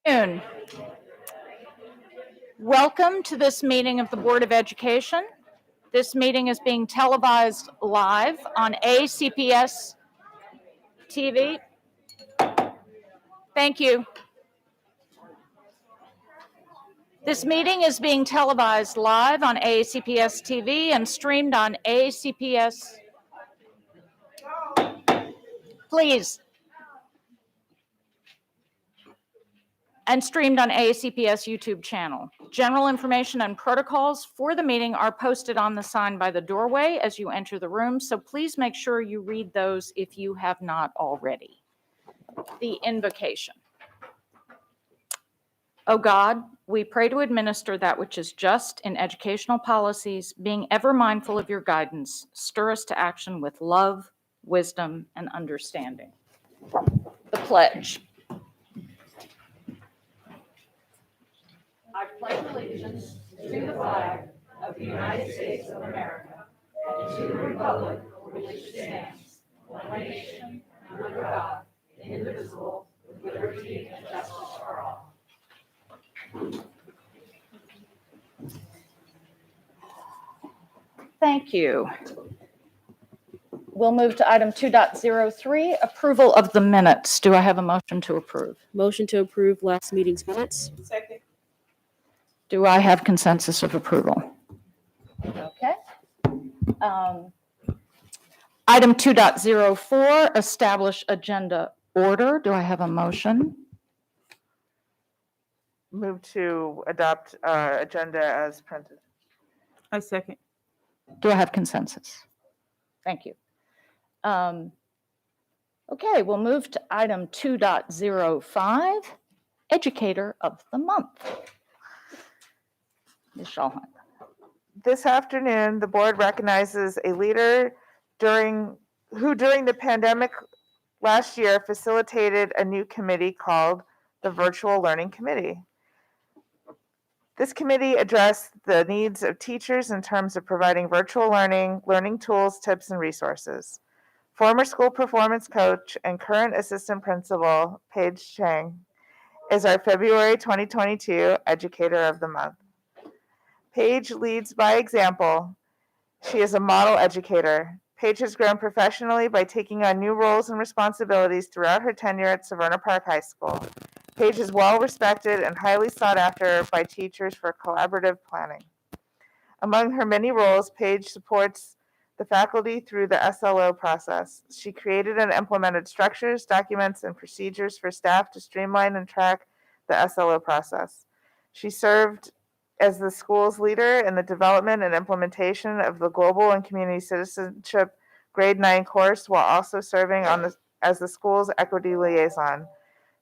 Afternoon. Welcome to this meeting of the Board of Education. This meeting is being televised live on ACPS TV. Thank you. This meeting is being televised live on ACPS TV and streamed on ACPS. Please. And streamed on ACPS YouTube channel. General information and protocols for the meeting are posted on the sign by the doorway as you enter the room, so please make sure you read those if you have not already. The invocation. O God, we pray to administer that which is just in educational policies, being ever mindful of your guidance. Stir us to action with love, wisdom, and understanding. The pledge. I pledge allegiance to the flag of the United States of America and to the republic for which it stands, one nation, under God, indivisible, with liberty and justice for all. Thank you. We'll move to item 2.03, approval of the minutes. Do I have a motion to approve? Motion to approve last meeting's minutes. Second. Do I have consensus of approval? Okay. Item 2.04, establish agenda order. Do I have a motion? Move to adopt agenda as printed. I second. Do I have consensus? Thank you. Okay, we'll move to item 2.05, Educator of the Month. Ms. Schallheim. This afternoon, the board recognizes a leader who during the pandemic last year facilitated a new committee called the Virtual Learning Committee. This committee addressed the needs of teachers in terms of providing virtual learning tools, tips, and resources. Former school performance coach and current assistant principal, Paige Chang, is our February 2022 Educator of the Month. Paige leads by example. She is a model educator. Paige has grown professionally by taking on new roles and responsibilities throughout her tenure at Severna Park High School. Paige is well respected and highly sought after by teachers for collaborative planning. Among her many roles, Paige supports the faculty through the SLO process. She created and implemented structures, documents, and procedures for staff to streamline and track the SLO process. She served as the school's leader in the development and implementation of the Global and Community Citizenship Grade 9 course, while also serving as the school's equity liaison.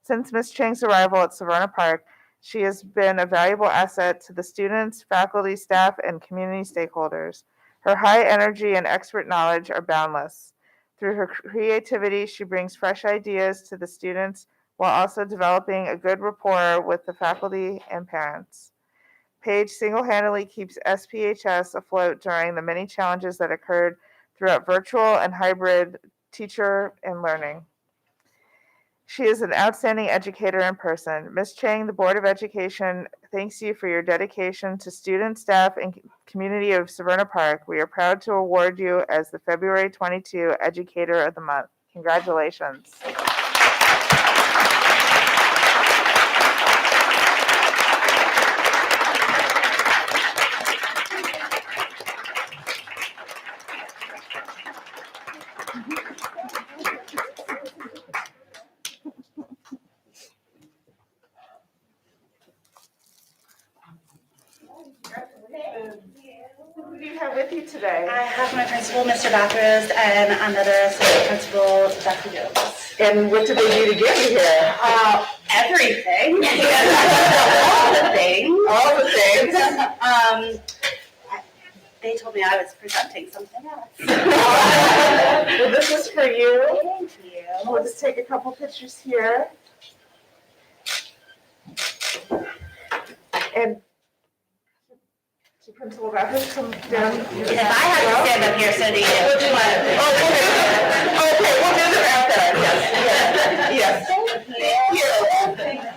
Since Ms. Chang's arrival at Severna Park, she has been a valuable asset to the students, faculty, staff, and community stakeholders. Her high energy and expert knowledge are boundless. Through her creativity, she brings fresh ideas to the students while also developing a good rapport with the faculty and parents. Paige single-handedly keeps SPHS afloat during the many challenges that occurred throughout virtual and hybrid teacher and learning. She is an outstanding educator in person. Ms. Chang, the Board of Education thanks you for your dedication to students, staff, and community of Severna Park. We are proud to award you as the February 22 Educator of the Month. Congratulations. Who do you have with you today? I have my principal, Mr. Bathurst, and another assistant principal, Dr. Jones. And what did they do to get you here? Everything. All the things. All the things. They told me I was presenting something else. Well, this is for you. Thank you. We'll just take a couple pictures here. And Principal Bathurst, come down. If I had to stand up here, so do you. Okay, we'll do the back there. Yes. Thank you. Thank you.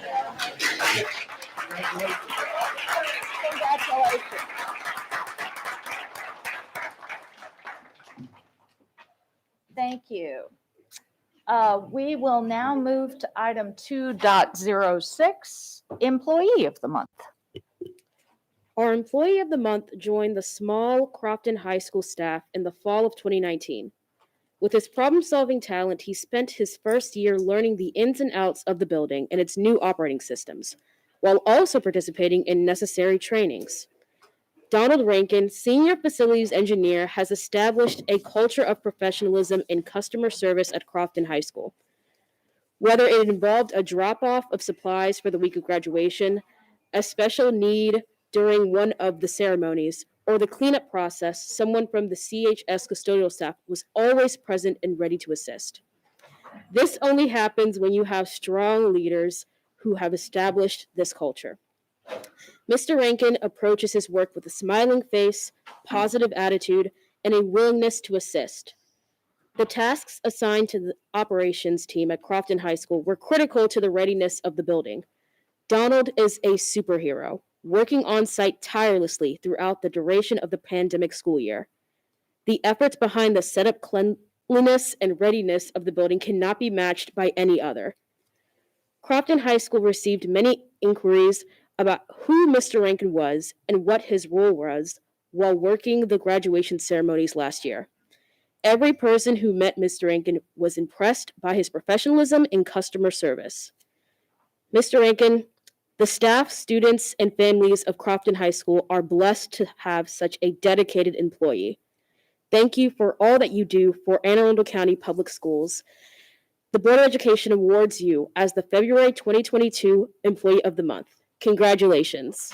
We will now move to item 2.06, Employee of the Month. Our Employee of the Month joined the small Crofton High School staff in the fall of 2019. With his problem-solving talent, he spent his first year learning the ins and outs of the building and its new operating systems, while also participating in necessary trainings. Donald Rankin, Senior Facilities Engineer, has established a culture of professionalism in customer service at Crofton High School. Whether it involved a drop-off of supplies for the week of graduation, a special need during one of the ceremonies, or the cleanup process, someone from the CHS custodial staff was always present and ready to assist. This only happens when you have strong leaders who have established this culture. Mr. Rankin approaches his work with a smiling face, positive attitude, and a willingness to assist. The tasks assigned to the operations team at Crofton High School were critical to the readiness of the building. Donald is a superhero, working on site tirelessly throughout the duration of the pandemic school year. The efforts behind the setup, cleanliness, and readiness of the building cannot be matched by any other. Crofton High School received many inquiries about who Mr. Rankin was and what his role was while working the graduation ceremonies last year. Every person who met Mr. Rankin was impressed by his professionalism and customer service. Mr. Rankin, the staff, students, and families of Crofton High School are blessed to have such a dedicated employee. Thank you for all that you do for Anne Arundel County Public Schools. The Board of Education awards you as the February 2022 Employee of the Month. Congratulations.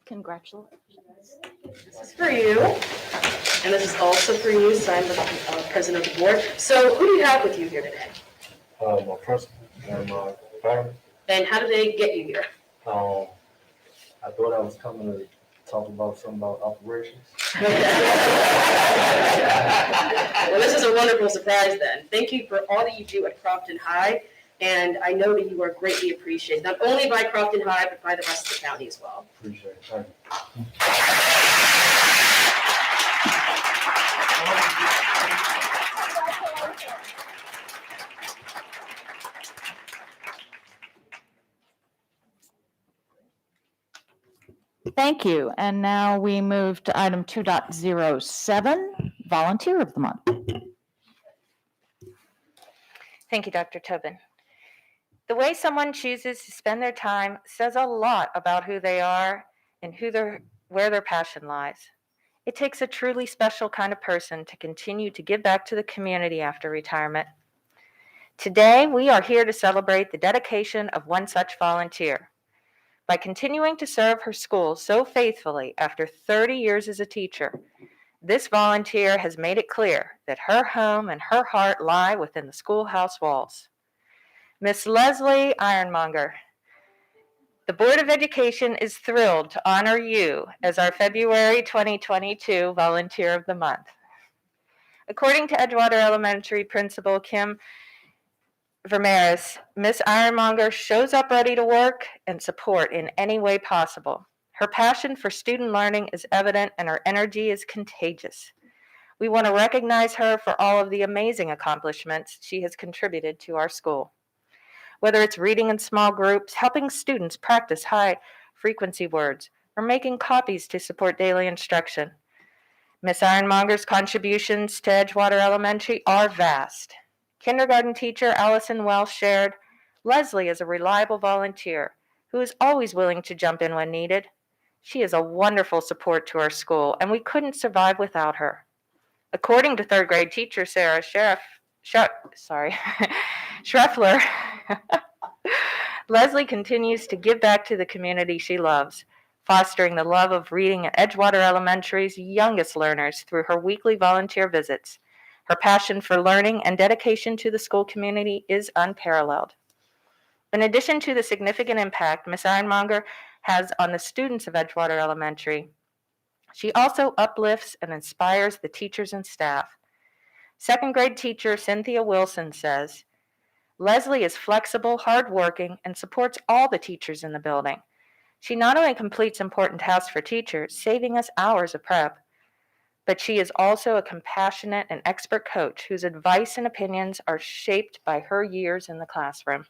Congratulations. This is for you, and this is also for you, signed by the President of the Board. So who do you have with you here today? My principal and my parents. And how did they get you here? I thought I was coming to talk about something about operations. Well, this is a wonderful surprise then. Thank you for all that you do at Crofton High, and I know that you are greatly appreciated, not only by Crofton High, but by the rest of the county as well. Appreciate it. Thank you. Thank you. And now we move to item 2.07, Volunteer of the Month. Thank you, Dr. Tobin. The way someone chooses to spend their time says a lot about who they are and where their passion lies. It takes a truly special kind of person to continue to give back to the community after retirement. Today, we are here to celebrate the dedication of one such volunteer. By continuing to serve her school so faithfully after 30 years as a teacher, this volunteer has made it clear that her home and her heart lie within the schoolhouse walls. Miss Leslie Ironmonger, the Board of Education is thrilled to honor you as our February 2022 Volunteer of the Month. According to Edgewater Elementary Principal Kim Vermeres, Miss Ironmonger shows up ready to work and support in any way possible. Her passion for student learning is evident and her energy is contagious. We want to recognize her for all of the amazing accomplishments she has contributed to our school. Whether it's reading in small groups, helping students practice high-frequency words, or making copies to support daily instruction, Miss Ironmonger's contributions to Edgewater Elementary are vast. Kindergarten teacher Allison Welsh shared, "Leslie is a reliable volunteer who is always willing to jump in when needed. She is a wonderful support to our school, and we couldn't survive without her." According to third grade teacher Sarah Schreffler, Leslie continues to give back to the community she loves, fostering the love of reading at Edgewater Elementary's youngest learners through her weekly volunteer visits. Her passion for learning and dedication to the school community is unparalleled. In addition to the significant impact Ms. Ironmonger has on the students of Edgewater Elementary, She also uplifts and inspires the teachers and staff. Second grade teacher Cynthia Wilson says, Leslie is flexible, hardworking, and supports all the teachers in the building. She not only completes important tasks for teachers, saving us hours of prep, but she is also a compassionate and expert coach whose advice and opinions are shaped by her years in the classroom.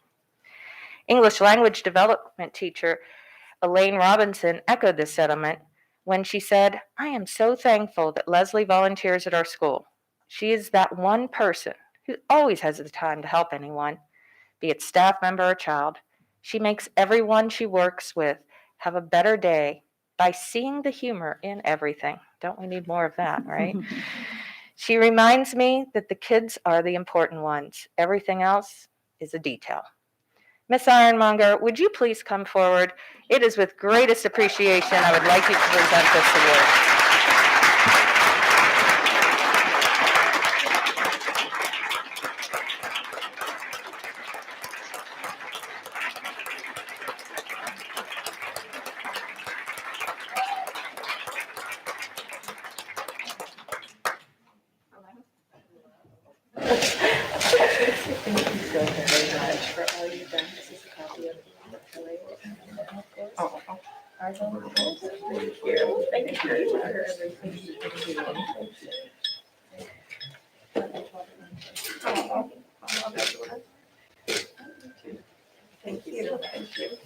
English language development teacher Elaine Robinson echoed this sentiment when she said, I am so thankful that Leslie volunteers at our school. She is that one person who always has the time to help anyone, be it staff member or child. She makes everyone she works with have a better day by seeing the humor in everything. Don't we need more of that, right? She reminds me that the kids are the important ones. Everything else is a detail. Miss Ironmonger, would you please come forward? It is with greatest appreciation I would like you to present this award.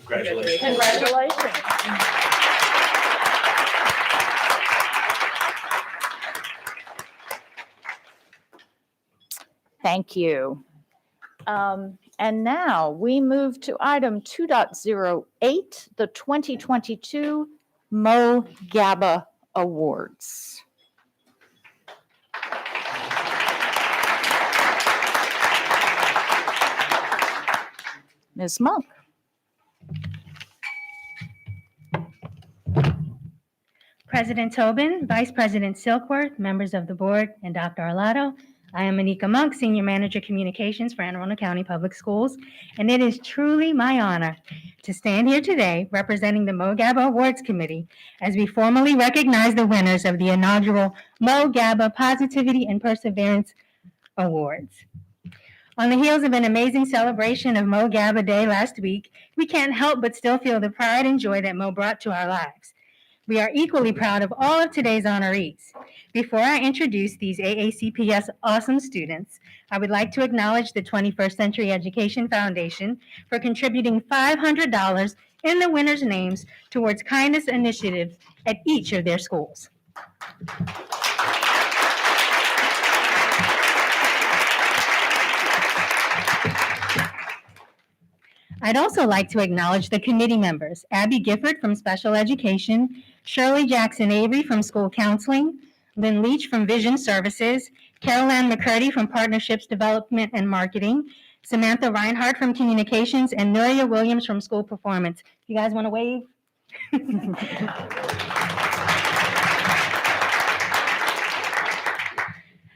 Congratulations. Congratulations. Thank you. And now we move to item 2.08, the 2022 Gaba Awards. Ms. Monk. President Tobin, Vice President Silkworth, members of the board, and Dr. Arlotto. I am Anika Monk, Senior Manager Communications for Anne Arundel County Public Schools, and it is truly my honor to stand here today representing the Gaba Awards Committee as we formally recognize the winners of the inaugural Gaba Positivity and Perseverance Awards. On the heels of an amazing celebration of Gaba Day last week, we can't help but still feel the pride and joy that Mo brought to our lives. We are equally proud of all of today's honorees. Before I introduce these AACPS awesome students, I would like to acknowledge the 21st Century Education Foundation for contributing $500 in the winners' names towards kindness initiatives at each of their schools. I'd also like to acknowledge the committee members, Abby Gifford from Special Education, Shirley Jackson Avery from School Counseling, Lynn Leach from Vision Services, Carol Ann McCurdy from Partnerships Development and Marketing, Samantha Reinhardt from Communications, and Nuria Williams from School Performance. You guys want to wave?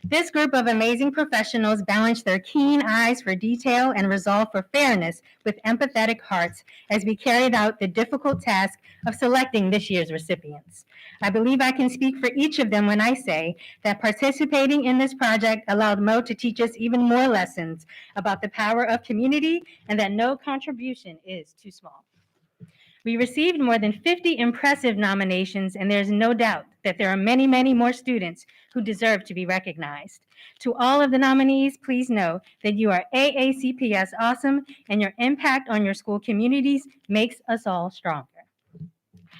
This group of amazing professionals balanced their keen eyes for detail and resolve for fairness with empathetic hearts as we carried out the difficult task of selecting this year's recipients. I believe I can speak for each of them when I say that participating in this project allowed Mo to teach us even more lessons about the power of community and that no contribution is too small. We received more than 50 impressive nominations, and there's no doubt that there are many, many more students who deserve to be recognized. To all of the nominees, please know that you are AACPS awesome, and your impact on your school communities makes us all stronger.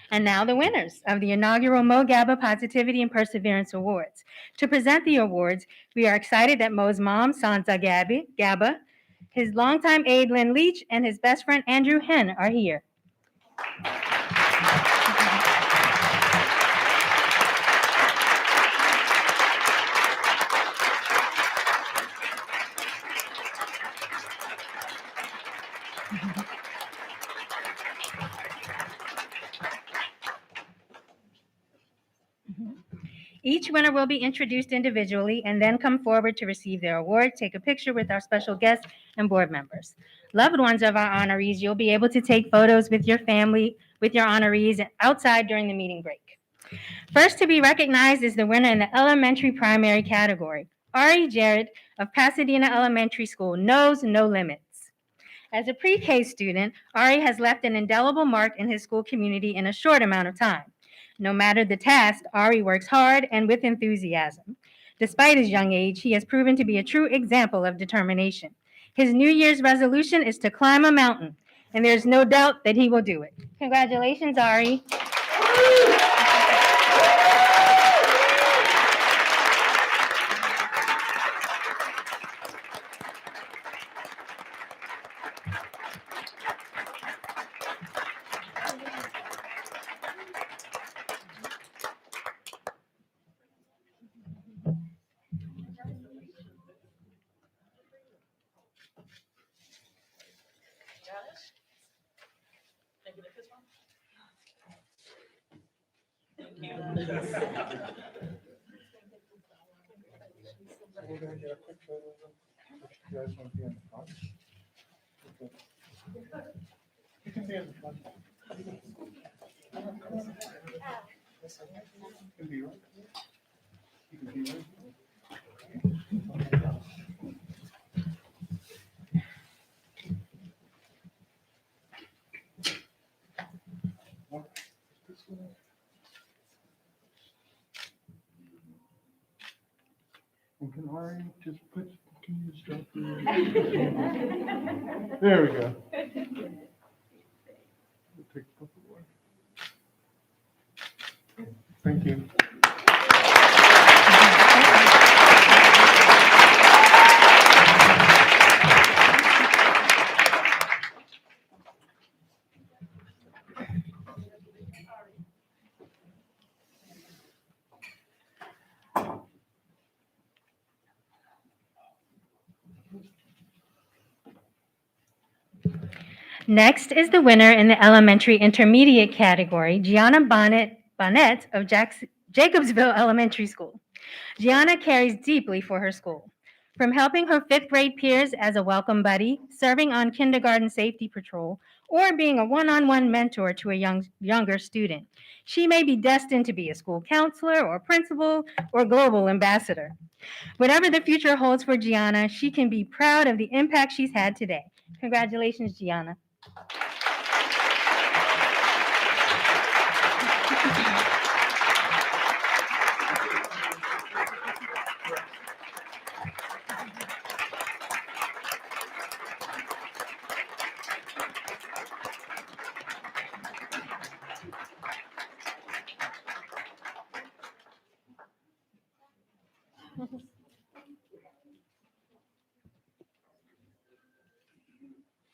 And now the winners of the inaugural Gaba Positivity and Perseverance Awards. To present the awards, we are excited that Mo's mom, Sansa Gaba, his longtime aide, Lynn Leach, and his best friend, Andrew Hen, are here. Each winner will be introduced individually and then come forward to receive their award, take a picture with our special guests and board members. Loved ones of our honorees, you'll be able to take photos with your family, with your honorees outside during the meeting break. First to be recognized is the winner in the elementary primary category. Ari Jarrett of Pasadena Elementary School knows no limits. As a pre-K student, Ari has left an indelible mark in his school community in a short amount of time. No matter the task, Ari works hard and with enthusiasm. Despite his young age, he has proven to be a true example of determination. His New Year's resolution is to climb a mountain, and there's no doubt that he will do it. Congratulations, Ari. We're gonna get a quick photo of them. You guys want to be in the front? Okay. You can be in the front. You can be right. You can be right. And can Ari just put, can you just drop There we go. We'll take a couple more. Thank you. Next is the winner in the elementary intermediate category, Gianna Bonnet of Jacobsville Elementary School. Gianna cares deeply for her school. From helping her fifth grade peers as a welcome buddy, serving on kindergarten safety patrol, or being a one-on-one mentor to a younger student, she may be destined to be a school counselor or principal or global ambassador. Whatever the future holds for Gianna, she can be proud of the impact she's had today. Congratulations, Gianna.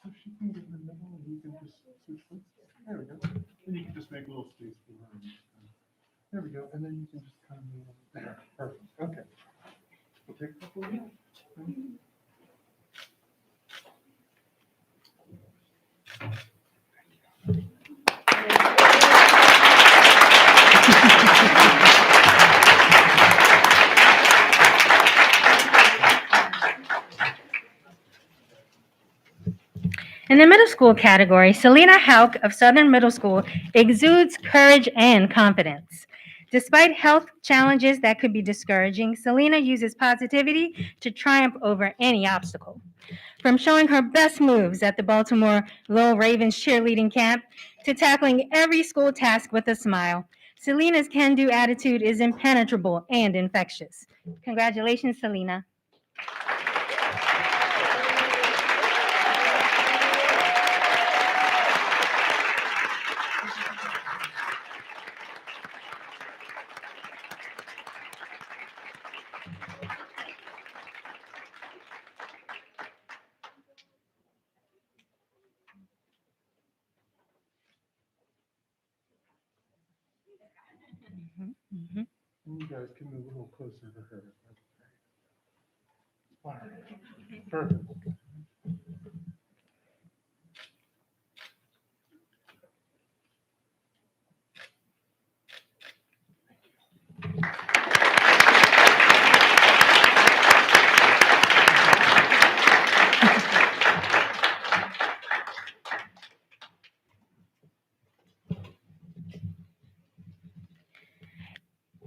So she can get in the middle and you can just switch places. There we go. And you can just make a little space for her. There we go. And then you can just kind of move there. Perfect. Okay. We'll take a couple of minutes. In the middle school category, Selena Hauk of Southern Middle School exudes courage and confidence. Despite health challenges that could be discouraging, Selena uses positivity to triumph over any obstacle. From showing her best moves at the Baltimore Little Ravens cheerleading camp to tackling every school task with a smile, Selena's can-do attitude is impenetrable and infectious. Congratulations, Selena. And you guys can move a little closer to her. All right. Perfect.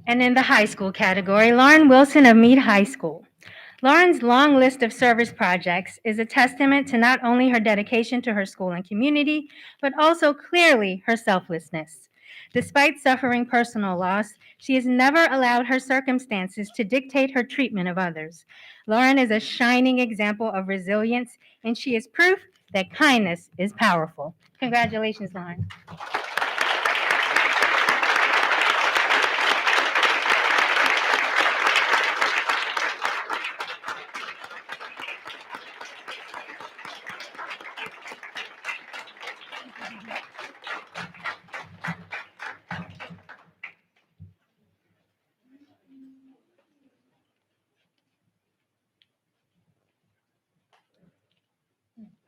And in the high school category, Lauren Wilson of Meade High School. Lauren's long list of service projects is a testament to not only her dedication to her school and community, but also clearly her selflessness. Despite suffering personal loss, she has never allowed her circumstances to dictate her treatment of others. Lauren is a shining example of resilience, and she is proof that kindness is powerful. Congratulations, Lauren.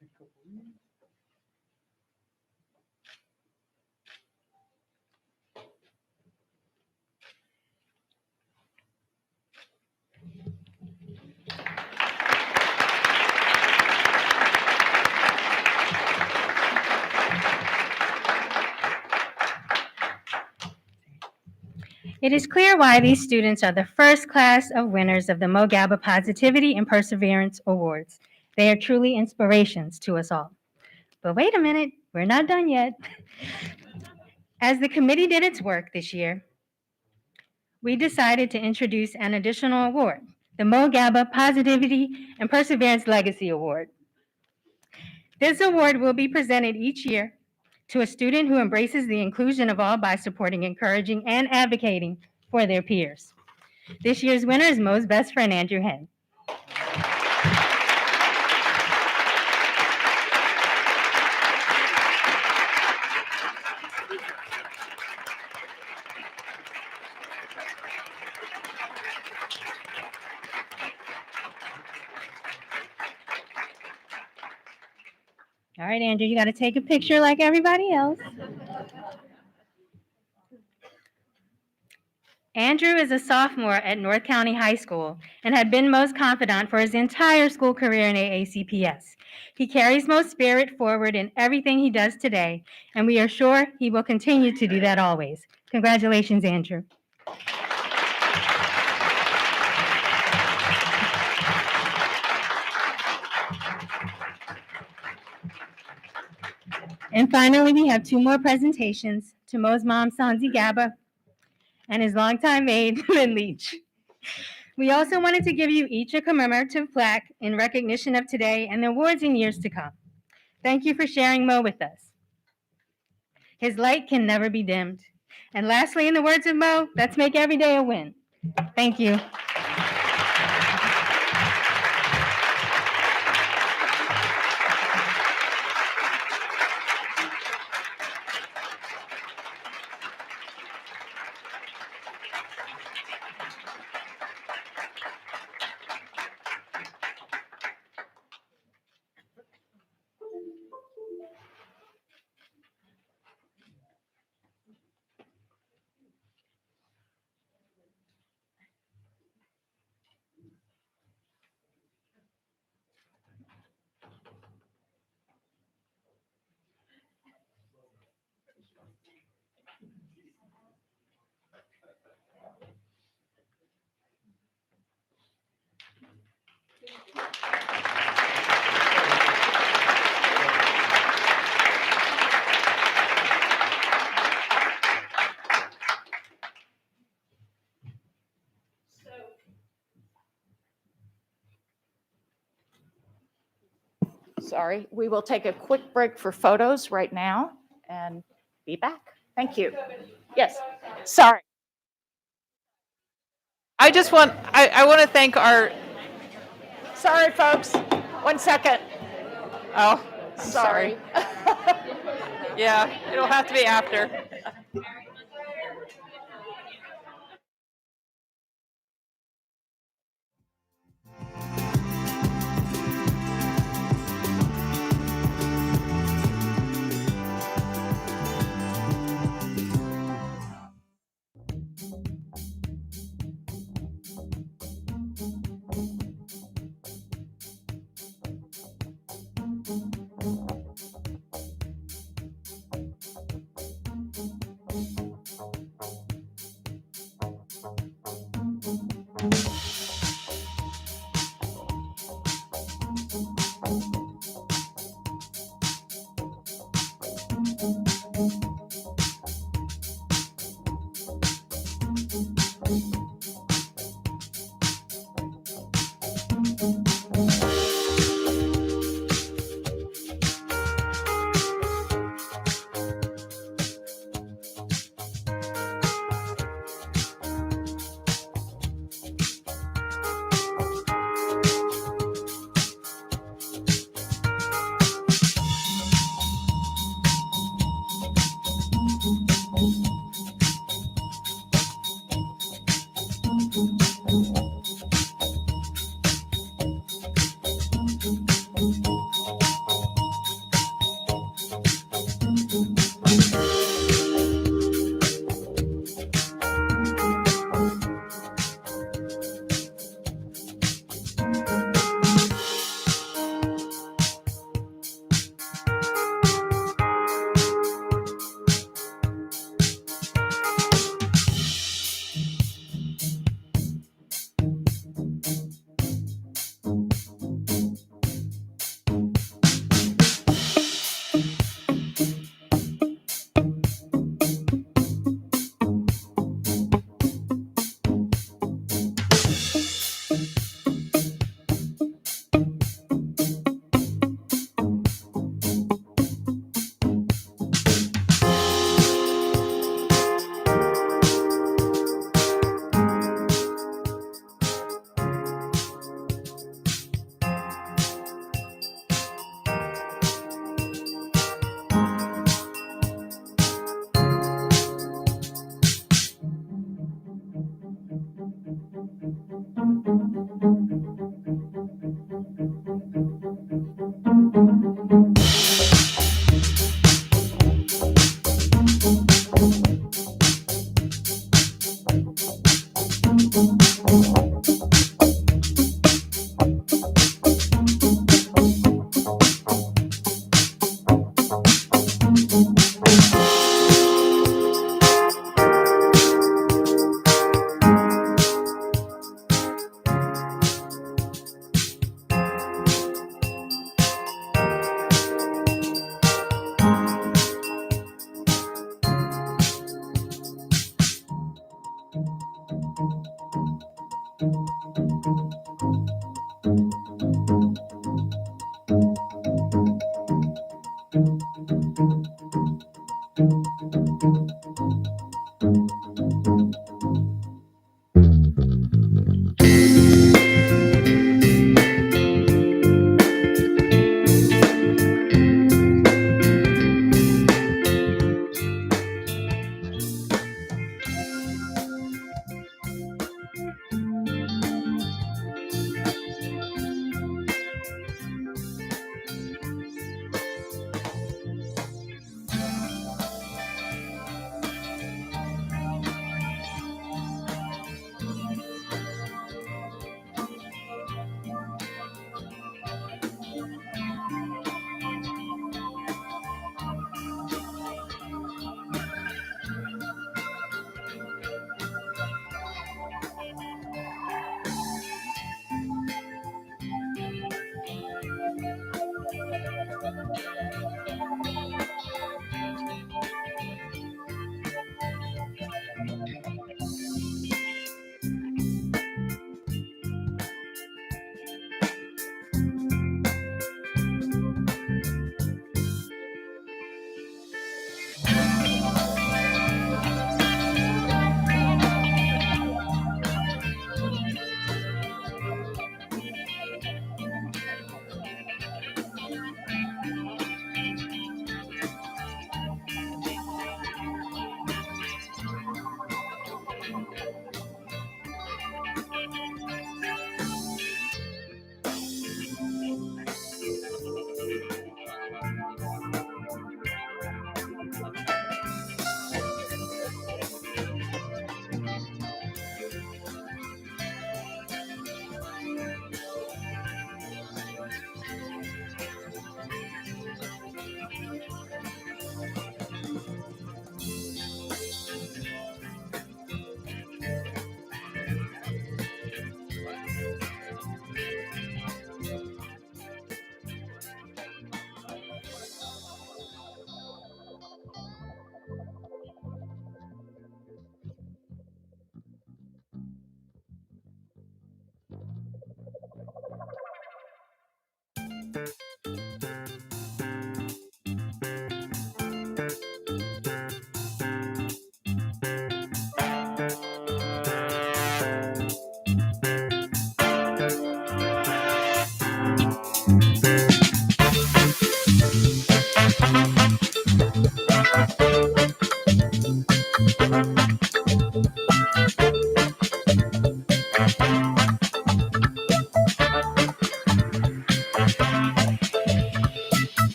Take a couple of these. It is clear why these students are the first class of winners of the Gaba Positivity and Perseverance Awards. They are truly inspirations to us all. But wait a minute, we're not done yet. As the committee did its work this year, we decided to introduce an additional award, the Gaba Positivity and Perseverance Legacy Award. This award will be presented each year to a student who embraces the inclusion of all by supporting, encouraging, and advocating for their peers. This year's winner is Mo's best friend, Andrew Henn. All right, Andrew, you got to take a picture like everybody else. Andrew is a sophomore at North County High School and had been Mo's confidant for his entire school career in AACPS. He carries Mo's spirit forward in everything he does today, and we are sure he will continue to do that always. Congratulations, Andrew. And finally, we have two more presentations to Mo's mom, Sanzi Gaba, and his longtime maid, Lynn Leach. We also wanted to give you each a commemorative plaque in recognition of today and the awards in years to come. Thank you for sharing Mo with us. His light can never be dimmed. And lastly, in the words of Mo, let's make every day a win. Thank you. Sorry, we will take a quick break for photos right now and be back. Thank you. Yes, sorry. I want to thank our, Sorry, folks. 1 second. oh, Sorry. yeah, it'll have to be after.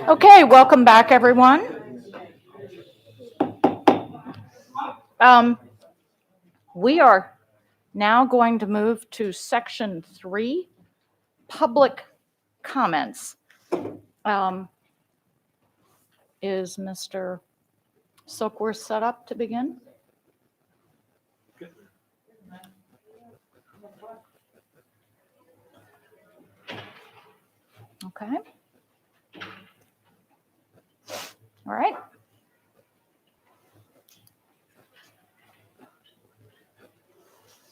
Okay, welcome back, everyone. We are now going to move to section 3, public comments. Is Mr. Silkworth set up to begin? Okay. All right.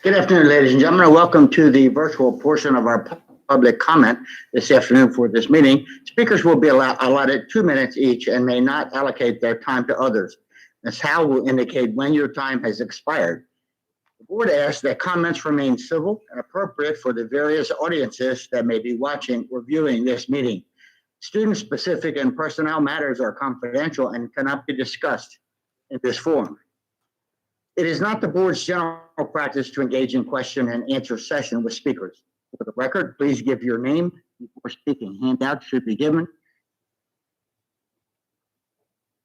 Good afternoon, ladies and gentlemen, and welcome to the virtual portion of our public comment this afternoon for this meeting. Speakers will be allotted 2 minutes each and may not allocate their time to others. Ms. Howe will indicate when your time has expired. The board asks that comments remain civil and appropriate for the various audiences that may be watching or viewing this meeting. Student-specific and personnel matters are confidential and cannot be discussed in this forum. It is not the board's general practice to engage in question and answer session with speakers. For the record, please give your name before speaking. Handouts should be given.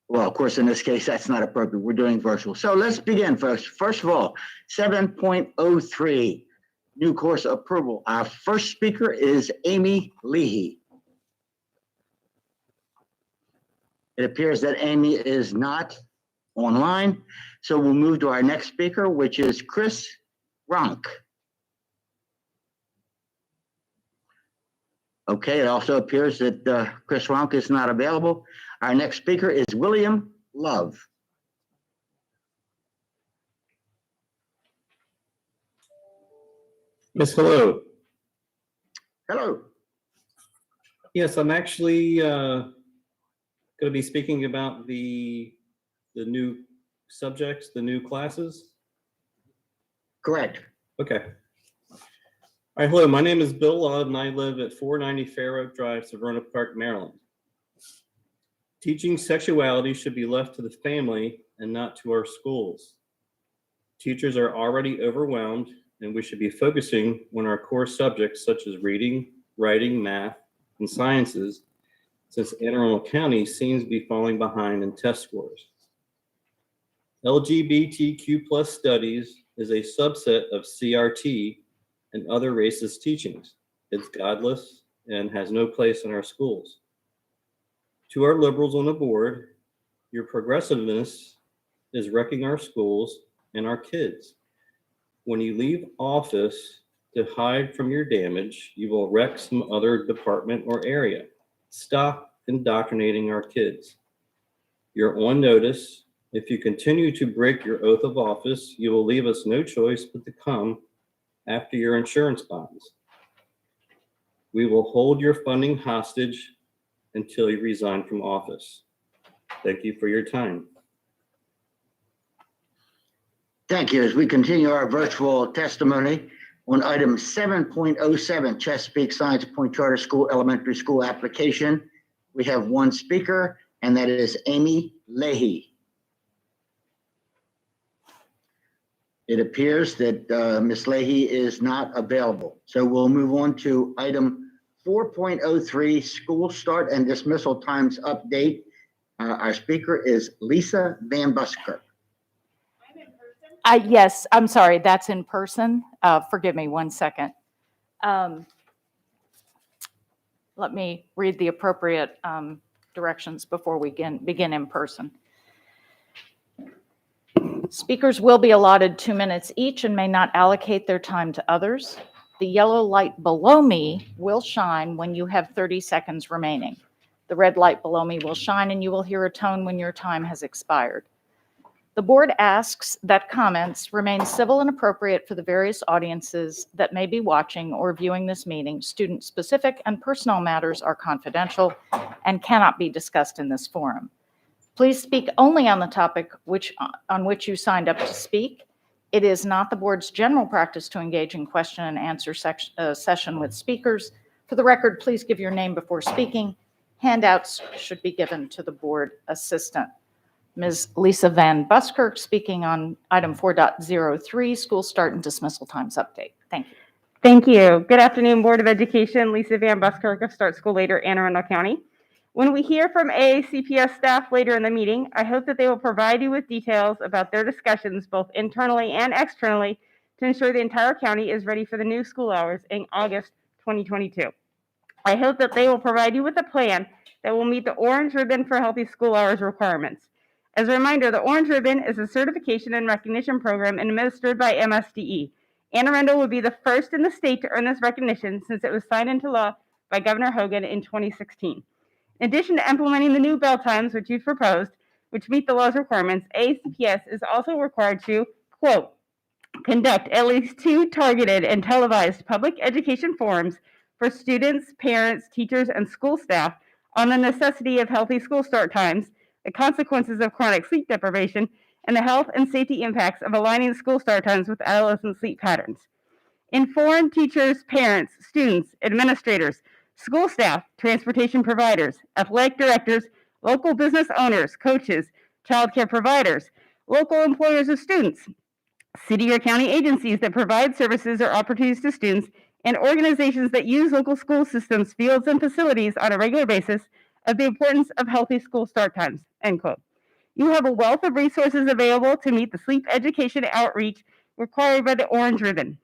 Well, of course, in this case, that's not appropriate. We're doing virtual. So let's begin first. First of all, 7.03, new course approval. Our first speaker is Amy Leahy. It appears that Amy is not online. So we'll move to our next speaker, which is Chris Ronk. Okay, it also appears that Chris Ronk is not available. Our next speaker is William Love. Miss Hello. Hello. Yes, I'm actually going to be speaking about the new subjects, the new classes. Correct. Okay. All right. Hello, my name is Bill Love, and I live at 490 Fair Oak Drive, Severna Park, Maryland. Teaching sexuality should be left to the family and not to our schools. Teachers are already overwhelmed, and we should be focusing on our core subjects such as reading, writing, math, and sciences, since Anne Arundel County seems to be falling behind in test scores. LGBTQ+ studies is a subset of CRT and other racist teachings. It's godless and has no place in our schools. To our liberals on the board, your progressiveness is wrecking our schools and our kids. When you leave office to hide from your damage, you will wreck some other department or area. Stop indoctrinating our kids. You're on notice. If you continue to break your oath of office, you will leave us no choice but to come after your insurance bonds. We will hold your funding hostage until you resign from office. Thank you for your time. Thank you. As we continue our virtual testimony on item 7.07, Chesapeake Science Point Charter School Elementary School application, we have one speaker, and that is Amy Leahy. It appears that Ms. Leahy is not available. So we'll move on to item 4.03, school start and dismissal times update. Our speaker is Lisa Van Buskirk. Yes, I'm sorry, that's in person. Forgive me 1 second. Let me read the appropriate directions before we begin in person. Speakers will be allotted 2 minutes each and may not allocate their time to others. The yellow light below me will shine when you have 30 seconds remaining. The red light below me will shine and you will hear a tone when your time has expired. The board asks that comments remain civil and appropriate for the various audiences that may be watching or viewing this meeting. Student-specific and personal matters are confidential and cannot be discussed in this forum. Please speak only on the topic on which you signed up to speak. It is not the board's general practice to engage in question and answer session with speakers. For the record, please give your name before speaking. Handouts should be given to the board assistant. Ms. Lisa Van Buskirk speaking on item 4.03, school start and dismissal times update. Thank you. Thank you. Good afternoon, Board of Education. Lisa Van Buskirk of Start School Later, Anne Arundel County. When we hear from AACPS staff later in the meeting, I hope that they will provide you with details about their discussions, both internally and externally, to ensure the entire county is ready for the new school hours in August 2022. I hope that they will provide you with a plan that will meet the Orange Ribbon for Healthy School Hours requirements. As a reminder, the Orange Ribbon is a certification and recognition program administered by MSDE. Anne Arundel would be the first in the state to earn this recognition since it was signed into law by Governor Hogan in 2016. In addition to implementing the new bell times, which you've proposed, which meet the law's requirements, AACPS is also required to, quote, conduct at least 2 targeted and televised public education forums for students, parents, teachers, and school staff on the necessity of healthy school start times, the consequences of chronic sleep deprivation, and the health and safety impacts of aligning school start times with adolescent sleep patterns. Inform teachers, parents, students, administrators, school staff, transportation providers, athletic directors, local business owners, coaches, childcare providers, local employers of students, city or county agencies that provide services or opportunities to students, and organizations that use local school systems, fields, and facilities on a regular basis of the importance of healthy school start times, end quote. You have a wealth of resources available to meet the sleep education outreach required by the Orange Ribbon.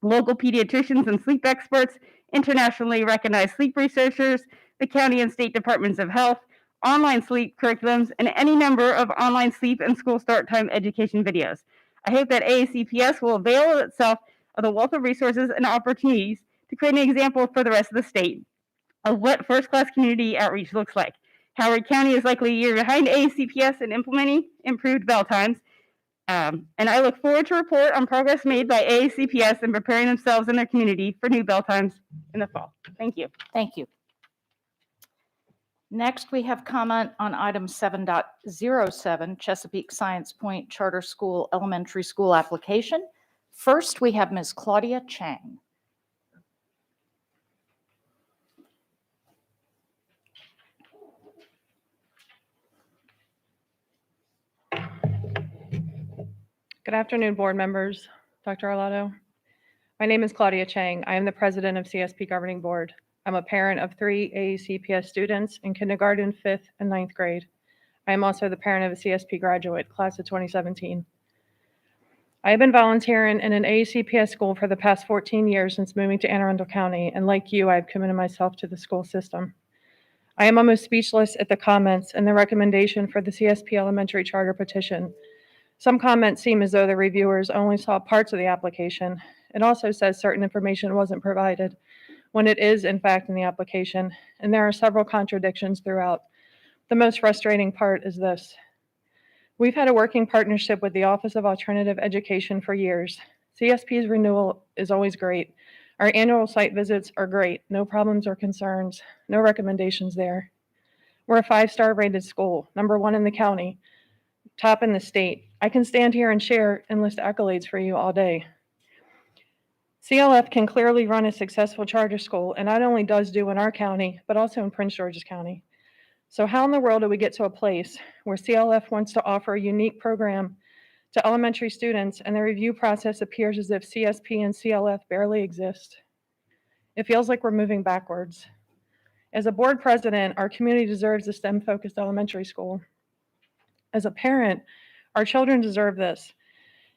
Local pediatricians and sleep experts, internationally recognized sleep researchers, the county and state departments of health, online sleep curriculums, and any number of online sleep and school start time education videos. I hope that AACPS will avail itself of the wealth of resources and opportunities to create an example for the rest of the state of what first-class community outreach looks like. Howard County is likely a year behind AACPS in implementing improved bell times. And I look forward to report on progress made by AACPS in preparing themselves and their community for new bell times in the fall. Thank you. Thank you. Next, we have comment on item 7.07, Chesapeake Science Point Charter School Elementary School application. First, we have Ms. Claudia Chang. Good afternoon, board members, Dr. Arlotto. My name is Claudia Chang. I am the president of CSP Governing Board. I'm a parent of 3 AACPS students in kindergarten, 5th, and 9th grade. I am also the parent of a CSP graduate, class of 2017. I have been volunteering in an AACPS school for the past 14 years since moving to Anne Arundel County, and like you, I have committed myself to the school system. I am almost speechless at the comments and the recommendation for the CSP Elementary Charter petition. Some comments seem as though the reviewers only saw parts of the application. It also says certain information wasn't provided, when it is in fact in the application, and there are several contradictions throughout. The most frustrating part is this. We've had a working partnership with the Office of Alternative Education for years. CSP's renewal is always great. Our annual site visits are great, no problems or concerns, no recommendations there. We're a 5-star rated school, #1 in the county, top in the state. I can stand here and share and list accolades for you all day. CLF can clearly run a successful charter school, and not only does do in our county, but also in Prince George's County. So how in the world do we get to a place where CLF wants to offer a unique program to elementary students and the review process appears as if CSP and CLF barely exist? It feels like we're moving backwards. As a board president, our community deserves a STEM-focused elementary school. As a parent, our children deserve this.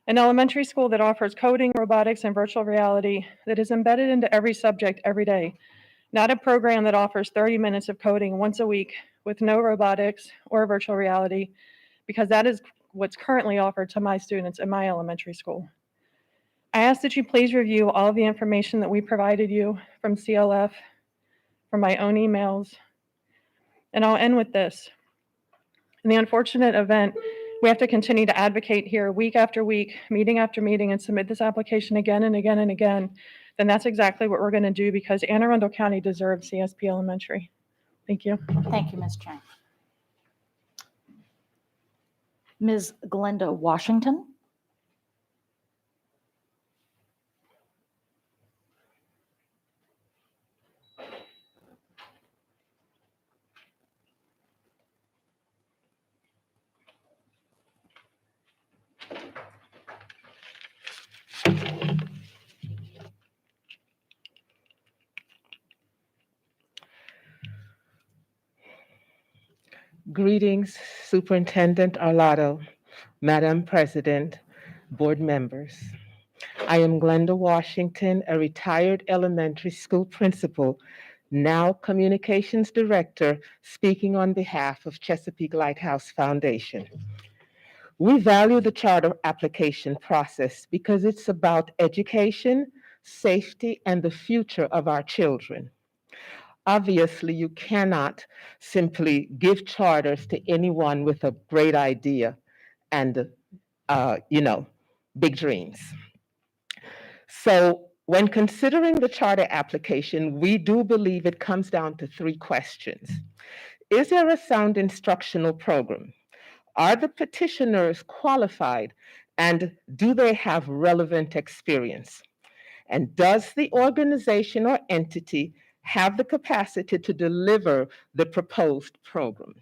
An elementary school that offers coding, robotics, and virtual reality that is embedded into every subject every day. Not a program that offers 30 minutes of coding once a week with no robotics or virtual reality, because that is what's currently offered to my students in my elementary school. I ask that you please review all of the information that we provided you from CLF, from my own emails, and I'll end with this. In the unfortunate event, we have to continue to advocate here week after week, meeting after meeting, and submit this application again and again and again, then that's exactly what we're going to do because Anne Arundel County deserves CSP Elementary. Thank you. Thank you, Ms. Chang. Ms. Glenda Washington. Greetings, Superintendent Arlotto, Madam President, board members. I am Glenda Washington, a retired elementary school principal, now communications director, speaking on behalf of Chesapeake Lighthouse Foundation. We value the charter application process because it's about education, safety, and the future of our children. Obviously, you cannot simply give charters to anyone with a great idea and, big dreams. So when considering the charter application, we do believe it comes down to 3 questions. Is there a sound instructional program? Are the petitioners qualified and do they have relevant experience? And does the organization or entity have the capacity to deliver the proposed program?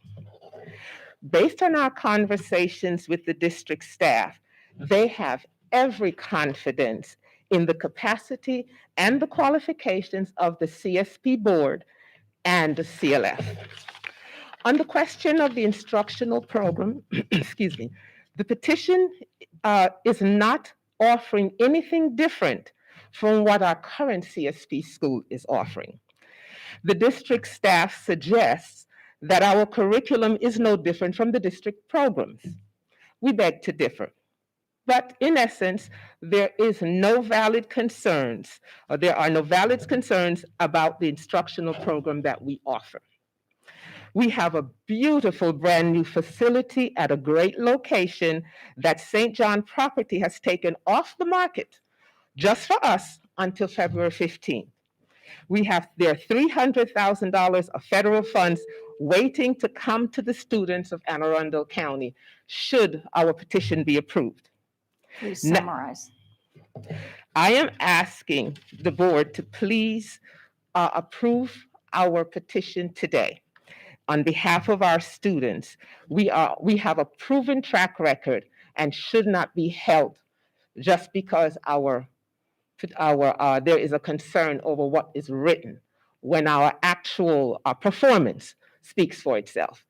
Based on our conversations with the district staff, they have every confidence in the capacity and the qualifications of the CSP board and the CLF. On the question of the instructional program, excuse me, the petition is not offering anything different from what our current CSP school is offering. The district staff suggests that our curriculum is no different from the district programs. We beg to differ. But in essence, there are no valid concerns about the instructional program that we offer. We have a beautiful brand new facility at a great location that St. John Property has taken off the market just for us until February 15th. There are $300,000 of federal funds waiting to come to the students of Anne Arundel County should our petition be approved. Please Now- summarize. I am asking the board to please approve our petition today. On behalf of our students, we have a proven track record and should not be held just because there is a concern over what is written when our actual performance speaks for itself.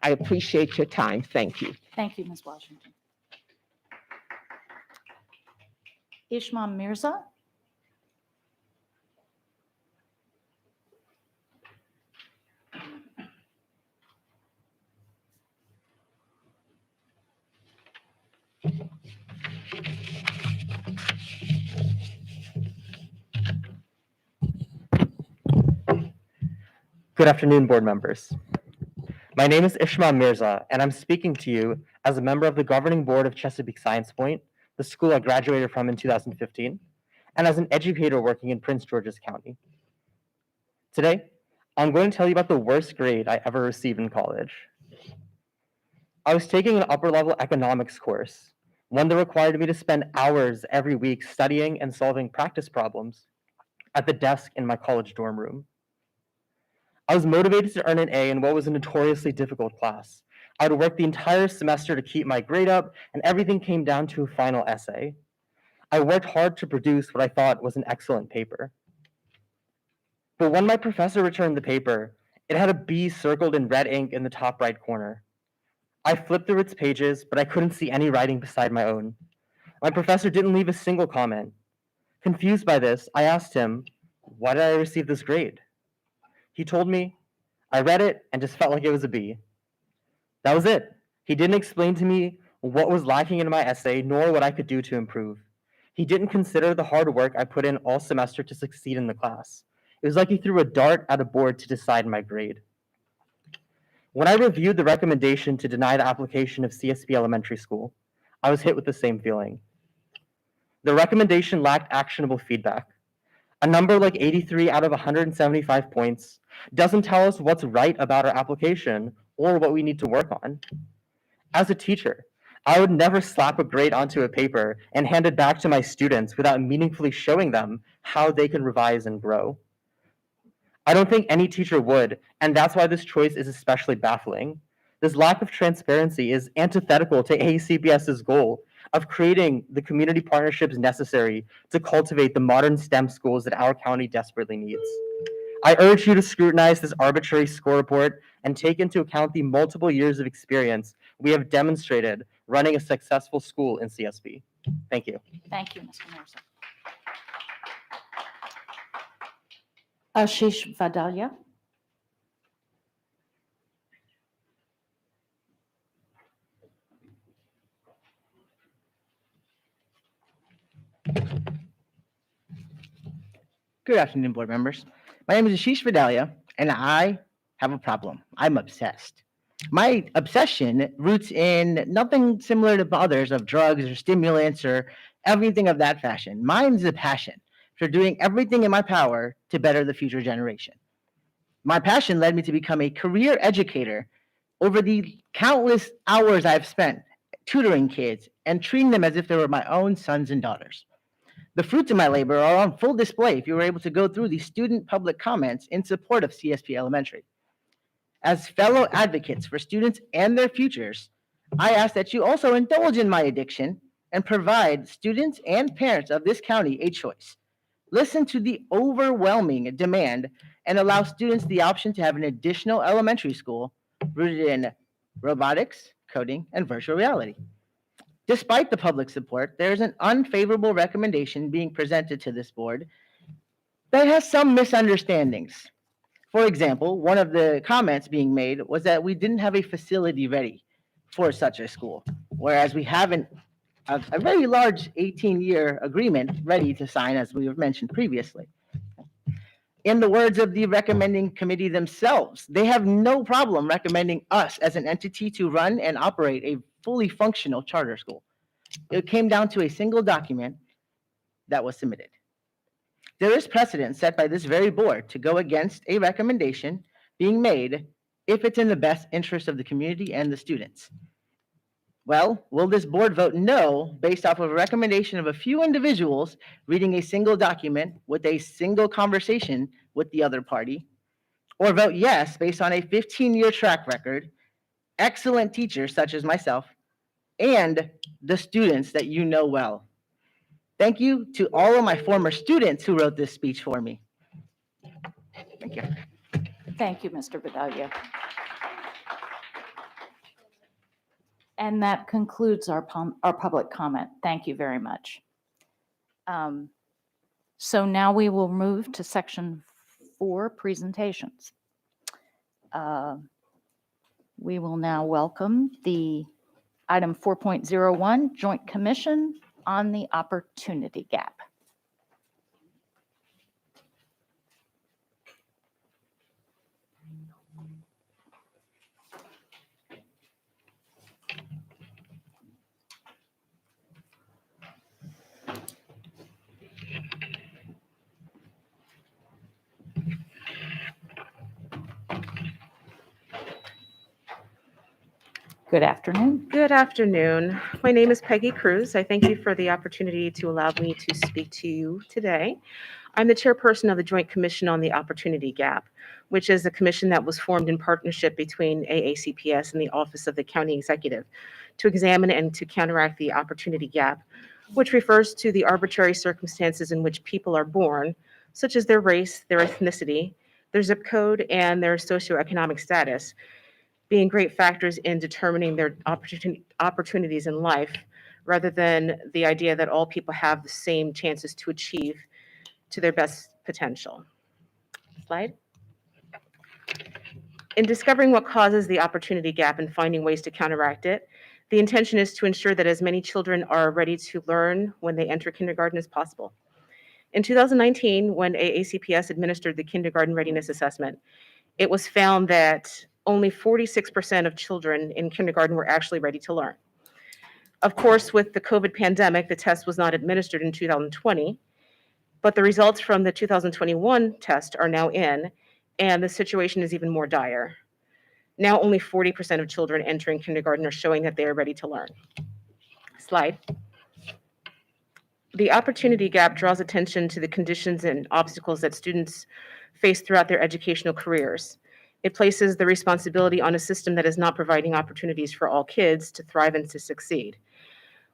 I appreciate your time. Thank you. Thank you, Ms. Washington. Ishmael Mirza? Good afternoon, board members. My name is Ishmael Mirza, and I'm speaking to you as a member of the governing board of Chesapeake Science Point, the school I graduated from in 2015, and as an educator working in Prince George's County. Today, I'm going to tell you about the worst grade I ever received in college. I was taking an upper-level economics course, one that required me to spend hours every week studying and solving practice problems at the desk in my college dorm room. I was motivated to earn an A in what was a notoriously difficult class. I would work the entire semester to keep my grade up, and everything came down to a final essay. I worked hard to produce what I thought was an excellent paper. But when my professor returned the paper, it had a B circled in red ink in the top right corner. I flipped through its pages, but I couldn't see any writing beside my own. My professor didn't leave a single comment. Confused by this, I asked him, why did I receive this grade? He told me, I read it and just felt like it was a B. That was it. He didn't explain to me what was lacking in my essay, nor what I could do to improve. He didn't consider the hard work I put in all semester to succeed in the class. It was like he threw a dart at a board to decide my grade. When I reviewed the recommendation to deny the application of CSB Elementary School, I was hit with the same feeling. The recommendation lacked actionable feedback. A number like 83 out of 175 points doesn't tell us what's right about our application or what we need to work on. As a teacher, I would never slap a grade onto a paper and hand it back to my students without meaningfully showing them how they can revise and grow. I don't think any teacher would, and that's why this choice is especially baffling. This lack of transparency is antithetical to ACPS's goal of creating the community partnerships necessary to cultivate the modern STEM schools that our county desperately needs. I urge you to scrutinize this arbitrary score report and take into account the multiple years of experience we have demonstrated running a successful school in CSB. Thank you. Thank you, Mr. Mirza. Ashish Vadalia? Good afternoon, board members. My name is Ashish Vidalia, and I have a problem. I'm obsessed. My obsession roots in nothing similar to others of drugs or stimulants or everything of that fashion. Mine is a passion for doing everything in my power to better the future generation. My passion led me to become a career educator over the countless hours I've spent tutoring kids and treating them as if they were my own sons and daughters. The fruits of my labor are on full display if you were able to go through the student public comments in support of CSP Elementary. As fellow advocates for students and their futures, I ask that you also indulge in my addiction and provide students and parents of this county a choice. Listen to the overwhelming demand and allow students the option to have an additional elementary school rooted in robotics, coding, and virtual reality. Despite the public support, there is an unfavorable recommendation being presented to this board that has some misunderstandings. For example, one of the comments being made was that we didn't have a facility ready for such a school, whereas we have a very large 18-year agreement ready to sign, as we have mentioned previously. In the words of the recommending committee themselves, they have no problem recommending us as an entity to run and operate a fully functional charter school. It came down to a single document that was submitted. There is precedent set by this very board to go against a recommendation being made if it's in the best interest of the community and the students. Well, will this board vote no based off of a recommendation of a few individuals reading a single document with a single conversation with the other party? Or vote yes based on a 15-year track record, excellent teachers such as myself, and the students that you know well? Thank you to all of my former students who wrote this speech for me. Thank you. Thank you, Mr. Vidalia. And that concludes our public comment. Thank you very much. So now we will move to section 4, presentations. We will now welcome the item 4.01, Joint Commission on the Opportunity Gap. Good afternoon. Good afternoon. My name is Peggy Cruz. I thank you for the opportunity to allow me to speak to you today. I'm the chairperson of the Joint Commission on the Opportunity Gap, which is a commission that was formed in partnership between AACPS and the Office of the County Executive to examine and to counteract the opportunity gap, which refers to the arbitrary circumstances in which people are born, such as their race, their ethnicity, their zip code, and their socioeconomic status, being great factors in determining their opportunities in life, rather than the idea that all people have the same chances to achieve to their best potential. Slide. In discovering what causes the opportunity gap and finding ways to counteract it, the intention is to ensure that as many children are ready to learn when they enter kindergarten as possible. In 2019, when AACPS administered the Kindergarten Readiness Assessment, it was found that only 46% of children in kindergarten were actually ready to learn. Of course, with the COVID pandemic, the test was not administered in 2020, but the results from the 2021 test are now in, and the situation is even more dire. Now only 40% of children entering kindergarten are showing that they are ready to learn. Slide. The opportunity gap draws attention to the conditions and obstacles that students face throughout their educational careers. It places the responsibility on a system that is not providing opportunities for all kids to thrive and to succeed.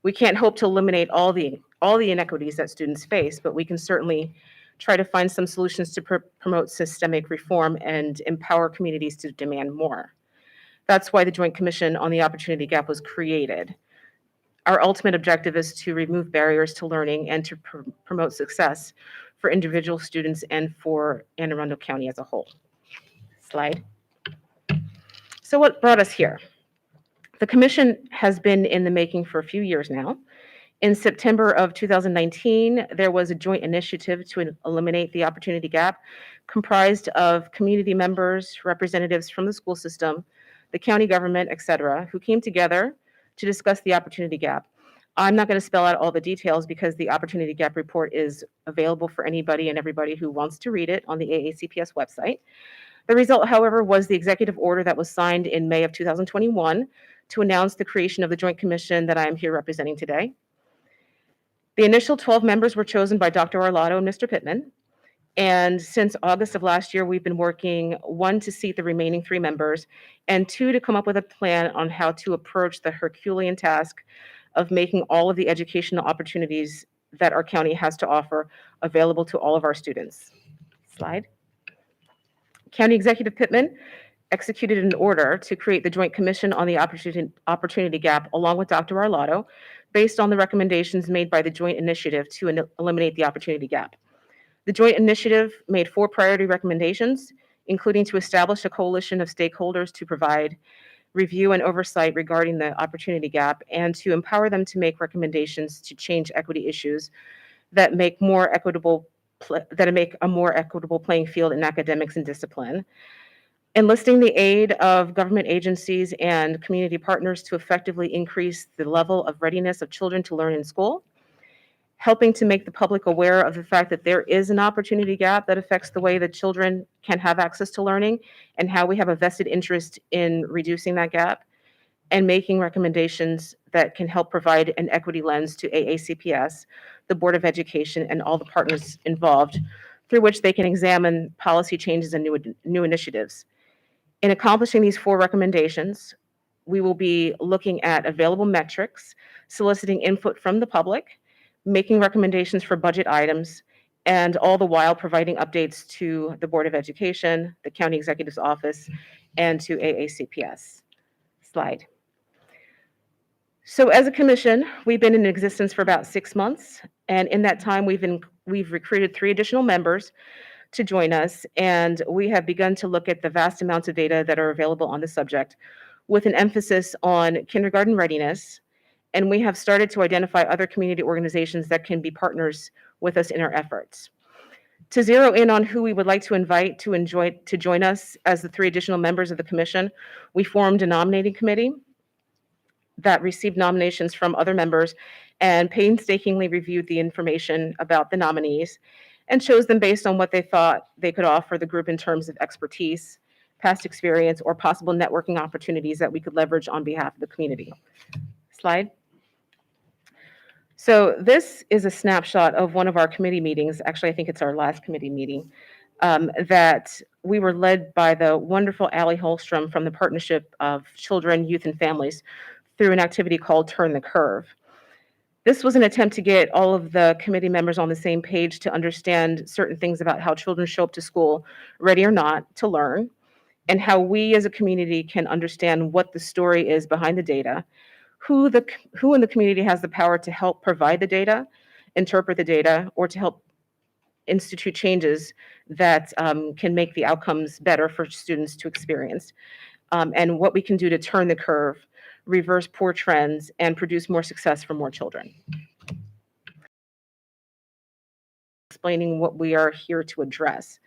We can't hope to eliminate all the inequities that students face, but we can certainly try to find some solutions to promote systemic reform and empower communities to demand more. That's why the Joint Commission on the Opportunity Gap was created. Our ultimate objective is to remove barriers to learning and to promote success for individual students and for Anne Arundel County as a whole. Slide. So what brought us here? The commission has been in the making for a few years now. In September of 2019, there was a joint initiative to eliminate the opportunity gap comprised of community members, representatives from the school system, the county government, etc., who came together to discuss the opportunity gap. I'm not going to spell out all the details because the opportunity gap report is available for anybody and everybody who wants to read it on the AACPS website. The result, however, was the executive order that was signed in May of 2021 to announce the creation of the Joint Commission that I am here representing today. The initial 12 members were chosen by Dr. Arlotto and Mr. Pittman. And since August of last year, we've been working, 1, to seat the remaining 3 members, and 2, to come up with a plan on how to approach the Herculean task of making all of the educational opportunities that our county has to offer available to all of our students. Slide. County Executive Pittman executed an order to create the Joint Commission on the Opportunity Gap along with Dr. Arlotto, based on the recommendations made by the Joint Initiative to eliminate the opportunity gap. The Joint Initiative made 4 priority recommendations, including to establish a coalition of stakeholders to provide review and oversight regarding the opportunity gap, and to empower them to make recommendations to change equity issues that make more equitable make a more equitable playing field in academics and discipline. Enlisting the aid of government agencies and community partners to effectively increase the level of readiness of children to learn in school. Helping to make the public aware of the fact that there is an opportunity gap that affects the way that children can have access to learning and how we have a vested interest in reducing that gap, and making recommendations that can help provide an equity lens to AACPS, the Board of Education, and all the partners involved, through which they can examine policy changes and new initiatives. In accomplishing these 4 recommendations, we will be looking at available metrics, soliciting input from the public, making recommendations for budget items, and all the while providing updates to the Board of Education, the County Executive's Office, and to AACPS. Slide. So as a commission, we've been in existence for about 6 months, and in that time, we've recruited 3 additional members to join us, and we have begun to look at the vast amounts of data that are available on the subject, with an emphasis on kindergarten readiness, and we have started to identify other community organizations that can be partners with us in our efforts. To zero in on who we would like to invite to join us as the 3 additional members of the commission, we formed a nominating committee that received nominations from other members and painstakingly reviewed the information about the nominees and chose them based on what they thought they could offer the group in terms of expertise, past experience, or possible networking opportunities that we could leverage on behalf of the community. Slide. So this is a snapshot of one of our committee meetings. Actually, I think it's our last committee meeting, that we were led by the wonderful Allie Holstrom from the Partnership of Children, Youth, and Families through an activity called Turn the Curve. This was an attempt to get all of the committee members on the same page to understand certain things about how children show up to school, ready or not, to learn, and how we as a community can understand what the story is behind the data, who in the community has the power to help provide the data, interpret the data, or to help institute changes that can make the outcomes better for students to experience, and what we can do to turn the curve, reverse poor trends, and produce more success for more children. Explaining what we are here to address.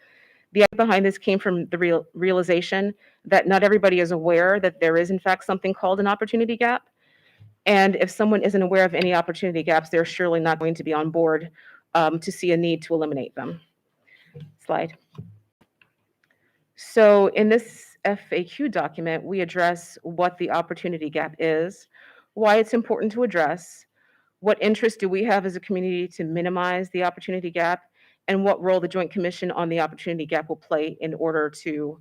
The idea behind this came from the realization that not everybody is aware that there is in fact something called an opportunity gap. And if someone isn't aware of any opportunity gaps, they're surely not going to be on board to see a need to eliminate them. Slide. So in this FAQ document, we address what the opportunity gap is, why it's important to address, what interest do we have as a community to minimize the opportunity gap, and what role the Joint Commission on the Opportunity Gap will play in order to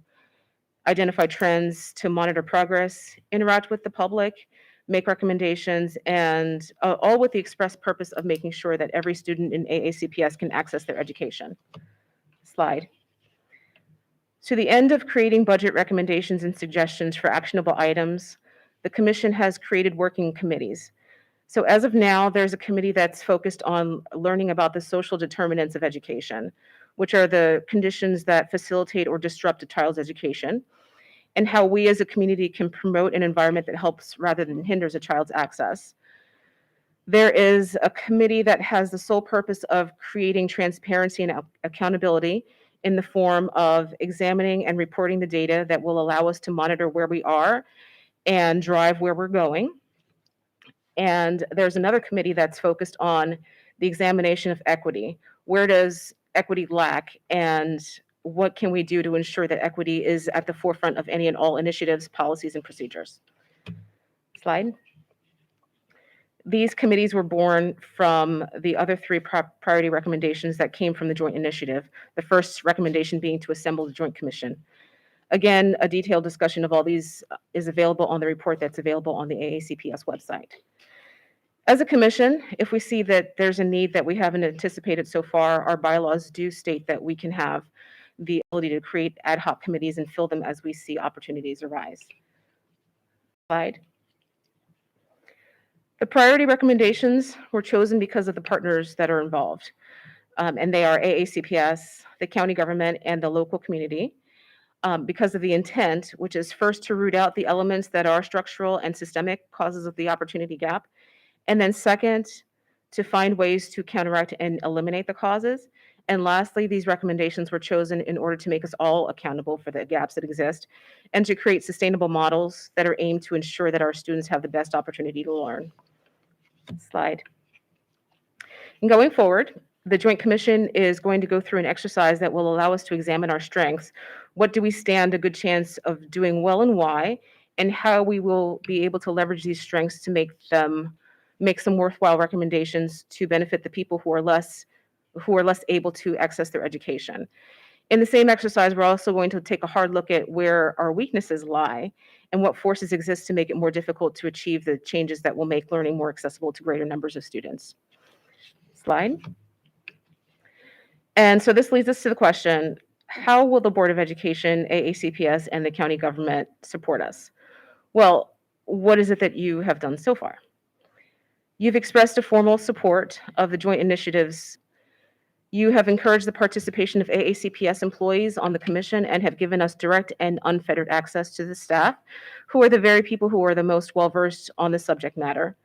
identify trends, to monitor progress, interact with the public, make recommendations, and all with the express purpose of making sure that every student in AACPS can access their education. Slide. To the end of creating budget recommendations and suggestions for actionable items, the Commission has created working committees. So as of now, there's a committee that's focused on learning about the social determinants of education, which are the conditions that facilitate or disrupt a child's education, and how we as a community can promote an environment that helps rather than hinders a child's access. There is a committee that has the sole purpose of creating transparency and accountability in the form of examining and reporting the data that will allow us to monitor where we are and drive where we're going. And there's another committee that's focused on the examination of equity. Where does equity lack, and what can we do to ensure that equity is at the forefront of any and all initiatives, policies, and procedures? Slide. These committees were born from the other 3 priority recommendations that came from the joint initiative, the first recommendation being to assemble the Joint Commission. Again, a detailed discussion of all these is available on the report that's available on the AACPS website. As a commission, if we see that there's a need that we haven't anticipated so far, our bylaws do state that we can have the ability to create ad hoc committees and fill them as we see opportunities arise. Slide. The priority recommendations were chosen because of the partners that are involved, and they are AACPS, the county government, and the local community, because of the intent, which is first to root out the elements that are structural and systemic causes of the opportunity gap, and then second, to find ways to counteract and eliminate the causes, And lastly, these recommendations were chosen in order to make us all accountable for the gaps that exist and to create sustainable models that are aimed to ensure that our students have the best opportunity to learn. Slide. And going forward, the Joint Commission is going to go through an exercise that will allow us to examine our strengths. What do we stand a good chance of doing well and why, and how we will be able to leverage these strengths to make some worthwhile recommendations to benefit the people who are less able to access their education. In the same exercise, we're also going to take a hard look at where our weaknesses lie and what forces exist to make it more difficult to achieve the changes that will make learning more accessible to greater numbers of students. Slide. And so this leads us to the question, how will the Board of Education, AACPS, and the county government support us? Well, what is it that you have done so far? You've expressed a formal support of the joint initiatives. You have encouraged the participation of AACPS employees on the commission and have given us direct and unfettered access to the staff, who are the very people who are the most well-versed on the subject matter.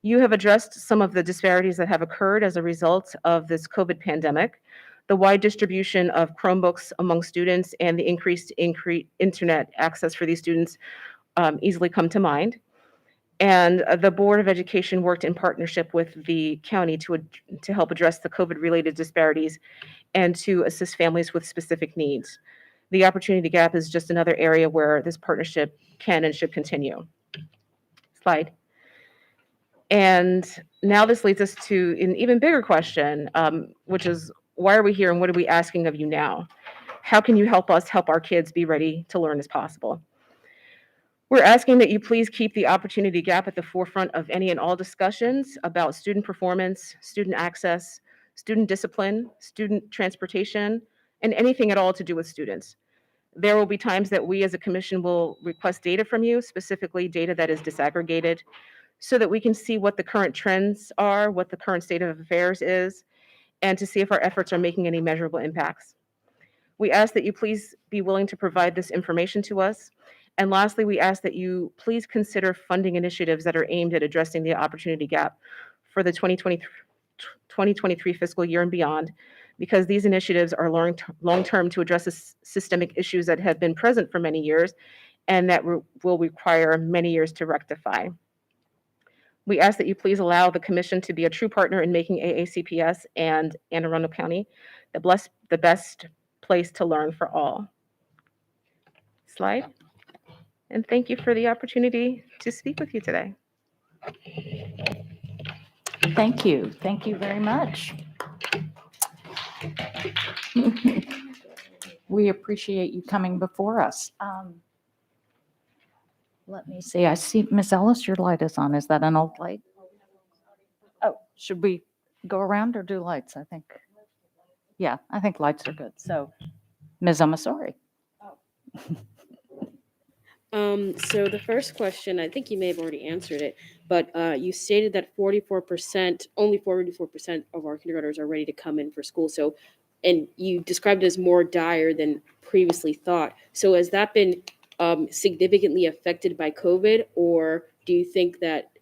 You have addressed some of the disparities that have occurred as a result of this COVID pandemic, the wide distribution of Chromebooks among students, and the increased internet access for these students easily come to mind. And the Board of Education worked in partnership with the county to help address the COVID-related disparities and to assist families with specific needs. The opportunity gap is just another area where this partnership can and should continue. Slide. And now this leads us to an even bigger question, which is, why are we here and what are we asking of you now? How can you help us help our kids be ready to learn as possible? We're asking that you please keep the opportunity gap at the forefront of any and all discussions about student performance, student access, student discipline, student transportation, and anything at all to do with students. There will be times that we as a commission will request data from you, specifically data that is disaggregated, so that we can see what the current trends are, what the current state of affairs is, and to see if our efforts are making any measurable impacts. We ask that you please be willing to provide this information to us. And lastly, we ask that you please consider funding initiatives that are aimed at addressing the opportunity gap for the 2023 fiscal year and beyond, because these initiatives are long-term to address the systemic issues that have been present for many years and that will require many years to rectify. We ask that you please allow the commission to be a true partner in making AACPS and Anne Arundel County the best place to learn for all. Slide. And thank you for the opportunity to speak with you today. Thank you. Thank you very much. We appreciate you coming before us. Let me see. I see, Ms. Ellis, your light is on. Is that an old light? Oh, should we go around or do lights? I think. Yeah, I think lights are good. So, Ms. Amasori. So the first question, I think you may have already answered it, but you stated that only 44% of our kindergartners are ready to come in for school. So, and you described it as more dire than previously thought. So has that been significantly affected by COVID, or do you think that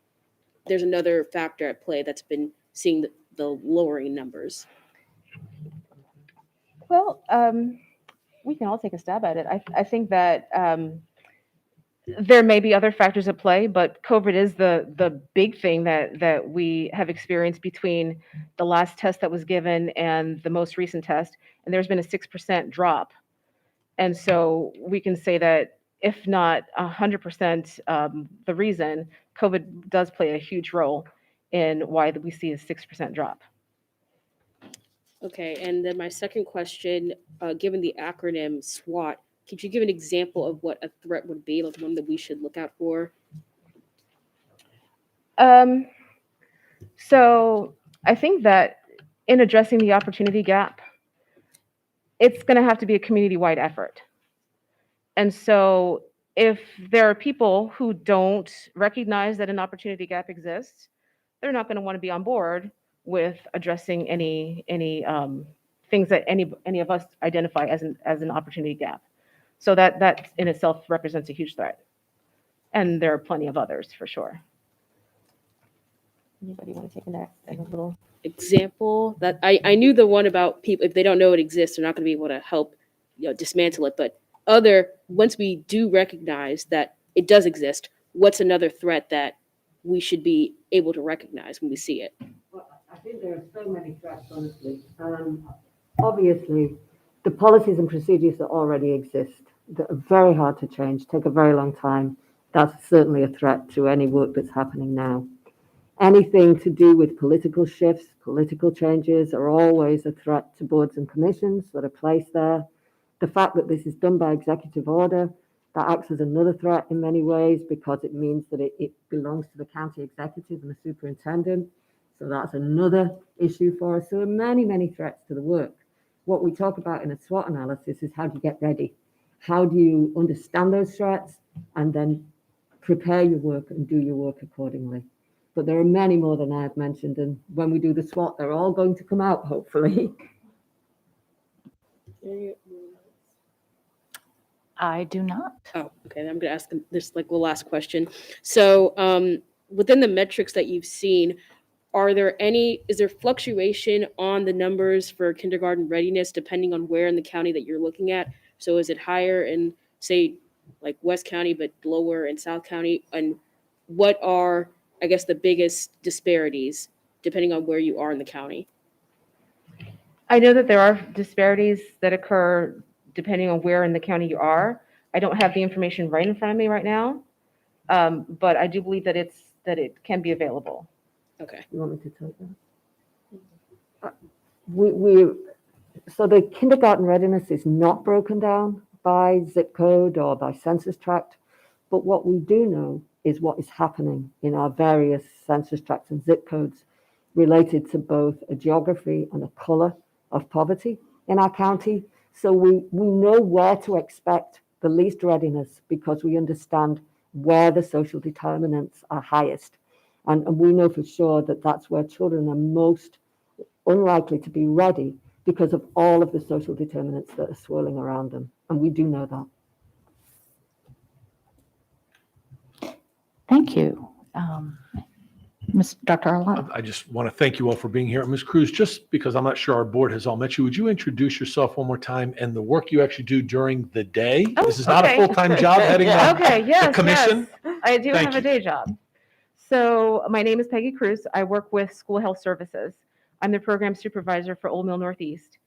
there's another factor at play that's been seeing the lowering numbers? Well, we can all take a stab at it. I think that there may be other factors at play, but COVID is the big thing that we have experienced between the last test that was given and the most recent test, and there's been a 6% drop. And so we can say that if not 100% the reason, COVID does play a huge role in why we see a 6% drop. Okay, and then my second question, given the acronym SWOT, could you give an example of what a threat would be, like one that we should look out for? So I think that in addressing the opportunity gap, it's going to have to be a community-wide effort. And so if there are people who don't recognize that an opportunity gap exists, they're not going to want to be on board with addressing any things that any of us identify as an opportunity gap. So that in itself represents a huge threat. And there are plenty of others for sure. Anybody want to take a little example? That I knew the one about people, if they don't know it exists, they're not going to be able to help, dismantle it. But once we do recognize that it does exist, what's another threat that we should be able to recognize when we see it? Well, I think there are so many threats, honestly. Obviously, the policies and procedures that already exist, that are very hard to change, take a very long time. That's certainly a threat to any work that's happening now. Anything to do with political shifts, political changes are always a threat to boards and commissions that are placed there. The fact that this is done by executive order, that acts as another threat in many ways because it means that it belongs to the county executive and the superintendent. So that's another issue for us. So there are many, many threats to the work. What we talk about in a SWOT analysis is how do you get ready? How do you understand those threats and then prepare your work and do your work accordingly? But there are many more than I have mentioned. And when we do the SWOT, they're all going to come out, hopefully. I do not. Oh, okay. I'm going to ask this the last question. So within the metrics that you've seen, is there fluctuation on the numbers for kindergarten readiness depending on where in the county that you're looking at? So is it higher in, say, like West County, but lower in South County? And what are, I guess, the biggest disparities depending on where you are in the county? I know that there are disparities that occur depending on where in the county you are. I don't have the information right in front of me right now, but I do believe that it can be available. Okay. You want me to take that? So the kindergarten readiness is not broken down by zip code or by census tract, but what we do know is what is happening in our various census tracts and zip codes related to both a geography and a color of poverty in our county. So we know where to expect the least readiness because we understand where the social determinants are highest. And we know for sure that that's where children are most unlikely to be ready because of all of the social determinants that are swirling around them. And we do know that. Thank you. Dr. Arlott. I just want to thank you all for being here. Ms. Cruz, just because I'm not sure our board has all met you, would you introduce yourself one more time and the work you actually do during the day? Oh, This is not a okay. full-time job heading the commission. Yes. I do Thank have you. a day job. So my name is Peggy Cruz. I work with School Health Services. I'm the program supervisor for Old Mill Northeast.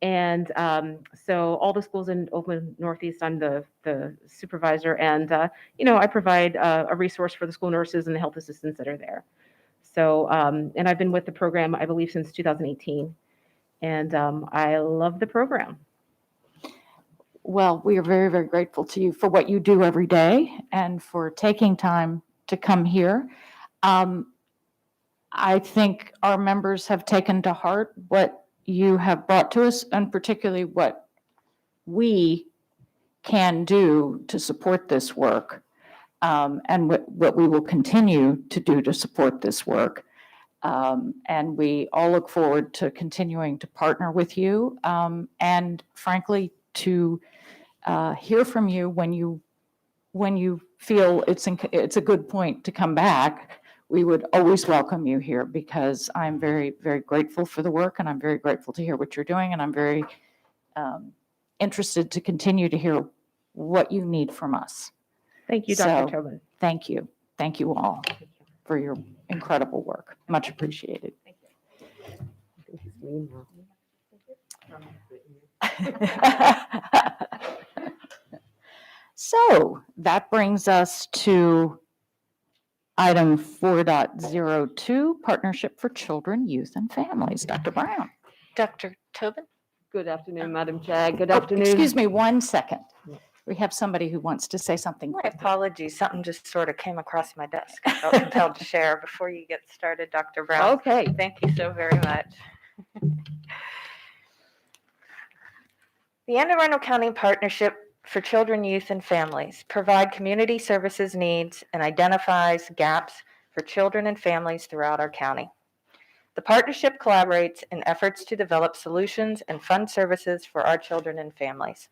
And so all the schools in Old Mill Northeast, I'm the supervisor. And, I provide a resource for the school nurses and the health assistants that are there. So, and I've been with the program, I believe, since 2018. And I love the program. Well, we are very, very grateful to you for what you do every day and for taking time to come here. I think our members have taken to heart what you have brought to us, and particularly what we can do to support this work, and what we will continue to do to support this work. And we all look forward to continuing to partner with you, and frankly, to hear from you when you feel it's a good point to come back. We would always welcome you here because I'm very, very grateful for the work, and I'm very grateful to hear what you're doing, and I'm very interested to continue to hear what you need from us. Thank you, Dr. Tobin. Thank you. Thank you all for your incredible work. Much appreciated. So that brings us to item 4.02, Partnership for Children, Youth, and Families. Dr. Brown. Dr. Tobin? Good afternoon, Madam Chair. Good Oh, afternoon. excuse me 1 second. We have somebody who wants to say something. My apologies. Something just sort of came across my desk. I felt compelled to share before you get started, Dr. Brown. Okay. Thank you so very much. The Anne Arundel County Partnership for Children, Youth, and Families provide community services needs and identifies gaps for children and families throughout our county. The partnership collaborates in efforts to develop solutions and fund services for our children and families.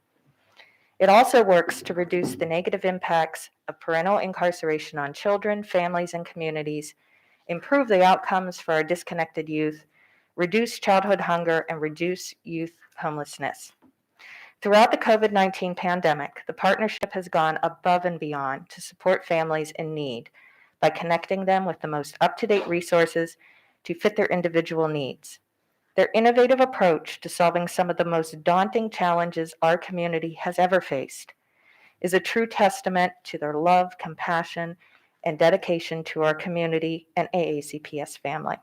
It also works to reduce the negative impacts of parental incarceration on children, families, and communities, improve the outcomes for our disconnected youth, reduce childhood hunger, and reduce youth homelessness. Throughout the COVID-19 pandemic, the partnership has gone above and beyond to support families in need by connecting them with the most up-to-date resources to fit their individual needs. Their innovative approach to solving some of the most daunting challenges our community has ever faced is a true testament to their love, compassion, and dedication to our community and AACPS family.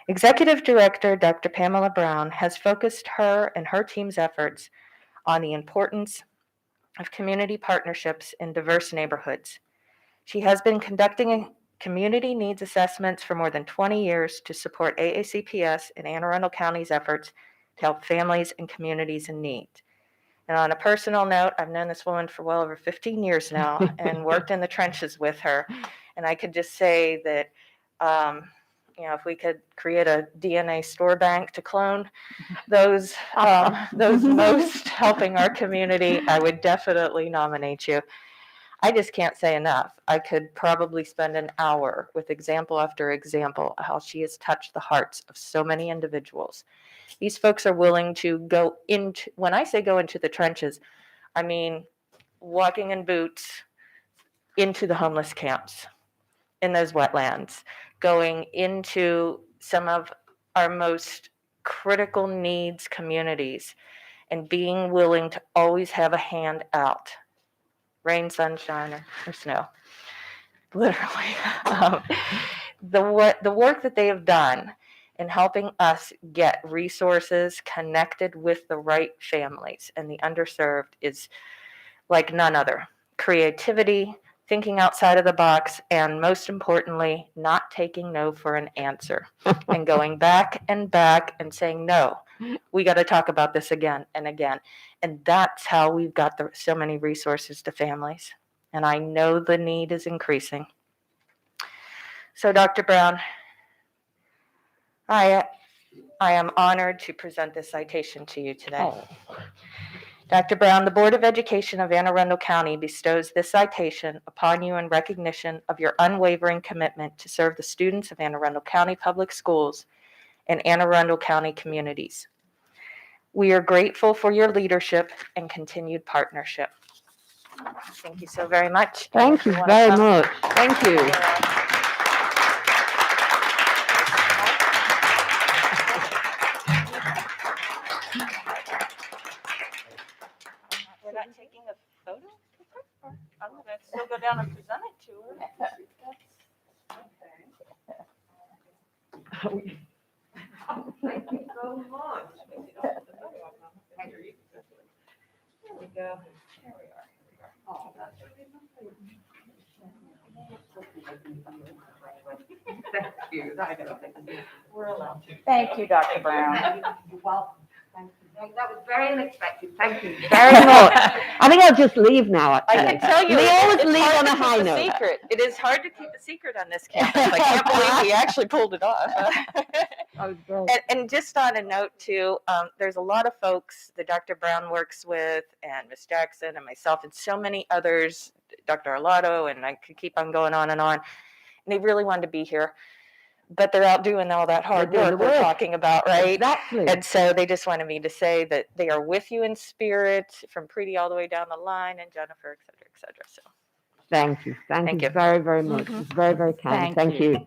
Executive Director Dr. Pamela Brown has focused her and her team's efforts on the importance of community partnerships in diverse neighborhoods. She has been conducting community needs assessments for more than 20 years to support AACPS and Anne Arundel County's efforts to help families and communities in need. And on a personal note, I've known this woman for well over 15 years now and worked in the trenches with her. And I could just say that, if we could create a DNA store bank to clone those most helping our community, I would definitely nominate you. I just can't say enough. I could probably spend an hour with example after example how she has touched the hearts of so many individuals. These folks are willing to go into, when I say go into the trenches, I mean walking in boots into the homeless camps, in those wetlands, going into some of our most critical needs communities, and being willing to always have a hand out. Rain, sunshine, or snow, literally. The work that they have done in helping us get resources connected with the right families and the underserved is like none other. Creativity, thinking outside of the box, and most importantly, not taking no for an answer and going back and saying, no, we got to talk about this again and again. And that's how we've got so many resources to families. And I know the need is increasing. So, Dr. Brown, I am honored to present this citation to you today. Oh. Dr. Brown, the Board of Education of Anne Arundel County bestows this citation upon you in recognition of your unwavering commitment to serve the students of Anne Arundel County Public Schools and Anne Arundel County communities. We are grateful for your leadership and continued partnership. Thank you so very much. Thank you very much. Thank you. We're not taking a photo? Or I'm going to still go down and present it to her. Okay. Thank you so much. There we go. There we are. Oh, that's Thank you. We're allowed to. Thank you, Dr. Brown. You're welcome. Thank you. That was very unexpected. Thank you very much. I think I'll just leave now. I can tell you, we always it's leave hard on a to keep high a note. secret. It is hard to keep a secret on this campus. I can't believe we actually pulled it off. And just on a note too, there's a lot of folks that Dr. Brown works with, and Ms. Jackson and myself, and so many others, Dr. Arlotto, and I could keep on going on. And they really wanted to be here, but they're out doing all that hard work we're talking about, right? Exactly. And so they just wanted me to say that they are with you in spirit, from Preeti all the way down the line, and Jennifer, et cetera, et cetera. So Thank you. Thank Thank you you. very, very much. It's very, very kind. Thank Thank you.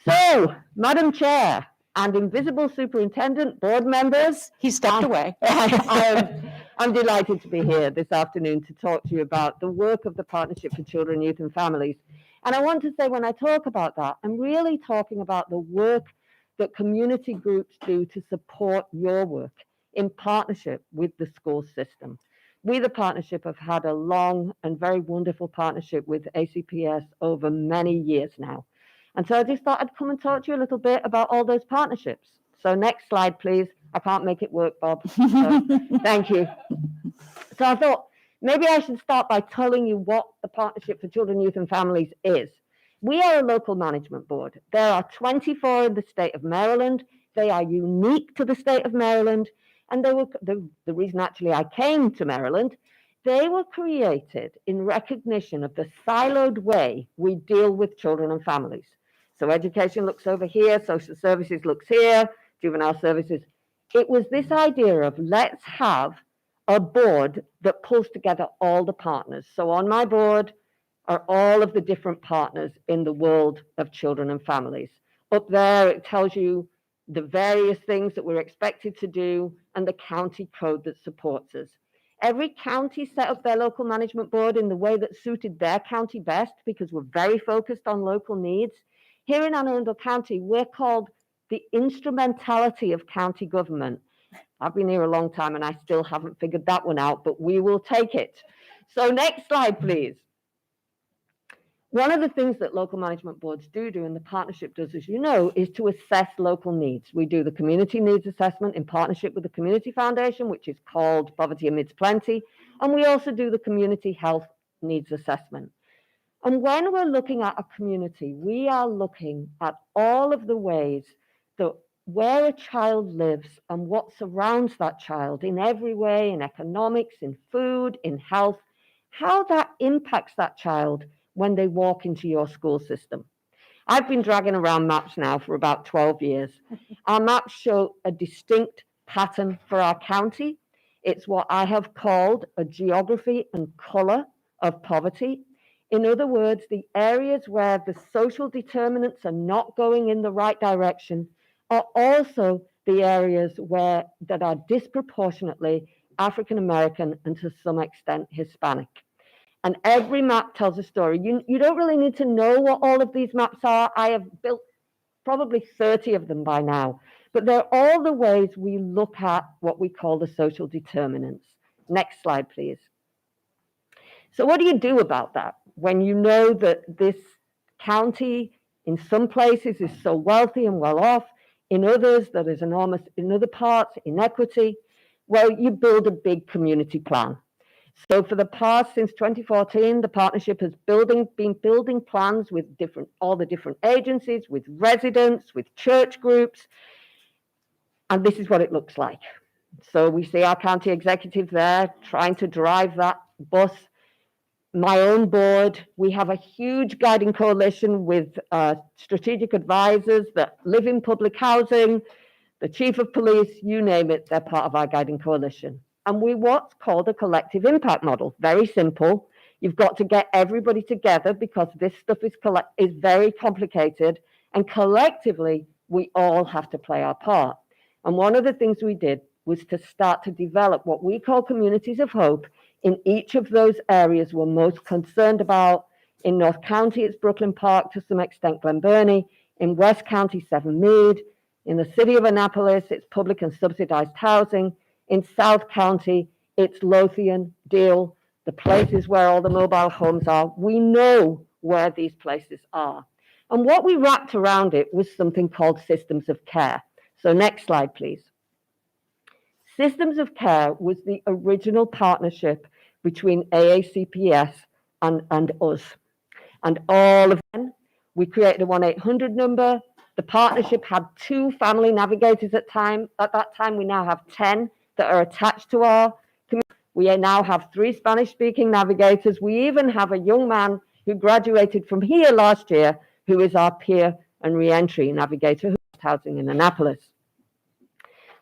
So, Madam Chair and Invisible Superintendent, board members. He stepped away. I'm delighted to be here this afternoon to talk to you about the work of the Partnership for Children, Youth and Families. And I want to say, when I talk about that, I'm really talking about the work that community groups do to support your work in partnership with the school system. We, the partnership, have had a long and very wonderful partnership with ACPS over many years now. And so I just thought I'd come and talk to you a little bit about all those partnerships. So next slide, please. I can't make it work, Bob. So, thank you. So I thought maybe I should start by telling you what the Partnership for Children, Youth and Families is. We are a local management board. There are 24 in the state of Maryland. They are unique to the state of Maryland. And they were the reason actually I came to Maryland They were created in recognition of the siloed way we deal with children and families. So education looks over here, social services looks here, juvenile services. It was this idea of let's have a board that pulls together all the partners. So on my board are all of the different partners in the world of children and families. Up there, it tells you the various things that we're expected to do and the county code that supports us. Every county set up their local management board in the way that suited their county best because we're very focused on local needs. Here in Anne Arundel County, we're called the instrumentality of county government. I've been here a long time and I still haven't figured that one out, but we will take it. So next slide, please. One of the things that local management boards do, and the partnership does, as you know, is to assess local needs. We do the community needs assessment in partnership with the Community Foundation, which is called Poverty Amidst Plenty, and we also do the community health needs assessment. And when we're looking at a community, we are looking at all of the ways that where a child lives and what surrounds that child in every way, in economics, in food, in health, how that impacts that child when they walk into your school system. I've been dragging around maps now for about 12 years. Our maps show a distinct pattern for our county. It's what I have called a geography and color of poverty. In other words, the areas where the social determinants are not going in the right direction are also the areas that are disproportionately African American and to some extent Hispanic. And every map tells a story. You don't really need to know what all of these maps are. I have built probably 30 of them by now, but they're all the ways we look at what we call the social determinants. Next slide, please. So what do you do about that when you know that this county in some places is so wealthy and well off, in others that is enormous, in other parts, inequity? Well, you build a big community plan. So for the past, since 2014, the partnership has been building plans with all the different agencies, with residents, with church groups, and this is what it looks like. So we see our county executive there trying to drive that bus. My own board, we have a huge guiding coalition with strategic advisors that live in public housing, the chief of police, you name it, they're part of our guiding coalition. And we what's called a collective impact model. Very simple. You've got to get everybody together because this stuff is very complicated. And collectively, we all have to play our part. And one of the things we did was to start to develop what we call communities of hope in each of those areas we're most concerned about. In North County, it's Brooklyn Park, to some extent Glen Burnie. In West County, Seven Mead. In the city of Annapolis, it's public and subsidized housing. In South County, it's Lothian, Deal, the places where all the mobile homes are. We know where these places are. And what we wrapped around it was something called systems of care. So next slide, please. Systems of Care was the original partnership between AACPS and us. And all of them, we created a 1-800 number. The partnership had 2 family navigators at that time. We now have 10 that are attached to our community. We now have 3 Spanish-speaking navigators. We even have a young man who graduated from here last year, who is our peer and reentry navigator, who's housing in Annapolis.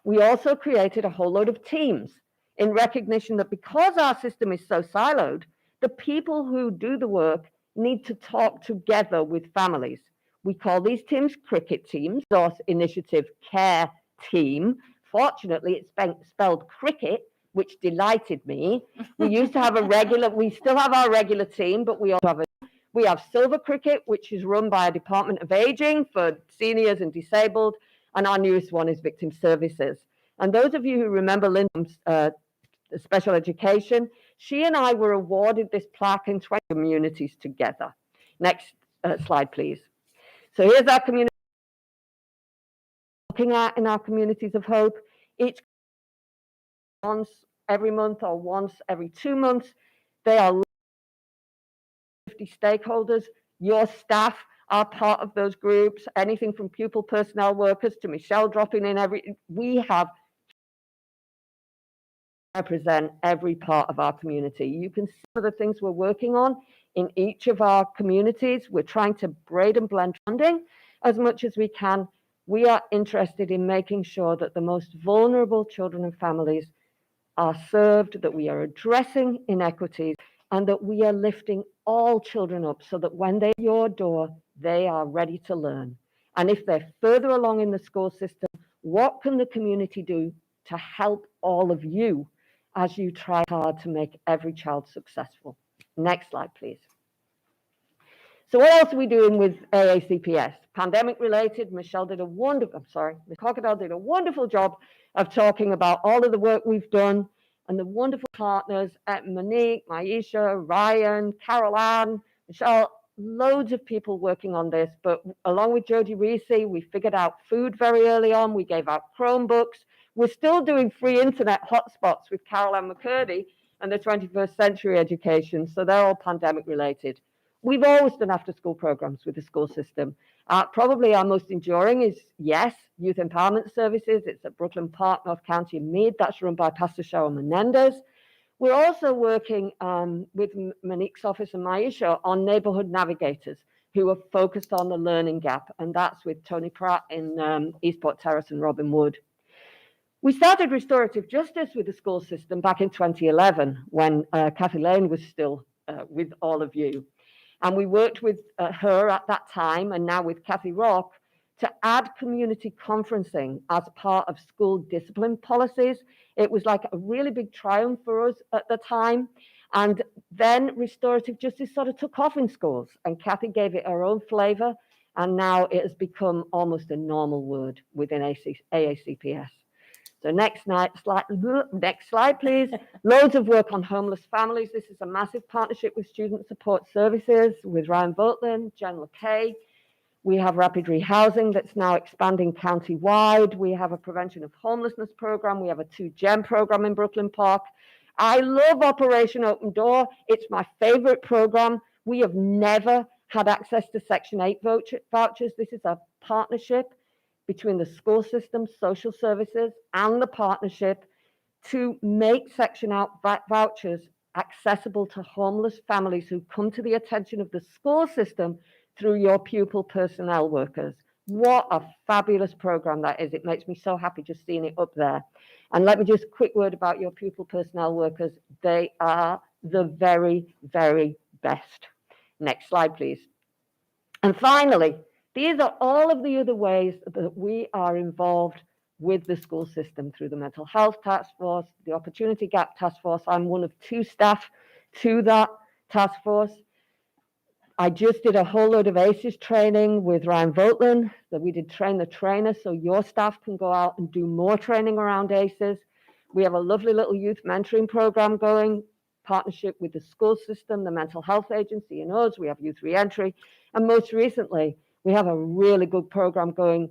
We also created a whole load of teams in recognition that because our system is so siloed, the people who do the work need to talk together with families. We call these teams cricket teams, Resource Initiative Care Team. Fortunately, it's spelled cricket, which delighted me. We used to have we still have our regular team, but we also have Silver Cricket, which is run by a Department of Aging for seniors and disabled, and our newest one is Victim Services. And those of you who remember Lyndham's special education, she and I were awarded this plaque in 20 communities together. Next slide, please. So here's our community looking at in our communities of hope. Each once every month or once every 2 months, they are 50 stakeholders. Your staff are part of those groups, anything from pupil personnel workers to Michelle dropping in we have represent every part of our community. You can see some of the things we're working on in each of our communities. We're trying to braid and blend funding as much as we can. We are interested in making sure that the most vulnerable children and families are served, that we are addressing inequities, and that we are lifting all children up so that when they're at your door, they are ready to learn. And if they're further along in the school system, what can the community do to help all of you as you try hard to make every child successful? Next slide, please. So what else are we doing with AACPS? Pandemic related, Ms. Crocodile did a wonderful job of talking about all of the work we've done and the wonderful partners at Monique, Maisha, Ryan, Carol Ann, Michelle, loads of people working on this. But along with Jody Reese, we figured out food very early on. We gave out Chromebooks. We're still doing free internet hotspots with Carol Ann McCurdy and the 21st Century Education. So they're all pandemic related. We've always done after-school programs with the school system. Probably our most enduring is, yes, Youth Empowerment Services. It's at Brooklyn Park, North County, and Mead. That's run by Pastor Cheryl Menendez. We're also working with Monique's office and Maisha on neighborhood navigators who are focused on the learning gap, and that's with Tony Pratt in Eastport Terrace and Robin Wood. We started restorative justice with the school system back in 2011 when Kathy Lane was still with all of you. And we worked with her at that time and now with Kathy Rock to add community conferencing as part of school discipline policies. It was like a really big triumph for us at the time. And then restorative justice sort of took off in schools and Kathy gave it her own flavor. And now it has become almost a normal word within AACPS. So next slide, please. Loads of work on homeless families. This is a massive partnership with Student Support Services, with Ryan Boatland, Jen LeKay. We have rapid rehousing that's now expanding county-wide. We have a prevention of homelessness program. We have a 2GEM program in Brooklyn Park. I love Operation Open Door. It's my favorite program. We have never had access to Section 8 vouchers. This is a partnership between the school system, social services, and the partnership to make Section 8 vouchers accessible to homeless families who come to the attention of the school system through your pupil personnel workers. What a fabulous program that is. It makes me so happy just seeing it up there. And let me just a quick word about your pupil personnel workers. They are the very, very best. Next slide, please. And finally, these are all of the other ways that we are involved with the school system through the Mental Health Task Force, the Opportunity Gap Task Force. I'm one of 2 staff to that task force. I just did a whole load of ACEs training with Ryan Voteland that we did train the trainer so your staff can go out and do more training around ACEs. We have a lovely little youth mentoring program going, partnership with the school system, the mental health agency and us. We have youth reentry. And most recently, we have a really good program going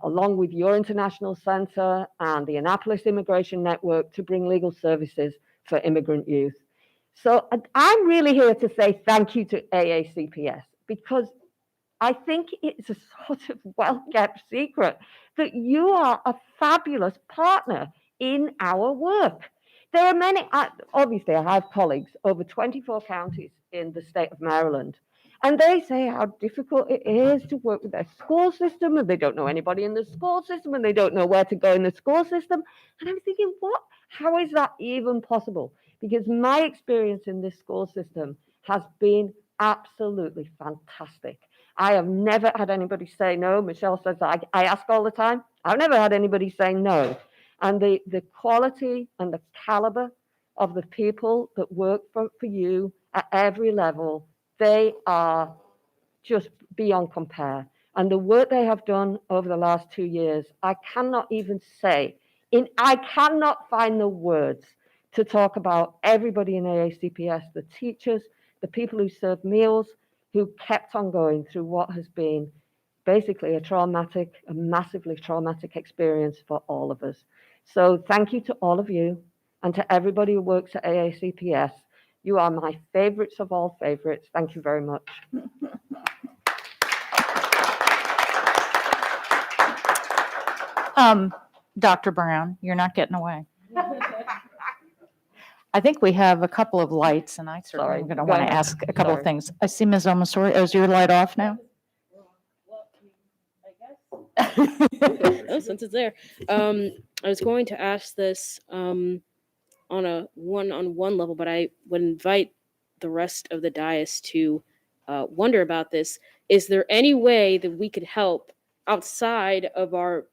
along with your international center and the Annapolis Immigration Network to bring legal services for immigrant youth. So I'm really here to say thank you to AACPS because I think it's a sort of well-kept secret that you are a fabulous partner in our work. There are many, obviously I have colleagues over 24 counties in the state of Maryland, and they say how difficult it is to work with their school system, and they don't know anybody in the school system, and they don't know where to go in the school system. And I'm thinking, how is that even possible? Because my experience in this school system has been absolutely fantastic. I have never had anybody say no. Michelle says that I ask all the time. I've never had anybody say no. And the quality and the caliber of the people that work for you at every level, they are just beyond compare. And the work they have done over the last 2 years, I cannot even say, I cannot find the words to talk about everybody in AACPS, the teachers, the people who serve meals, who kept on going through what has been basically a massively traumatic experience for all of us. So thank you to all of you and to everybody who works at AACPS. You are my favorites of all favorites. Thank you very much. Dr. Brown, you're not getting away. I think we have a couple of lights, and I certainly Sorry, am going to go want to ahead. ask a couple of Sorry. things. I see Ms. Omasori. Oh, is your light off now? Oh, since it's there, I was going to ask this on a one-on-one level, but I would invite the rest of the dais to wonder about this. Is there any way that we could help outside of our,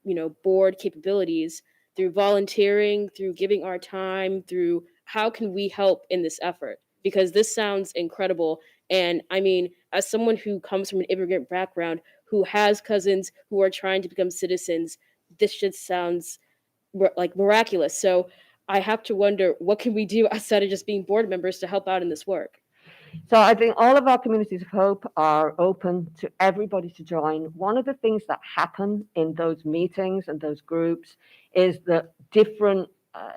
board capabilities through volunteering, through giving our time, through how can we help in this effort? Because this sounds incredible. And I mean, as someone who comes from an immigrant background, who has cousins who are trying to become citizens, this just sounds like miraculous. So I have to wonder, what can we do outside of just being board members to help out in this work? So I think all of our communities of hope are open to everybody to join. One of the things that happen in those meetings and those groups is that different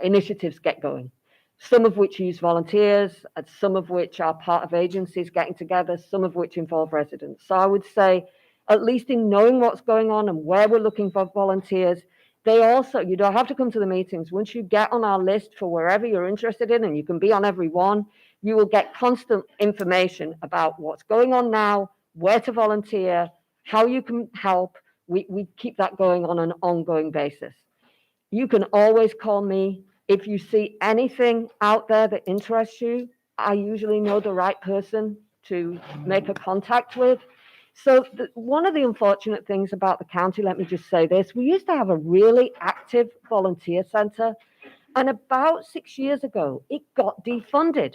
initiatives get going, some of which use volunteers, and some of which are part of agencies getting together, some of which involve residents. So I would say, at least in knowing what's going on and where we're looking for volunteers, they also, you don't have to come to the meetings. Once you get on our list for wherever you're interested in, and you can be on every one, you will get constant information about what's going on now, where to volunteer, how you can help. We keep that going on an ongoing basis. You can always call me. If you see anything out there that interests you, I usually know the right person to make a contact with. So one of the unfortunate things about the county, let me just say this, we used to have a really active volunteer center, and about 6 years ago, it got defunded.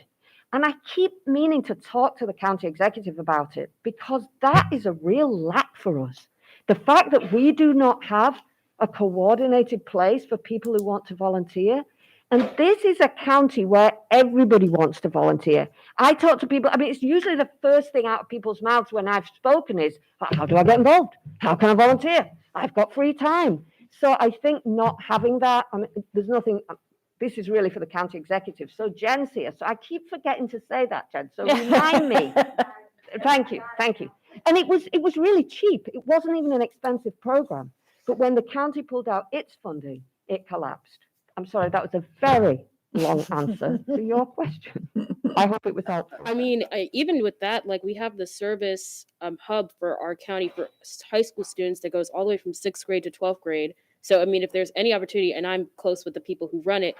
And I keep meaning to talk to the county executive about it, because that is a real lack for us. The fact that we do not have a coordinated place for people who want to volunteer. And this is a county where everybody wants to volunteer. I talk to people, I mean, it's usually the first thing out of people's mouths when I've spoken is, how do I get involved? How can I volunteer? I've got free time. So I think not having that, I mean, there's nothing, this is really for the county executive. So Jen's here. So I keep forgetting to say that, Jen. So remind me. Thank you. Thank you. And it was really cheap. It wasn't even an expensive program. But when the county pulled out its funding, it collapsed. I'm sorry, that was a very long answer to your question. I hope it was helpful. I mean, even with that, like we have the service hub for our county for high school students that goes all the way from 6th grade to 12th grade. So, I mean, if there's any opportunity, and I'm close with the people who run it,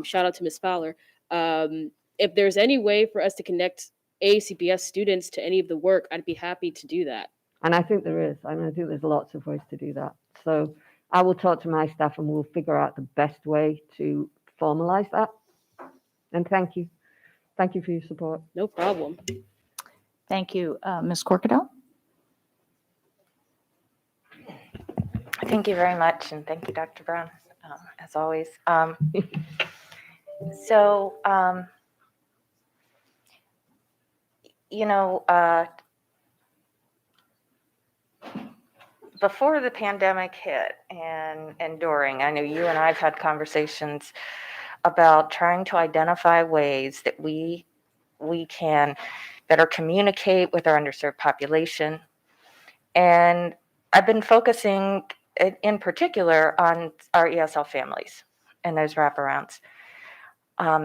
shout out to Ms. Fowler. If there's any way for us to connect ACPS students to any of the work, I'd be happy to do that. And I think there is. I mean, I think there's lots of ways to do that. So I will talk to my staff and we'll figure out the best way to formalize that. And thank you. Thank you for your support. No problem. Thank you. Ms. Corkadell? Thank you very much, and thank you, Dr. Brown, as always. Before the pandemic hit and during, I know you and I've had conversations about trying to identify ways that we can better communicate with our underserved population. And I've been focusing in particular on our ESL families and those wraparounds.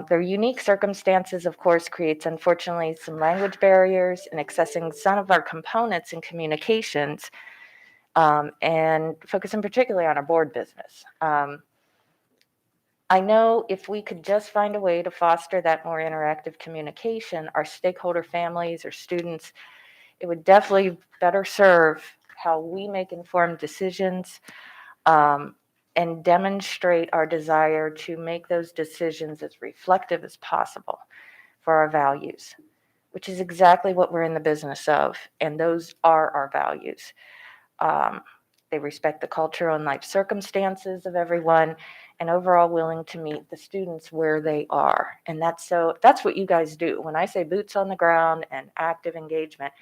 Their unique circumstances, of course, creates, unfortunately, some language barriers in accessing some of our components in communications, and focusing particularly on our board business. I know if we could just find a way to foster that more interactive communication, our stakeholder families or students, it would definitely better serve how we make informed decisions, and demonstrate our desire to make those decisions as reflective as possible for our values, which is exactly what we're in the business of, and those are our values. They respect the cultural and life circumstances of everyone, and overall willing to meet the students where they are. And that's what you guys do. When I say boots on the ground and active engagement,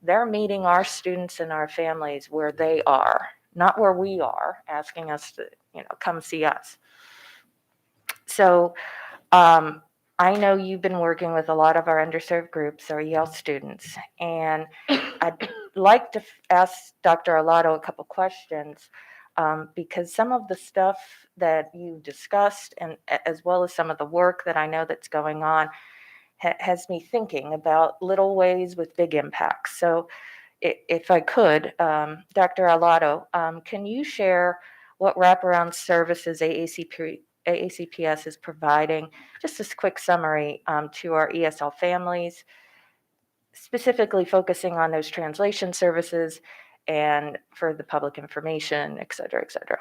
they're meeting our students and our families where they are, not where we are, asking us to, come see us. So I know you've been working with a lot of our underserved groups, our EL students, and I'd like to ask Dr. Arlotto a couple questions because some of the stuff that you discussed, and as well as some of the work that I know that's going on, has me thinking about little ways with big impacts. So if I could, Dr. Alato, can you share what wraparound services AACPS is providing? Just a quick summary to our ESL families, specifically focusing on those translation services and for the public information, et cetera, et cetera.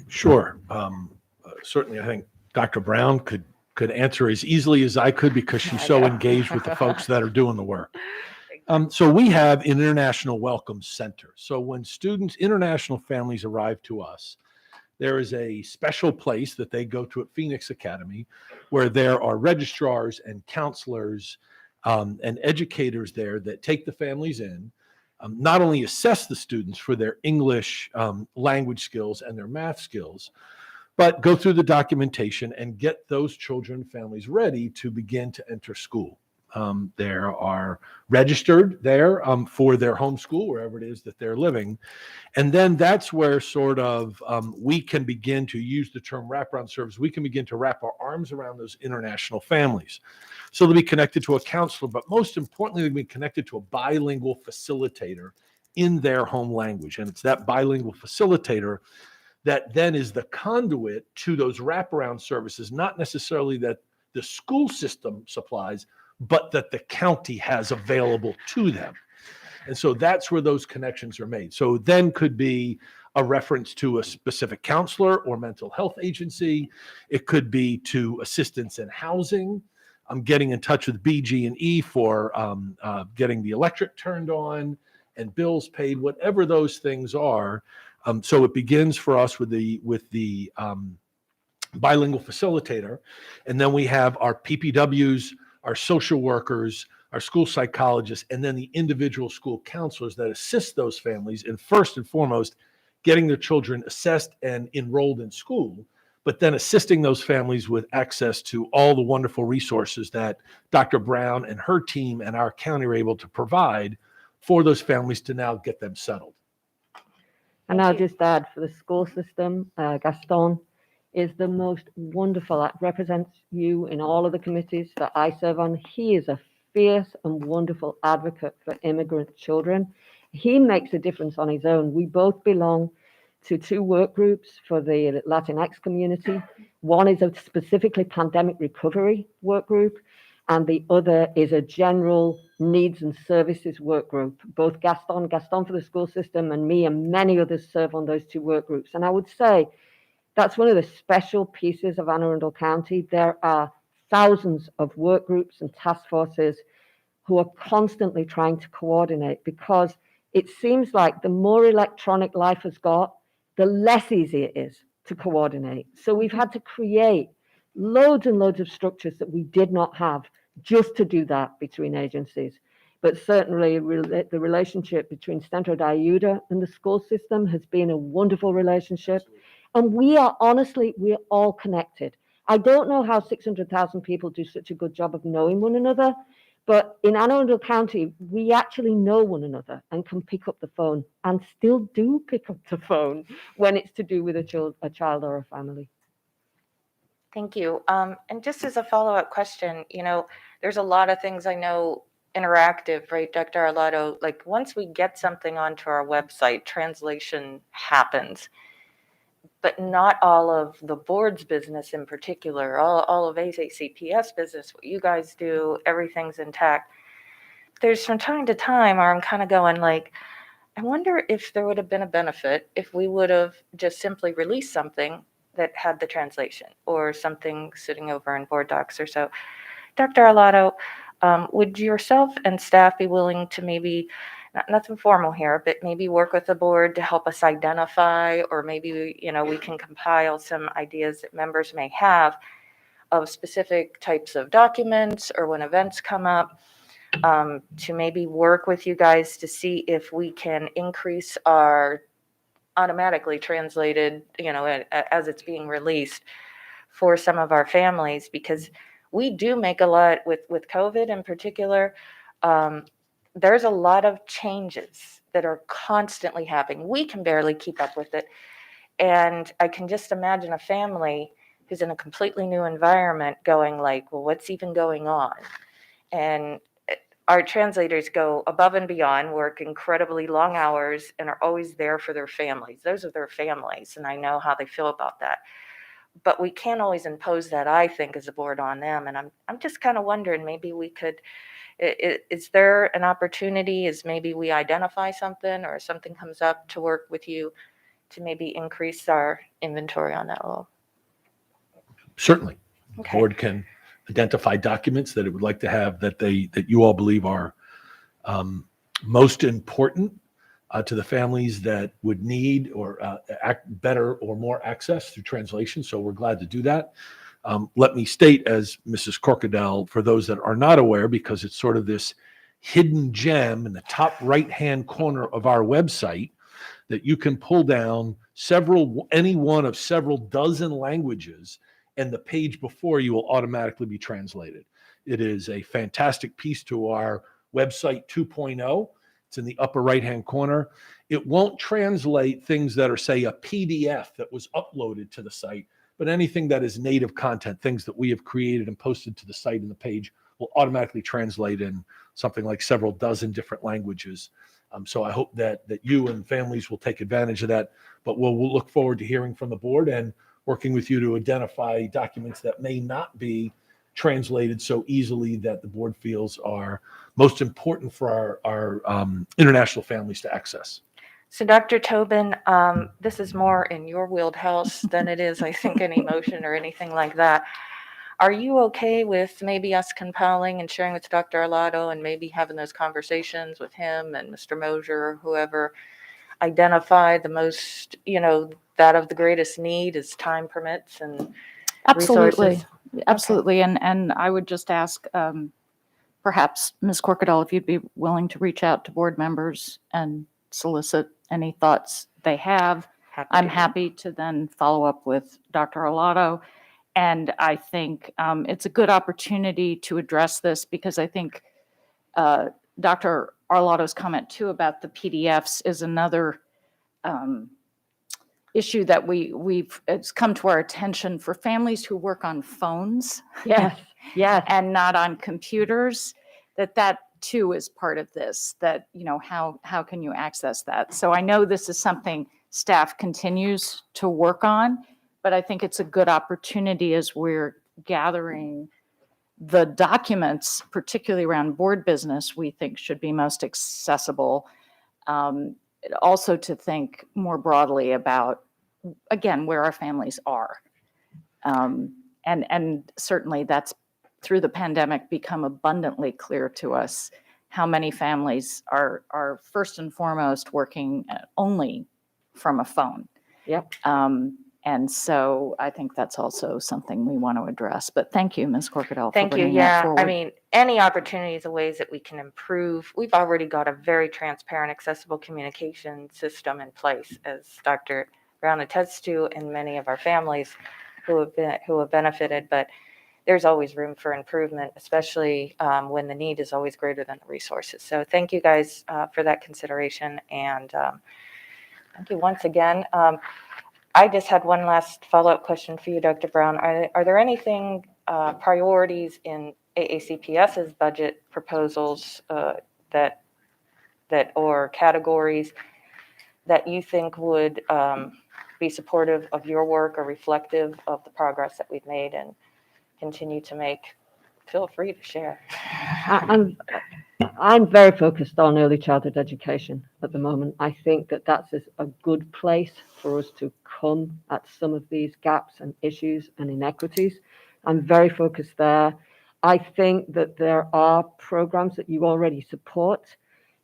Sure. Certainly, I think Dr. Brown could answer as easily as I could because she's so engaged with the folks that are doing the work. So we have an International Welcome Center. So when international families arrive to us, there is a special place that they go to at Phoenix Academy where there are registrars and counselors and educators there that take the families in, not only assess the students for their English language skills and their math skills, but go through the documentation and get those children and families ready to begin to enter school. They are registered there for their home school, wherever it is that they're living. And then that's where sort of we can begin to use the term wraparound service. We can begin to wrap our arms around those international families. So they'll be connected to a counselor, but most importantly, they'll be connected to a bilingual facilitator in their home language. And it's that bilingual facilitator that then is the conduit to those wraparound services, not necessarily that the school system supplies, but that the county has available to them. And so that's where those connections are made. So then could be a reference to a specific counselor or mental health agency. It could be to assistance in housing. I'm getting in touch with BG&E for getting the electric turned on and bills paid, whatever those things are. So it begins for us with the bilingual facilitator. And then we have our PPWs, our social workers, our school psychologists, and then the individual school counselors that assist those families in first and foremost getting their children assessed and enrolled in school, but then assisting those families with access to all the wonderful resources that Dr. Brown and her team and our county are able to provide for those families to now get them settled. And I'll just add, for the school system, Gaston is the most wonderful, represents you in all of the committees that I serve on. He is a fierce and wonderful advocate for immigrant children. He makes a difference on his own. We both belong to two work groups for the Latinx community. One is a specifically pandemic recovery work group, and the other is a general needs and services work group. Both Gaston for the school system, and me and many others serve on those two work groups. And I would say that's one of the special pieces of Anne Arundel County. There are thousands of work groups and task forces who are constantly trying to coordinate, because it seems like the more electronic life has got, the less easy it is to coordinate. So we've had to create loads and loads of structures that we did not have just to do that between agencies. But certainly the relationship between Centro de Ayuda and the school system has been a wonderful relationship. And we're all connected. I don't know how 600,000 people do such a good job of knowing one another, but in Anne Arundel County, we actually know one another and can pick up the phone, and still do pick up the phone when it's to do with a child or a family. Thank you. And just as a follow-up question, there's a lot of things I know interactive, right, Dr. Arlato? Like once we get something onto our website, translation happens. But not all of the board's business in particular, all of AACPS business, what you guys do, everything's intact. There's from time to time where I'm kind of going like, I wonder if there would have been a benefit if we would have just simply released something that had the translation or something sitting over in board docs or so. Dr. Arlato, would yourself and staff be willing to maybe, nothing formal here, but maybe work with the board to help us identify, or maybe, we can compile some ideas that members may have of specific types of documents or when events come up, to maybe work with you guys to see if we can increase our automatically translated, as it's being released for some of our families, because we do make a lot with COVID in particular. There's a lot of changes that are constantly happening. We can barely keep up with it. And I can just imagine a family who's in a completely new environment going like, well, what's even going on? And our translators go above and beyond, work incredibly long hours, and are always there for their families. Those are their families, and I know how they feel about that. But we can't always impose that, I think, as a board on them. And I'm just kind of wondering, maybe we could, is there an opportunity, is maybe we identify something or something comes up to work with you to maybe increase our inventory on that level? Certainly. The Okay. board can identify documents that it would like to have that you all believe are most important to the families that would need or better or more access through translation. So we're glad to do that. Let me state, as Mrs. Corkadell, for those that are not aware, because it's sort of this hidden gem in the top right-hand corner of our website, that you can pull down any one of several dozen languages, and the page before you will automatically be translated. It is a fantastic piece to our website 2.0. It's in the upper right-hand corner. It won't translate things that are, say, a PDF that was uploaded to the site, but anything that is native content, things that we have created and posted to the site and the page, will automatically translate in something like several dozen different languages. So I hope that you and families will take advantage of that, but we'll look forward to hearing from the board and working with you to identify documents that may not be translated so easily that the board feels are most important for our international families to access. So Dr. Tobin, this is more in your wheelhouse than it is, I think, any motion or anything like that. Are you okay with maybe us compiling and sharing with Dr. Arlotto and maybe having those conversations with him and Mr. Mosier or whoever, identify the most, that of the greatest need as time permits and Absolutely. resources? Absolutely. And I would just ask, perhaps Ms. Corkadell, if you'd be willing to reach out to board members and solicit any thoughts they have. I'm happy to then follow up with Dr. Arlotto. And I think it's a good opportunity to address this, because I think Dr. Arlotto's comment too about the PDFs is another issue that it's come to our attention for families who work on phones. Yes, yes. And not on computers, that too is part of this, that, how can you access that? So I know this is something staff continues to work on, but I think it's a good opportunity as we're gathering the documents, particularly around board business, we think should be most accessible. Also to think more broadly about, again, where our families are. And certainly that's, through the pandemic, become abundantly clear to us how many families are first and foremost working only from a phone. Yep. And so I think that's also something we want to address. But thank you, Ms. Corkadell, for Thank you. bringing that Yeah, forward. I mean, any opportunities and ways that we can improve. We've already got a very transparent, accessible communication system in place, as Dr. Brown attests to, and many of our families who have benefited. But there's always room for improvement, especially when the need is always greater than the resources. So thank you guys for that consideration, and thank you once again. I just had one last follow-up question for you, Dr. Brown. Are there anything priorities in AACPS's budget proposals that or categories that you think would be supportive of your work or reflective of the progress that we've made and continue to make? Feel free to share. I'm very focused on early childhood education at the moment. I think that that's a good place for us to come at some of these gaps and issues and inequities. I'm very focused there. I think that there are programs that you already support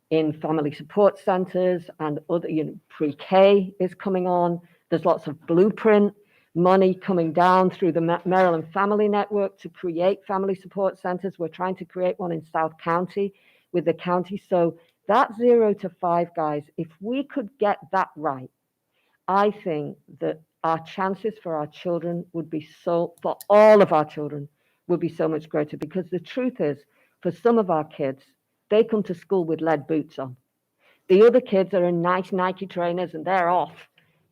in family support centers and other, pre-K is coming on. There's lots of blueprint money coming down through the Maryland Family Network to create family support centers. We're trying to create one in South County with the county. So that 0 to 5, guys, if we could get that right, I think that our chances for our children would be for all of our children, would be so much greater. Because the truth is, for some of our kids, they come to school with lead boots on. The other kids are in nice Nike trainers and they're off.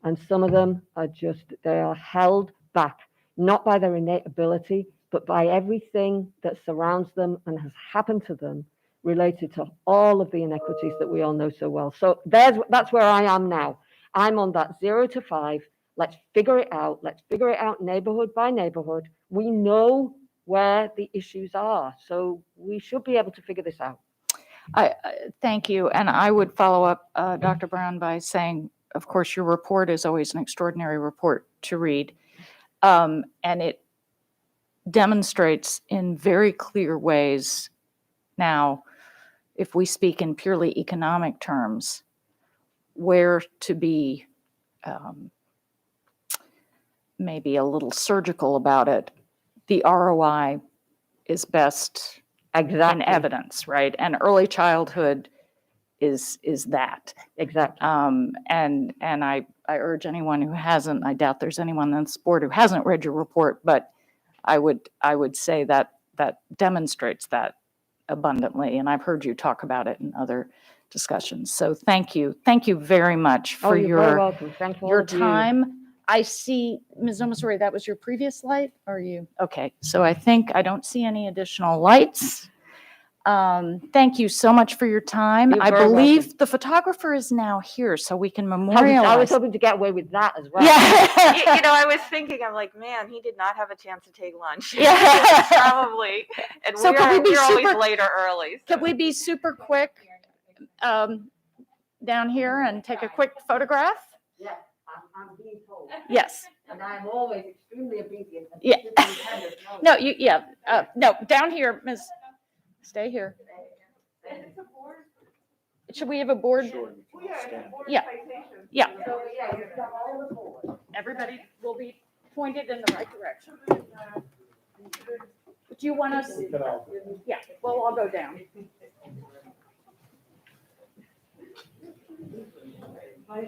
And some of them are just, they are held back, not by their innate ability, but by everything that surrounds them and has happened to them related to all of the inequities that we all know so well. So that's where I am now. I'm on that 0 to 5. Let's figure it out. Let's figure it out neighborhood by neighborhood. We know where the issues are, so we should be able to figure this out. Thank you. And I would follow up, Dr. Brown, by saying, of course, your report is always an extraordinary report to read. And it demonstrates in very clear ways now, if we speak in purely economic terms, where to be maybe a little surgical about it. The ROI is best in evidence, right? And early childhood is that. Exactly. And I urge anyone who hasn't, I doubt there's anyone on this board who hasn't read your report, but I would say that demonstrates that abundantly. And I've heard you talk about it in other discussions. So thank you. Thank you very much for you're very welcome. Thank all your of you. time. I see, Ms. Omasori, that was your previous light? Or you? Okay, so I think I don't see any additional lights. Thank you so much for your time. You're I very believe welcome. the photographer is now here, so we can I memorialize. was hoping to get away with that as well. Yeah. You know, I was thinking, I'm like, man, he did not have a chance to take lunch. Yeah. Probably. And So can we be we're always super- late or early. Could we be super quick down here and take a quick photograph? Yeah, I'm being told. Yes. And I'm always extremely obedient. and Yeah. superintendent knows No, that. no, down here, Ms. Stay here. Should we have a board? Yeah. Yeah. So, yeah, you've got all the board. Everybody will be pointed in the right direction. Do you want us? Yeah, we'll all go down. Where do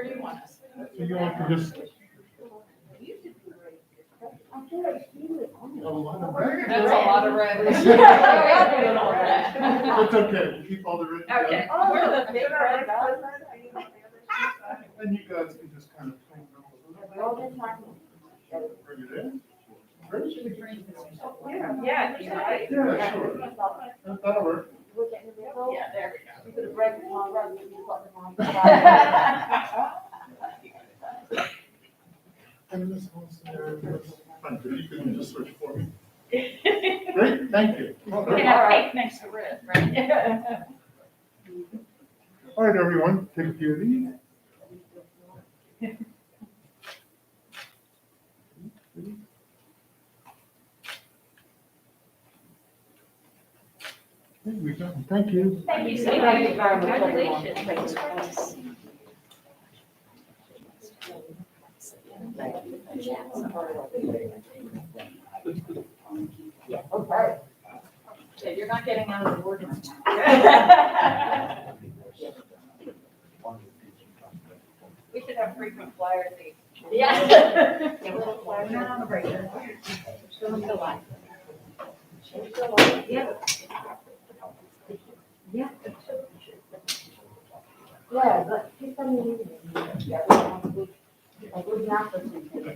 you want us? So you want to just. That's a lot of red. That's okay, we'll keep all the red. Okay. together. Where are the big red dots? And you guys can just kind of. Bring it in. Yeah, you're right. Yeah, sure. That'll work. Yeah, there we go. You could have broken my rug if you got them on. And this one's there. Fine, but you can just switch for me. Great, thank you. You can have pink next to red, right? All right, everyone, take a few of these. There we go. Thank you. Thank you so much. Thank you very much, everyone. Congratulations. Okay. Yeah, you're not getting out of the board. We should have frequent flyer things. Yeah. Not on the break. Show them the light. Yeah. Yeah. Yeah, but keep them moving. Yeah, a good nap or something.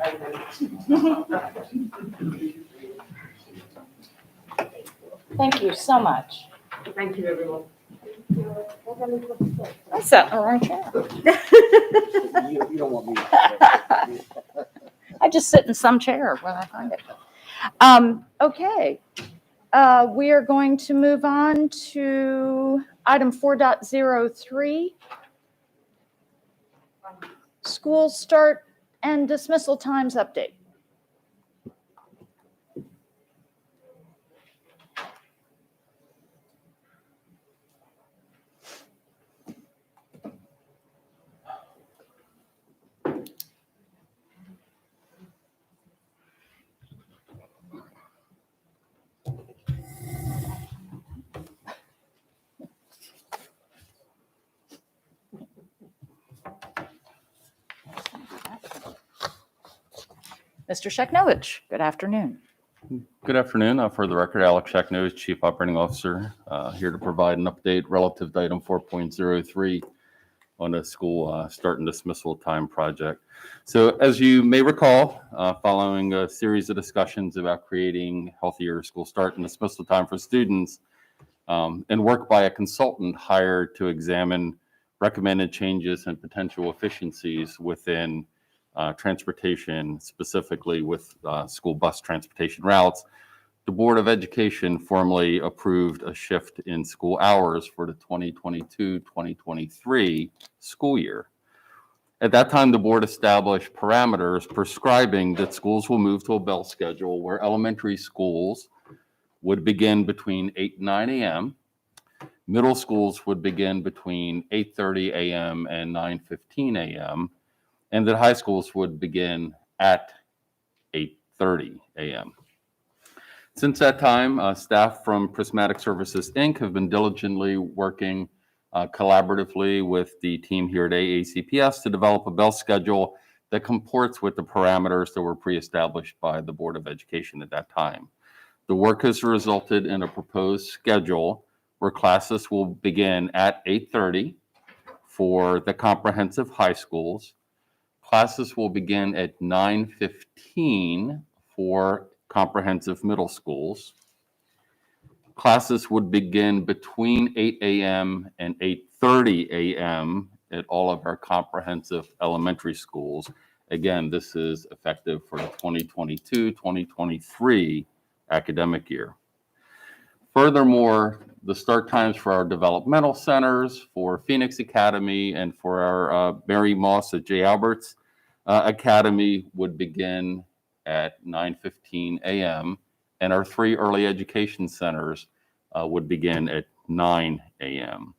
Thank you so much. Thank you, everyone. I sat in the wrong chair. You don't want me. I just sit in some chair when I find it. Okay. We are going to move on to item 4.03. School start and dismissal times update. Mr. Sheknovich, good afternoon. Good afternoon. For the record, Alex Sheknovich, Chief Operating Officer, here to provide an update relative to item 4.03 on the school start and dismissal time project. So as you may recall, following a series of discussions about creating healthier school start and dismissal time for students, and work by a consultant hired to examine recommended changes and potential efficiencies within transportation, specifically with school bus transportation routes, the Board of Education formally approved a shift in school hours for the 2022-2023 school year. At that time, the board established parameters prescribing that schools will move to a bell schedule where elementary schools would begin between 8 and 9 a.m., middle schools would begin between 8:30 a.m. and 9:15 a.m., and that high schools would begin at 8:30 a.m. Since that time, staff from Prismatic Services, Inc. have been diligently working collaboratively with the team here at AACPS to develop a bell schedule that comports with the parameters that were pre-established by the Board of Education at that time. The work has resulted in a proposed schedule where classes will begin at 8:30 for the comprehensive high schools. Classes will begin at 9:15 for comprehensive middle schools. Classes would begin between 8 a.m. and 8:30 a.m. at all of our comprehensive elementary schools. Again, this is effective for the 2022-2023 academic year. Furthermore, the start times for our developmental centers, for Phoenix Academy, and for our Mary Moss at J. Albert's Academy would begin at 9:15 a.m., and our 3 early education centers would begin at 9 a.m.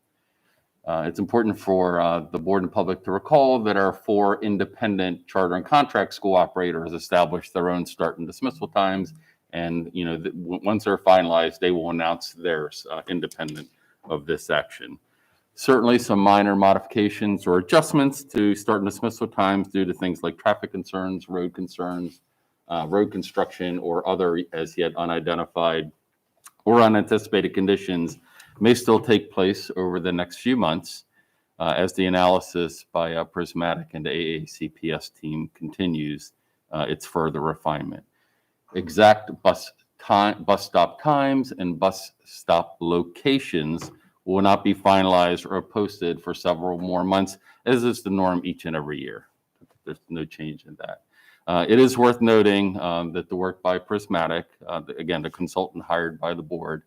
It's important for the board and public to recall that our 4 independent charter and contract school operators established their own start and dismissal times, and once they're finalized, they will announce theirs independent of this action. Certainly some minor modifications or adjustments to start and dismissal times due to things like traffic concerns, road construction, or other as yet unidentified or unanticipated conditions may still take place over the next few months as the analysis by Prismatic and the AACPS team continues its further refinement. Exact bus stop times and bus stop locations will not be finalized or posted for several more months, as is the norm each and every year. There's no change in that. It is worth noting that the work by Prismatic, again, the consultant hired by the board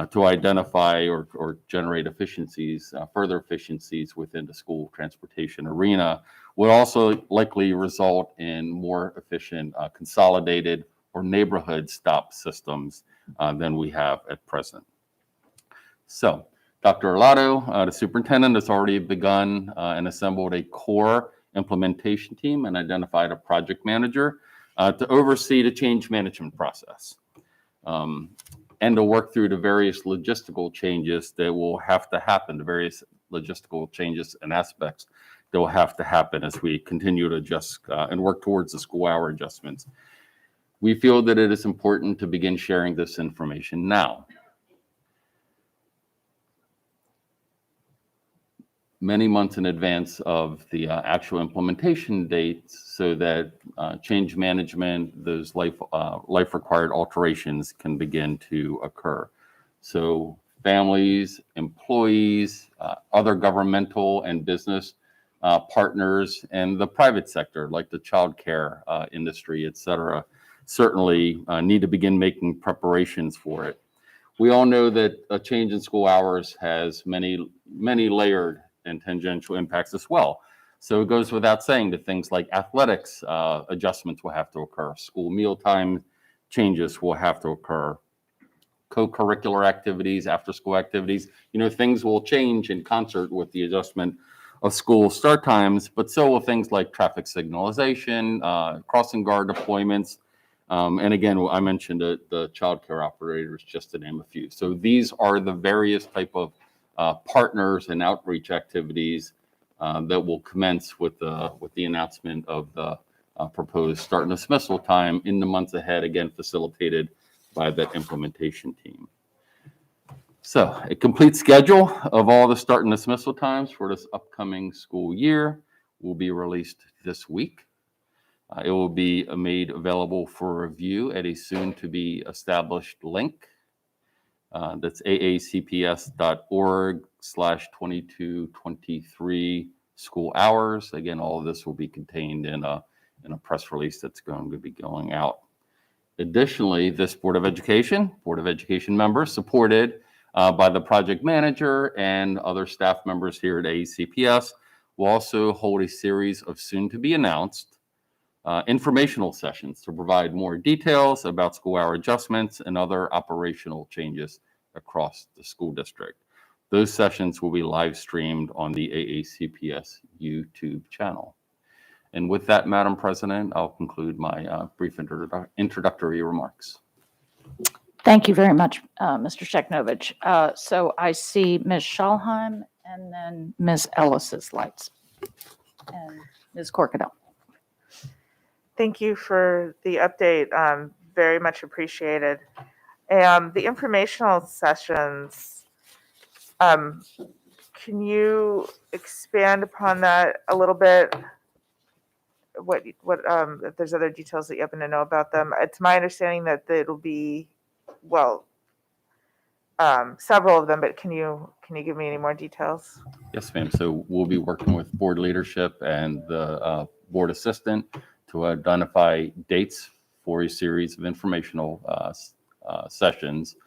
to identify or generate efficiencies, further efficiencies within the school transportation arena, would also likely result in more efficient consolidated or neighborhood stop systems than we have at present. So, Dr. Arlotto, the superintendent, has already begun and assembled a core implementation team and identified a project manager to oversee the change management process and to work through the various logistical changes that will have to happen, the various logistical changes and aspects that will have to happen as we continue to adjust and work towards the school hour adjustments. We feel that it is important to begin sharing this information now. Many months in advance of the actual implementation dates so that change management, those life required alterations can begin to occur. So families, employees, other governmental and business partners, and the private sector like the childcare industry, et cetera, certainly need to begin making preparations for it. We all know that a change in school hours has many layered and tangential impacts as well. So it goes without saying that things like athletics adjustments will have to occur, school mealtime changes will have to occur, co-curricular activities, after-school activities, things will change in concert with the adjustment of school start times, but so will things like traffic signalization, crossing guard deployments, and again, I mentioned the childcare operators, just to name a few. So these are the various type of partners and outreach activities that will commence with the announcement of the proposed start and dismissal time in the months ahead, again, facilitated by that implementation team. So a complete schedule of all the start and dismissal times for this upcoming school year will be released this week. It will be made available for review at a soon-to-be established link. That's aacps.org/2223 school hours. Again, all of this will be contained in a press release that's going to be going out. Additionally, this Board of Education members, supported by the project manager and other staff members here at AECPS, will also hold a series of soon-to-be announced informational sessions to provide more details about school hour adjustments and other operational changes across the school district. Those sessions will be live streamed on the AACPS YouTube channel. And with that, Madam President, I'll conclude my brief introductory remarks. Thank you very much, Mr. Sheknovich. So I see Ms. Schalheim and then Ms. Ellis's lights and Ms. Corkadell. Thank you for the update. Very much appreciated. The informational sessions, can you expand upon that a little bit? What if there's other details that you happen to know about them? It's my understanding that it'll be, well, several of them, but can you give me any more details? Yes, ma'am. So we'll be working with board leadership and the board assistant to identify dates for a series of informational sessions.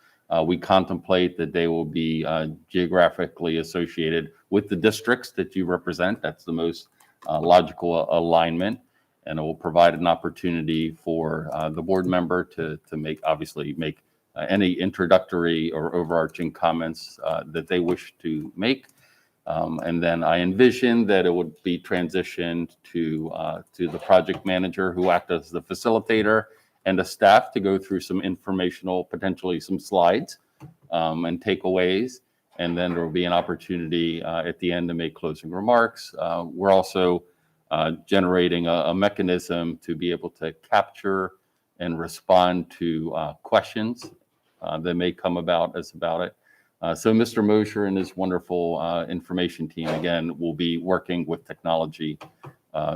We contemplate that they will be geographically associated with the districts that you represent. That's the most logical alignment, and it will provide an opportunity for the board member to make any introductory or overarching comments that they wish to make. And then I envision that it would be transitioned to the project manager, who act as the facilitator, and the staff to go through some informational, potentially some slides and takeaways. And then there will be an opportunity at the end to make closing remarks. We're also generating a mechanism to be able to capture and respond to questions that may come about it. So Mr. Mosher and his wonderful information team, again, will be working with technology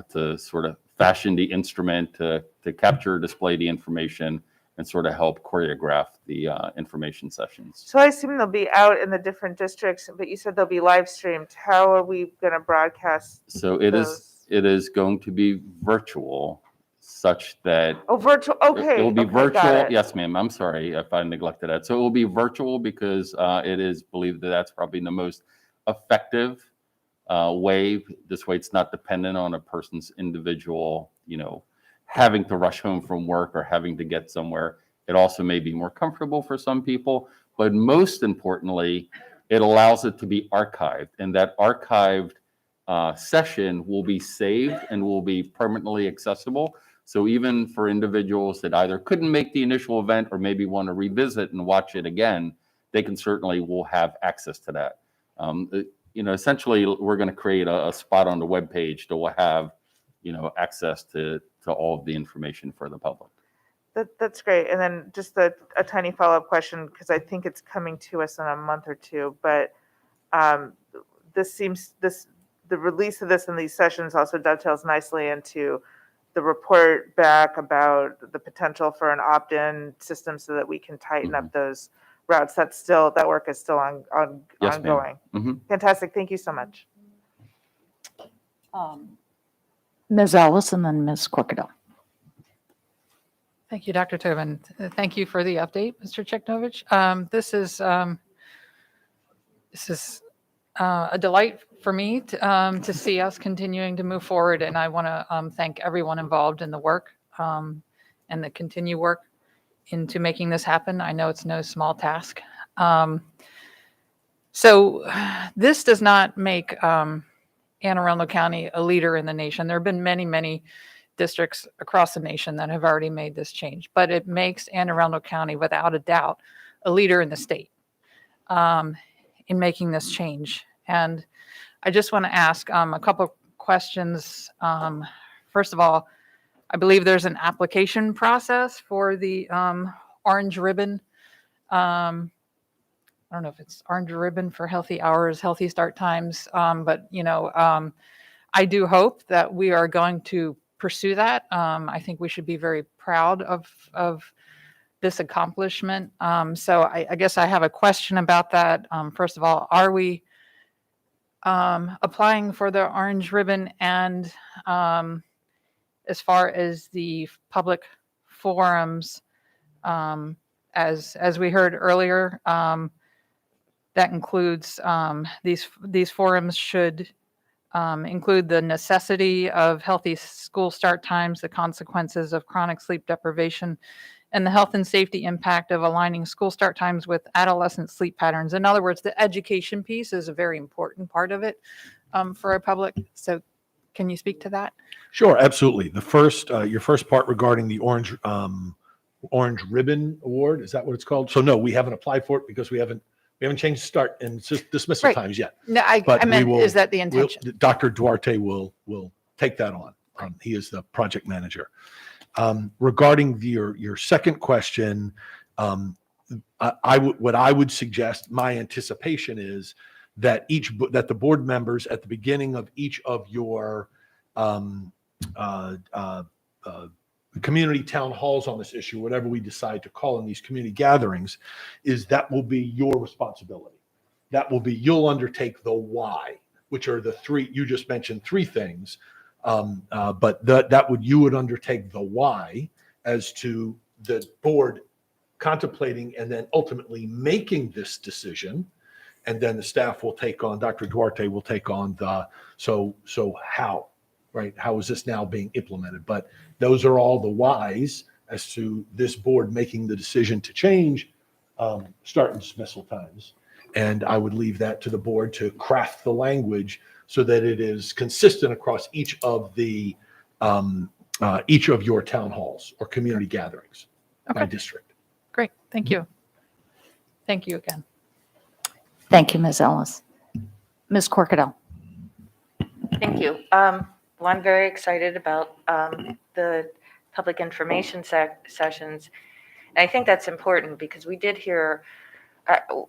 to sort of fashion the instrument to capture, display the information, and sort of help choreograph the information sessions. So I assume they'll be out in the different districts, but you said they'll be live streamed. How are we going to broadcast? So it is going to be virtual, such that virtual. Okay, it will be okay, got virtual. it. Yes, ma'am. I'm sorry if I neglected that. So it will be virtual because it is believed that that's probably the most effective way. This way, it's not dependent on a person's individual, having to rush home from work or having to get somewhere. It also may be more comfortable for some people, but most importantly, it allows it to be archived, and that archived session will be saved and will be permanently accessible. So even for individuals that either couldn't make the initial event or maybe want to revisit and watch it again, they will have access to that. Essentially, we're going to create a spot on the webpage that will have, access to all of the information for the public. That's great. And then just a tiny follow-up question, because I think it's coming to us in a month or two, but the release of this in these sessions also dovetails nicely into the report back about the potential for an opt-in system so that we can tighten up those routes. That work is still Yes, ongoing. ma'am. Fantastic. Thank you so much. Ms. Ellis and then Ms. Corkadell. Thank you, Dr. Tobin. Thank you for the update, Mr. Cheknovich. This is a delight for me to see us continuing to move forward, and I want to thank everyone involved in the work and the continued work into making this happen. I know it's no small task. So this does not make Anne Arundel County a leader in the nation. There have been many, many districts across the nation that have already made this change, but it makes Anne Arundel County, without a doubt, a leader in the state in making this change. And I just want to ask a couple of questions. First of all, I believe there's an application process for the orange ribbon. I don't know if it's orange ribbon for healthy hours, healthy start times, but I do hope that we are going to pursue that. I think we should be very proud of this accomplishment. So I guess I have a question about that. First of all, are we applying for the orange ribbon? And as far as the public forums, as we heard earlier, that includes these forums should include the necessity of healthy school start times, the consequences of chronic sleep deprivation, and the health and safety impact of aligning school start times with adolescent sleep patterns. In other words, the education piece is a very important part of it for our public. So can you speak to that? Sure, absolutely. The first, your first part regarding the orange ribbon award, is that what it's called? So no, we haven't applied for it because we haven't changed start and dismissal Right. times yet. No, I But meant, we will- is that the intention? Dr. Duarte will take that on. He is the project manager. Regarding your second question, what I would suggest, my anticipation is that that the board members at the beginning of each of your community town halls on this issue, whatever we decide to call in these community gatherings, is that will be your responsibility. That will be, you'll undertake the why, which are the three, you just mentioned three things. But you would undertake the why as to the board contemplating and then ultimately making this decision. And then the staff will take on, Dr. Duarte will take on so how, right? How is this now being implemented? But those are all the whys as to this board making the decision to change start and dismissal times. And I would leave that to the board to craft the language so that it is consistent across each of your town halls or community gatherings by district. Great, thank you. Thank you again. Thank you, Ms. Ellis. Ms. Corkadell. Thank you. Well, I'm very excited about the public information sessions. And I think that's important because we did hear,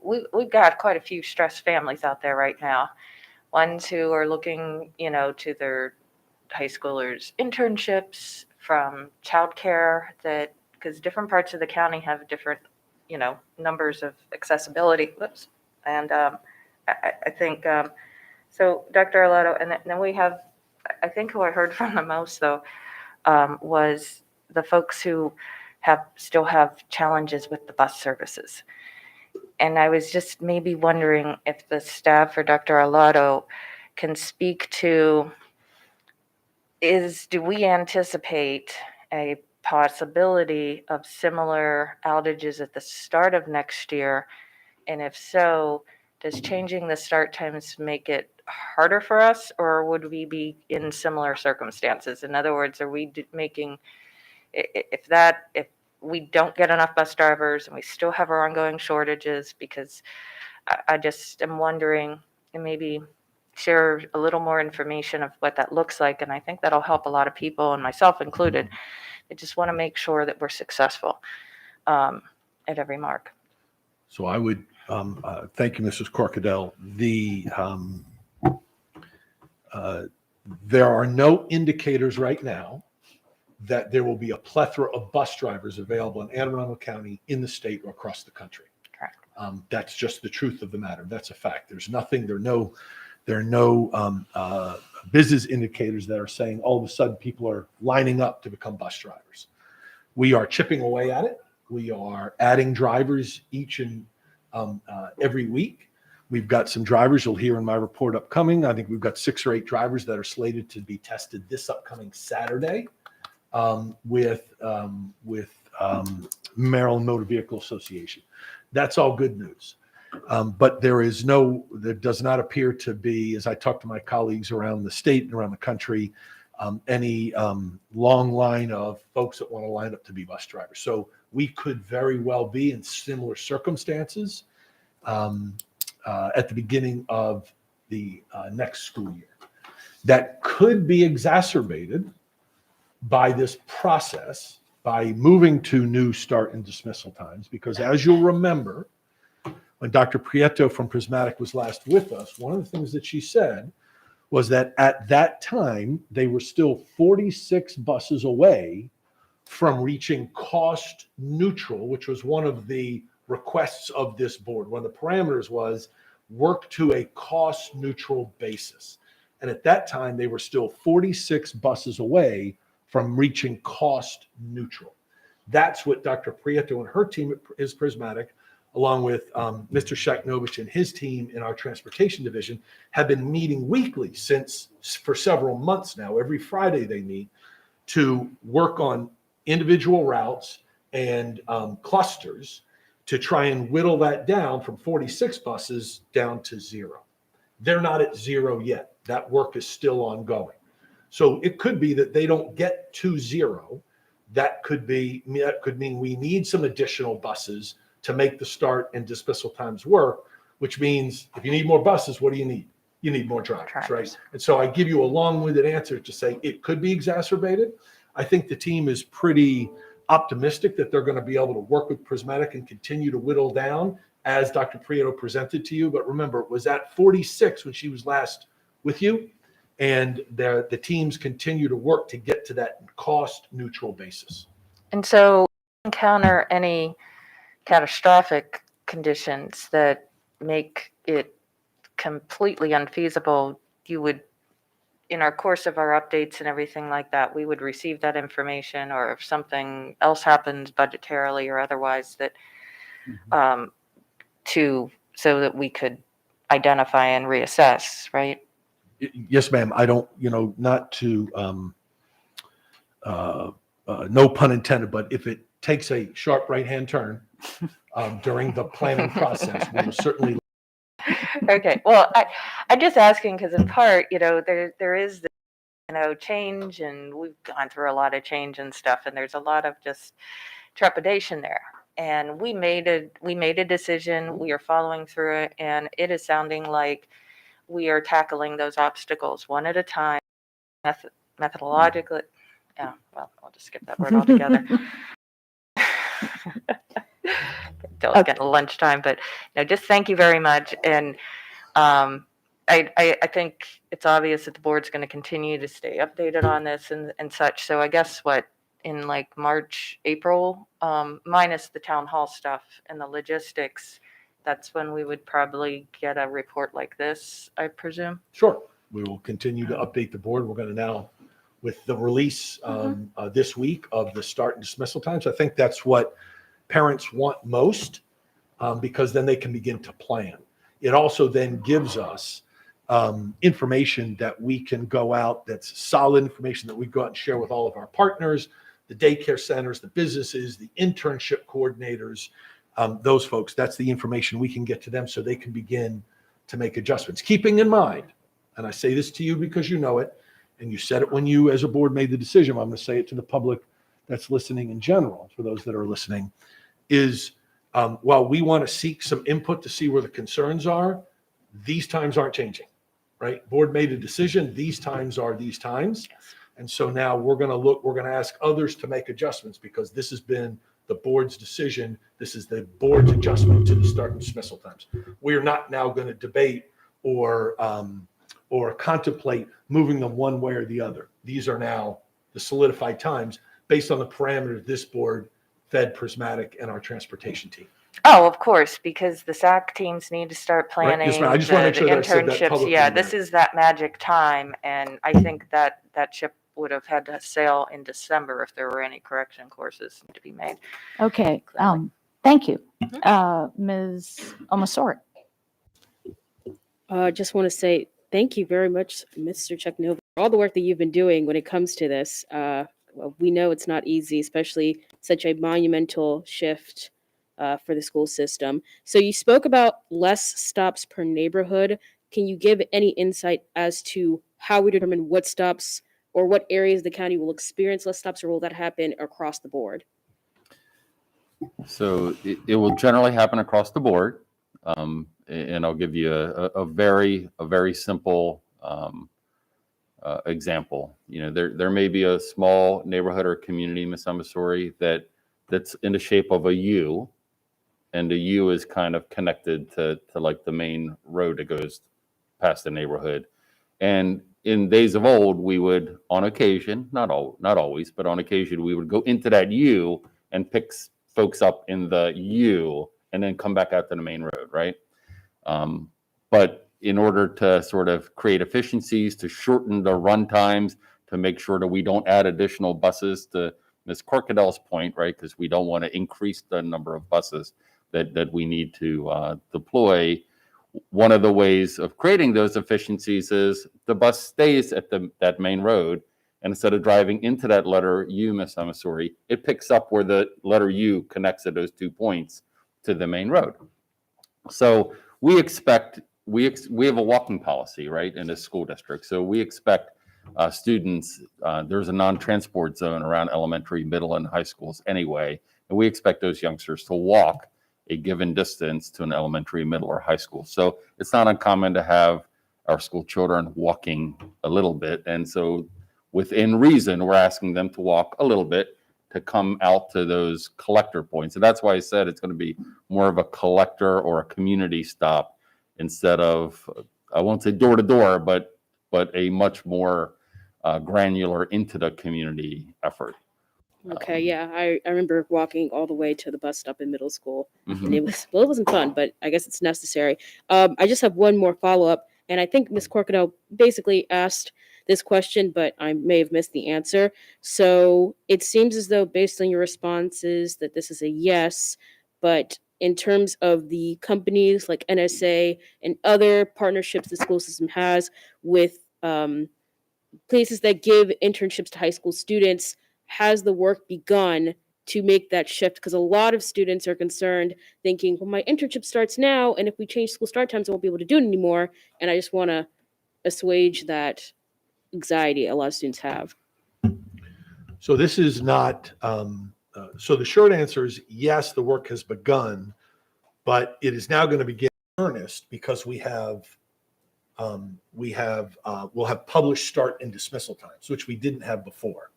we've got quite a few stressed families out there right now. Ones who are looking, to their high schoolers' internships, from childcare, because different parts of the county have different, numbers of accessibility. Whoops. And I think, so Dr. Arlotto, and then we have, I think who I heard from the most though, was the folks who still have challenges with the bus services. And I was just maybe wondering if the staff or Dr. Arlotto can speak to, do we anticipate a possibility of similar outages at the start of next year? And if so, does changing the start times make it harder for us, or would we be in similar circumstances? In other words, are we making, if we don't get enough bus drivers and we still have our ongoing shortages, because I just am wondering, and maybe share a little more information of what that looks like. And I think that'll help a lot of people, and myself included. I just want to make sure that we're successful at every mark. So I would, thank you, Mrs. Corkadell. There are no indicators right now that there will be a plethora of bus drivers available in Anne Arundel County, in the state, or across the country. Correct. That's just the truth of the matter. That's a fact. There are no business indicators that are saying all of a sudden people are lining up to become bus drivers. We are chipping away at it. We are adding drivers each and every week. We've got some drivers you'll hear in my report upcoming. I think we've got 6 or 8 drivers that are slated to be tested this upcoming Saturday with Maryland Motor Vehicle Association. That's all good news. But there does not appear to be, as I talk to my colleagues around the state and around the country, any long line of folks that want to line up to be bus drivers. So we could very well be in similar circumstances at the beginning of the next school year. That could be exacerbated by this process, by moving to new start and dismissal times, because as you'll remember, when Dr. Prieto from Prismatic was last with us, one of the things that she said was that at that time, they were still 46 buses away from reaching cost neutral, which was one of the requests of this board. One of the parameters was work to a cost neutral basis. And at that time, they were still 46 buses away from reaching cost neutral. That's what Dr. Prieto and her team is Prismatic, along with Mr. Shaknovich and his team in our transportation division, have been meeting weekly for several months now. Every Friday they meet to work on individual routes and clusters to try and whittle that down from 46 buses down to 0. They're not at 0 yet. That work is still ongoing. So it could be that they don't get to 0. That could mean we need some additional buses to make the start and dismissal times work, which means if you need more buses, what do you need? You need more drivers, right? And so I give you a long-winded answer to say it could be exacerbated. I think the team is pretty optimistic that they're going to be able to work with Prismatic and continue to whittle down as Dr. Prieto presented to you. But remember, it was at 46 when she was last with you. And the teams continue to work to get to that cost neutral basis. And so encounter any catastrophic conditions that make it completely unfeasible, you would, in our course of our updates and everything like that, we would receive that information, or if something else happens budgetarily or otherwise that so that we could identify and reassess, right? Yes, ma'am. I don't, not to, no pun intended, but if it takes a sharp right-hand turn during the planning process, we will certainly. Okay. Well, I'm just asking because in part, there is this, change, and we've gone through a lot of change and stuff, and there's a lot of just trepidation there. And we made a decision. We are following through it, and it is sounding like we are tackling those obstacles one at a time, methodologically. Yeah, well, I'll just skip that word altogether. It's getting lunchtime, but just thank you very much. And I think it's obvious that the board's going to continue to stay updated on this and such. So I guess in like March, April, minus the town hall stuff and the logistics, that's when we would probably get a report like this, I presume. Sure. We will continue to update the board. We're going to now, with the release this week of the start and dismissal times, I think that's what parents want most, because then they can begin to plan. It also then gives us information that we can go out, that's solid information that we go out and share with all of our partners, the daycare centers, the businesses, the internship coordinators, those folks. That's the information we can get to them so they can begin to make adjustments. Keeping in mind, and I say this to you because you know it, and you said it when you as a board made the decision, I'm going to say it to the public that's listening in general, for those that are listening, is while we want to seek some input to see where the concerns are, these times aren't changing, right? Board made a decision, these times are these times. And so now we're going to ask others to make adjustments, because this has been the board's decision. This is the board's adjustment to the start and dismissal times. We are not now going to debate or contemplate moving them one way or the other. These are now the solidified times based on the parameters this board fed Prismatic and our transportation team. Oh, of course, because the SAC teams need to start planning. Right. Yes, ma'am. I just want to make sure that I said that internships. publicly. Yeah, this is that magic time, and I think that ship would have had to sail in December if there were any correction courses to be made. Okay, thank you. Ms. Omasori. Just want to say thank you very much, Mr. Cheknova, for all the work that you've been doing when it comes to this. We know it's not easy, especially such a monumental shift for the school system. So you spoke about less stops per neighborhood. Can you give any insight as to how we determine what stops or what areas the county will experience less stops, or will that happen across the board? So it will generally happen across the board. And I'll give you a very simple example. There may be a small neighborhood or community in Miss Missouri that's in the shape of a U, and the U is kind of connected to like the main road that goes past the neighborhood. And in days of old, we would, on occasion, not always, but on occasion, we would go into that U and pick folks up in the U and then come back out to the main road, right? But in order to sort of create efficiencies, to shorten the run times, to make sure that we don't add additional buses, to Ms. Corkadell's point, right? Because we don't want to increase the number of buses that we need to deploy. One of the ways of creating those efficiencies is the bus stays at that main road, and instead of driving into that letter U, Miss Missouri, it picks up where the letter U connects at those 2 points to the main road. So we expect, we have a walking policy, right, in this school district. So we expect students, there's a non-transport zone around elementary, middle, and high schools anyway, and we expect those youngsters to walk a given distance to an elementary, middle, or high school. So it's not uncommon to have our school children walking a little bit. And so within reason, we're asking them to walk a little bit to come out to those collector points. And that's why I said it's going to be more of a collector or a community stop instead of, I won't say door to door, but a much more granular into the community effort. Okay, yeah, I remember walking all the way to the bus stop in middle school, Mhm. and it wasn't fun, but I guess it's necessary. I just have one more follow-up, and I think Ms. Corkadell basically asked this question, but I may have missed the answer. So it seems as though, based on your responses, that this is a yes, but in terms of the companies like NSA and other partnerships the school system has with places that give internships to high school students, has the work begun to make that shift? Because a lot of students are concerned, thinking, well, my internship starts now, and if we change school start times, I won't be able to do it anymore. And I just want to assuage that anxiety a lot of students have. So this is not, so the short answer is yes, the work has begun, but it is now going to begin in earnest because we'll have published start and dismissal times, which we didn't have before.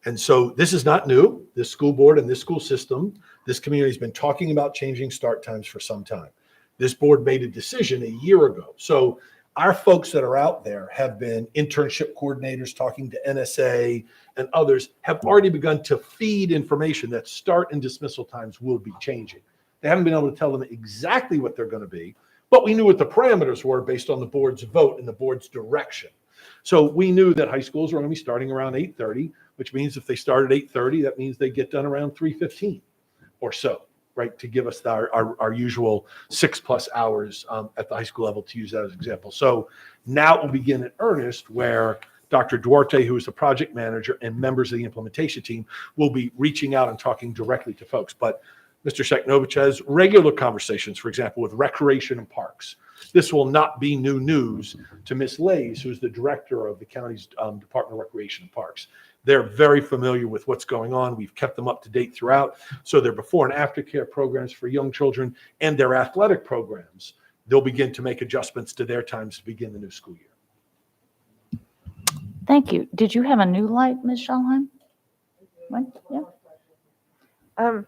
And so this is not new. This school board and this school system, this community has been talking about changing start times for some time. This board made a decision a year ago. So our folks that are out there have been internship coordinators talking to NSA and others, have already begun to feed information that start and dismissal times will be changing. They haven't been able to tell them exactly what they're going to be, but we knew what the parameters were based on the board's vote and the board's direction. So we knew that high schools were going to be starting around 8:30, which means if they start at 8:30, that means they get done around 3:15 or so, right? To give us our usual 6+ hours at the high school level, to use that as an example. So now it will begin in earnest where Dr. Duarte, who is the project manager, and members of the implementation team will be reaching out and talking directly to folks. But Mr. Seknovich has regular conversations, for example, with Recreation and Parks. This will not be new news to Ms. Lays, who's the director of the county's Department of Recreation and Parks. They're very familiar with what's going on. We've kept them up to date throughout. So their before and after care programs for young children and their athletic programs, they'll begin to make adjustments to their times to begin the new school year. Thank you. Did you have a new light, Ms. Schallheim? What? Yeah.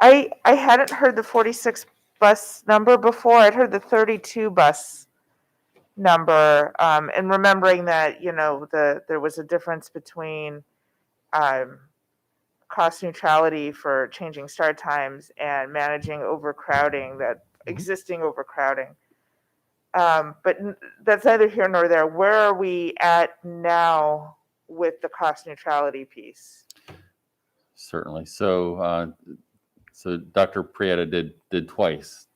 I hadn't heard the 46 bus number before. I'd heard the 32 bus number, and remembering that, there was a difference between cost neutrality for changing start times and managing overcrowding, that existing overcrowding. But that's neither here nor there. Where are we at now with the cost neutrality piece? Certainly. So Dr. Prieta did twice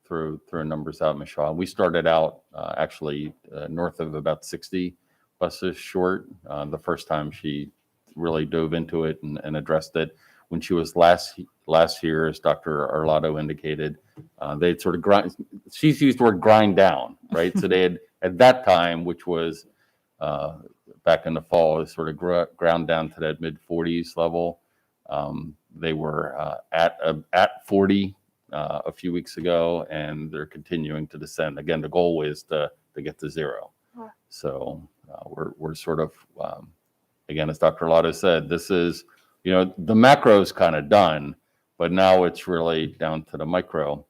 through numbers out, Michelle. We started out actually north of about 60 buses short. The first time she really dove into it and addressed it. When she was last year, as Dr. Arlotto indicated, they'd sort of she's used the word grind down, right? So they had, at that time, which was back in the fall, they sort of ground down to that mid-40s level. They were at 40 a few weeks ago, and they're continuing to descend. Again, the goal is to get to 0. So we're sort of, again, as Dr. Lotto said, this is, the macro is kind of done, but now it's really down to the micro.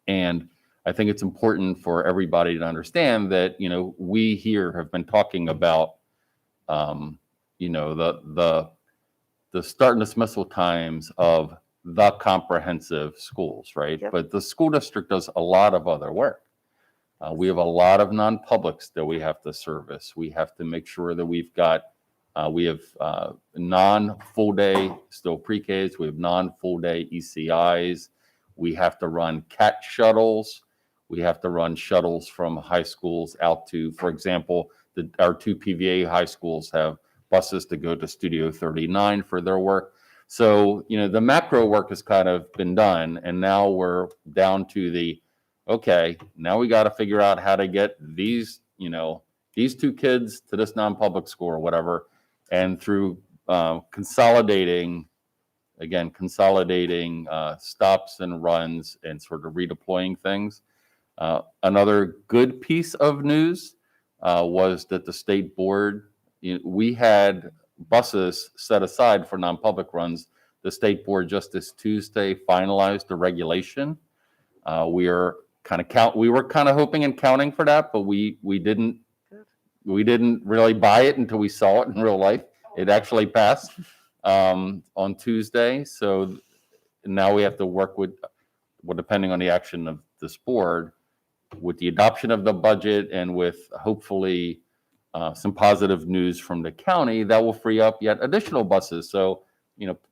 And I think it's important for everybody to understand that, we here have been talking about, the start and dismissal times of the comprehensive schools, right? Yep. But the school district does a lot of other work. We have a lot of non-publics that we have to service. We have to make sure that we have non-full day, still pre-Ks. We have non-full day ECIs. We have to run CAT shuttles. We have to run shuttles from high schools out to, for example, our 2 PVA high schools have buses to go to Studio 39 for their work. So, the macro work has kind of been done, and now we're down to okay, now we got to figure out how to get these 2 kids to this non-public school or whatever. And through consolidating stops and runs and sort of redeploying things. Another good piece of news was that the state board, we had buses set aside for non-public runs. The state board just this Tuesday finalized the regulation. We were kind of hoping and counting for that, but we didn't really buy it until we saw it in real life. It actually passed on Tuesday. So now we have to work with, depending on the action of this board, with the adoption of the budget and with hopefully some positive news from the county that will free up yet additional buses. So,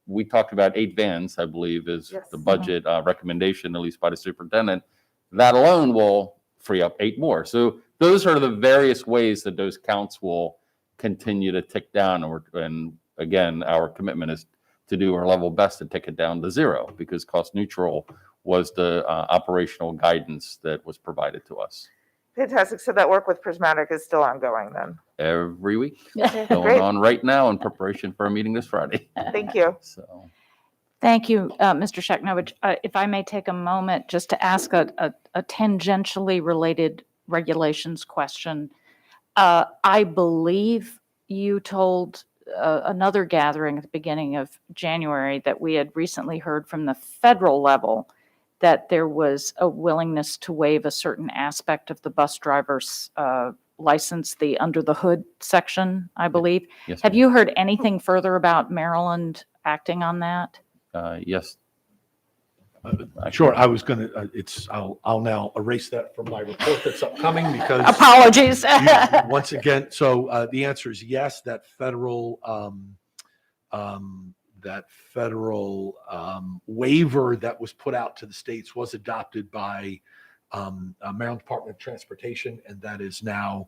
we talked about 8 vans, I believe, is Yes. the budget recommendation, at least by the superintendent. That alone will free up 8 more. So those are the various ways that those counts will continue to tick down. And again, our commitment is to do our level best to tick it down to 0, because cost neutral was the operational guidance that was provided to us. Fantastic. So that work with Prismatic is still ongoing then? Every week, Okay, going great. on right now in preparation for a meeting this Friday. Thank you. So. Thank you, Mr. Sheknovich. If I may take a moment just to ask a tangentially related regulations question. I believe you told another gathering at the beginning of January that we had recently heard from the federal level that there was a willingness to waive a certain aspect of the bus driver's license, the under the hood section, I believe. Yes, Have you heard anything further about Maryland acting on that? Yes. Sure, I was going to, I'll now erase that from my report that's upcoming because. Apologies. Once again, so the answer is yes, that federal waiver that was put out to the states was adopted by Maryland Department of Transportation, and that is now,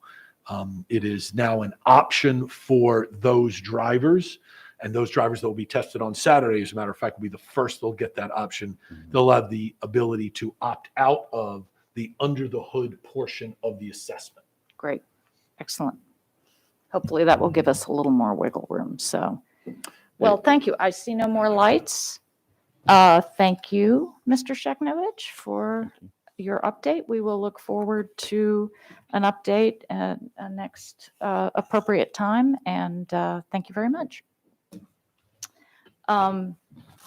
it is now an option for those drivers. And those drivers that will be tested on Saturday, as a matter of fact, will be the first they'll get that option. They'll have the ability to opt out of the under the hood portion of the assessment. Great. Excellent. Hopefully that will give us a little more wiggle room. So, well, thank you. I see no more lights. Thank you, Mr. Sheknovich, for your update. We will look forward to an update at a next appropriate time. And thank you very much.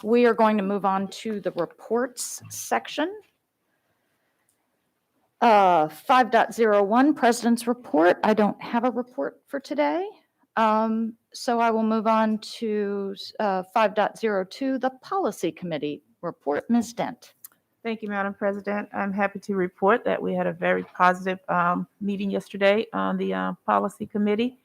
We are going to move on to the reports section. 5.01 President's Report. I don't have a report for today. So I will move on to 5.02, the Policy Committee Report. Ms. Dent. Thank you, Madam President. I'm happy to report that we had a very positive meeting yesterday on the Policy Committee.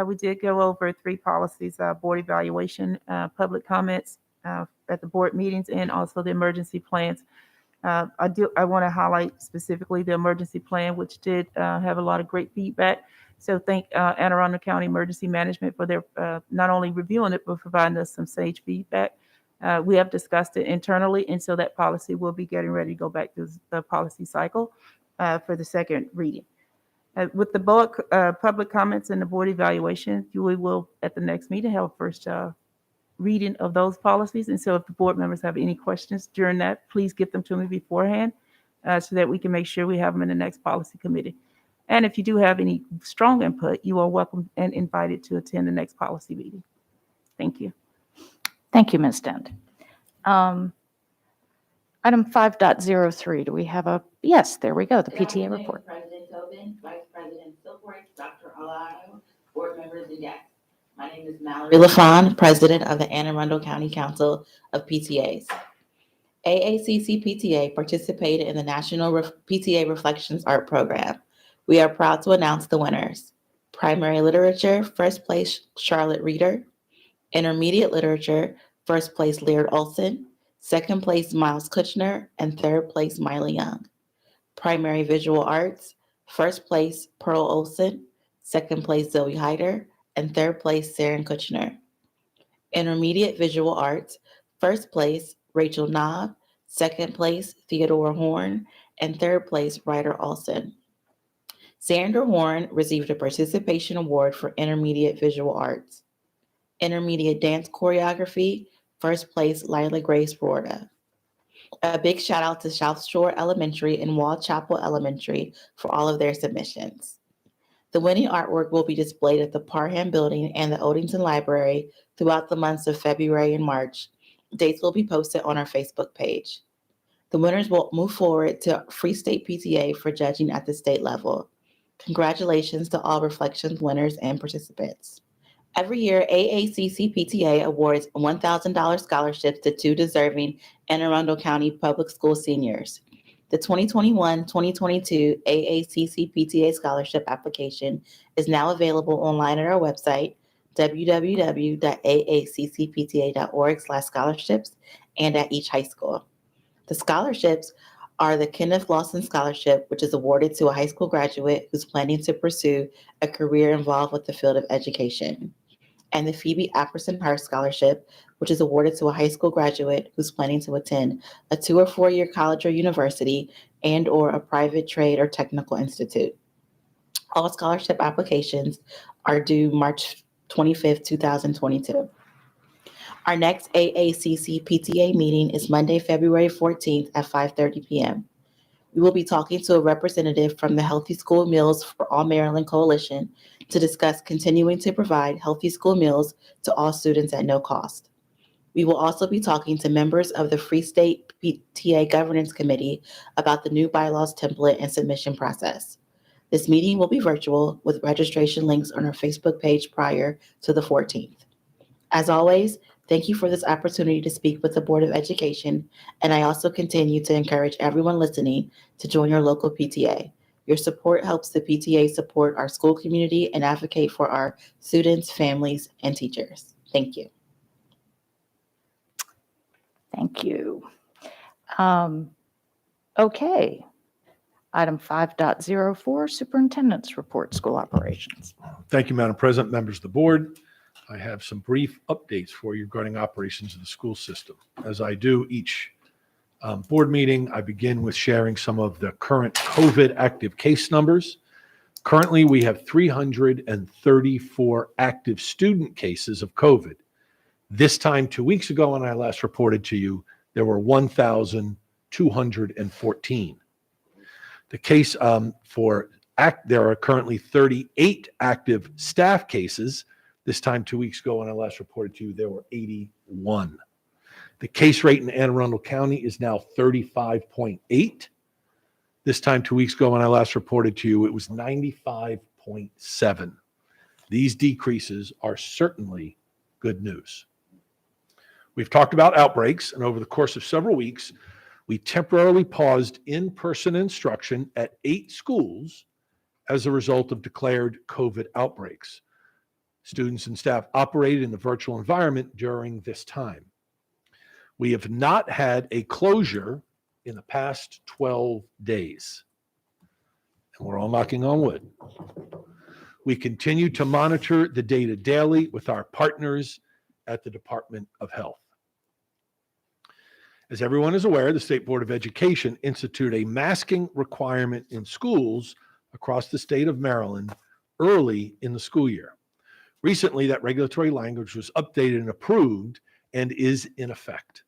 We did go over 3 policies, board evaluation, public comments at the board meetings, and also the emergency plans. I want to highlight specifically the emergency plan, which did have a lot of great feedback. So thank Anne Arundel County Emergency Management for their not only reviewing it, but providing us some sage feedback. We have discussed it internally, and so that policy will be getting ready to go back to the policy cycle for the second reading. With the BOE public comments and the board evaluation, we will at the next meeting have a first reading of those policies. And so if the board members have any questions during that, please get them to me beforehand so that we can make sure we have them in the next policy committee. And if you do have any strong input, you are welcome and invited to attend the next policy meeting. Thank you. Thank you, Ms. Dent. Item 5.03, do we have a, yes, there we go, the PTA report. President Tobin, Vice President Silkworth, Dr. Alano, board members and guests. My name is Mallory LaFawn, President of the Anne Arundel County Council of PTAs. AACC PTA participated in the National PTA Reflections Art Program. We are proud to announce the winners. Primary Literature, first place Charlotte Reeder. Intermediate Literature, first place Laird Olson. Second place Miles Kuchner, and third place Miley Young. Primary Visual Arts, first place Pearl Olson, second place Zoe Hyder, and third place Saren Kuchner. Intermediate Visual Arts, first place Rachel Knob, second place Theodore Horn, and third place Ryder Olson. Sandra Horn received a participation award for Intermediate Visual Arts. Intermediate Dance Choreography, first place Lila Grace Rorda. A big shout out to South Shore Elementary and Wall Chapel Elementary for all of their submissions. The winning artwork will be displayed at the Parham Building and the Odington Library throughout the months of February and March. Dates will be posted on our Facebook page. The winners will move forward to Free State PTA for judging at the state level. Congratulations to all Reflections winners and participants. Every year, AACC PTA awards $1,000 scholarships to 2 deserving Anne Arundel County Public School seniors. The 2021-2022 AACC PTA scholarship application is now available online at our website, www.aaccpta.org/scholarships, and at each high school. The scholarships are the Kenneth Lawson Scholarship, which is awarded to a high school graduate who's planning to pursue a career involved with the field of education, and the Phoebe Apperson Hurst Scholarship, which is awarded to a high school graduate who's planning to attend a 2 or 4 year college or university and/or a private trade or technical institute. All scholarship applications are due March 25th, 2022. Our next AACC PTA meeting is Monday, February 14th at 5:30 p.m. We will be talking to a representative from the Healthy School Meals for All Maryland Coalition to discuss continuing to provide healthy school meals to all students at no cost. We will also be talking to members of the Free State PTA Governance Committee about the new bylaws template and submission process. This meeting will be virtual with registration links on our Facebook page prior to the 14th. As always, thank you for this opportunity to speak with the Board of Education, and I also continue to encourage everyone listening to join your local PTA. Your support helps the PTA support our school community and advocate for our students, families, and teachers. Thank you. Thank you. Okay. Item 5.04, Superintendent's Report, School Operations. Thank you, Madam President, members of the board. I have some brief updates for you regarding operations of the school system. As I do each board meeting, I begin with sharing some of the current COVID active case numbers. Currently, we have 334 active student cases of COVID. This time 2 weeks ago, when I last reported to you, there were 1,214. The case there are currently 38 active staff cases. This time 2 weeks ago, when I last reported to you, there were 81. The case rate in Anne Arundel County is now 35.8. This time 2 weeks ago, when I last reported to you, it was 95.7. These decreases are certainly good news. We've talked about outbreaks, and over the course of several weeks, we temporarily paused in-person instruction at 8 schools as a result of declared COVID outbreaks. Students and staff operated in the virtual environment during this time. We have not had a closure in the past 12 days. And we're all knocking on wood. We continue to monitor the data daily with our partners at the Department of Health. As everyone is aware, the State Board of Education instituted a masking requirement in schools across the state of Maryland early in the school year. Recently, that regulatory language was updated and approved and is in effect.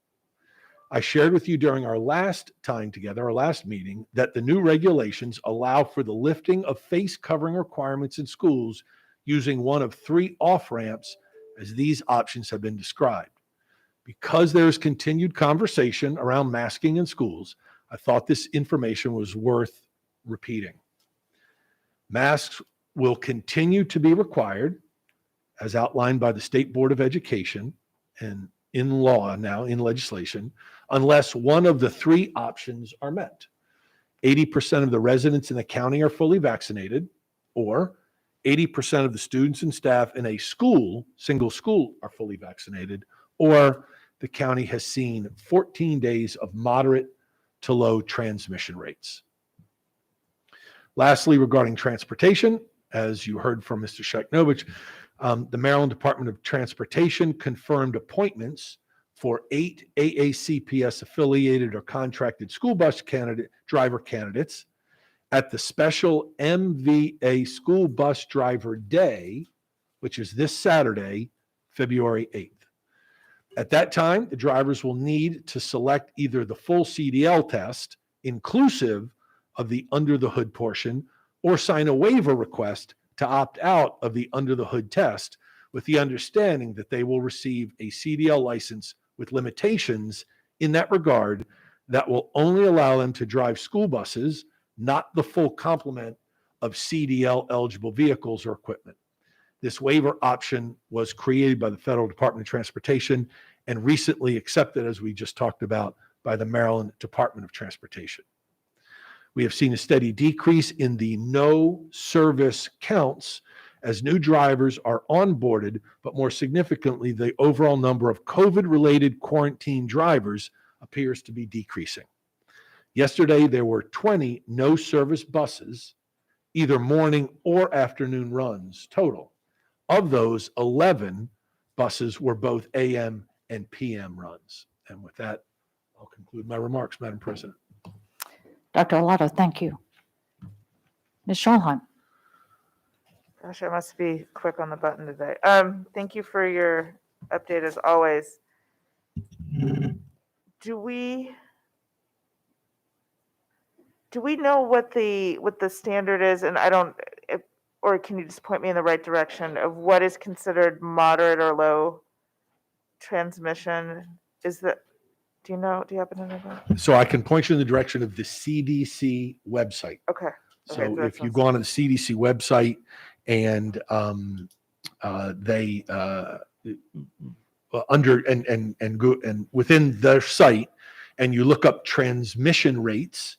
I shared with you during our last time together, our last meeting, that the new regulations allow for the lifting of face covering requirements in schools using one of 3 off-ramps as these options have been described. Because there is continued conversation around masking in schools, I thought this information was worth repeating. Masks will continue to be required as outlined by the State Board of Education and in law now, in legislation, unless one of the 3 options are met. 80% of the residents in the county are fully vaccinated, or 80% of the students and staff in a school, single school, are fully vaccinated, or the county has seen 14 days of moderate to low transmission rates. Lastly, regarding transportation, as you heard from Mr. Sheknovich, the Maryland Department of Transportation confirmed appointments for 8 AACPS affiliated or contracted school bus driver candidates at the special MVA School Bus Driver Day, which is this Saturday, February 8th. At that time, the drivers will need to select either the full CDL test, inclusive of the under the hood portion, or sign a waiver request to opt out of the under the hood test, with the understanding that they will receive a CDL license with limitations in that regard that will only allow them to drive school buses, not the full complement of CDL eligible vehicles or equipment. This waiver option was created by the Federal Department of Transportation and recently accepted, as we just talked about, by the Maryland Department of Transportation. We have seen a steady decrease in the no service counts as new drivers are onboarded, but more significantly, the overall number of COVID-related quarantine drivers appears to be decreasing. Yesterday, there were 20 no service buses, either morning or afternoon runs total. Of those, 11 buses were both AM and PM runs. And with that, I'll conclude my remarks, Madam President. Dr. Olato, thank you. Ms. Scholheim. Gosh, I must be quick on the button today. Thank you for your update as always. Do we know what the standard is? And or can you just point me in the right direction of what is considered moderate or low transmission? Do you happen to know that? So I can point you in the direction of the CDC website. Okay. So if you go on to the CDC website and they under and go and within their site, and you look up transmission rates,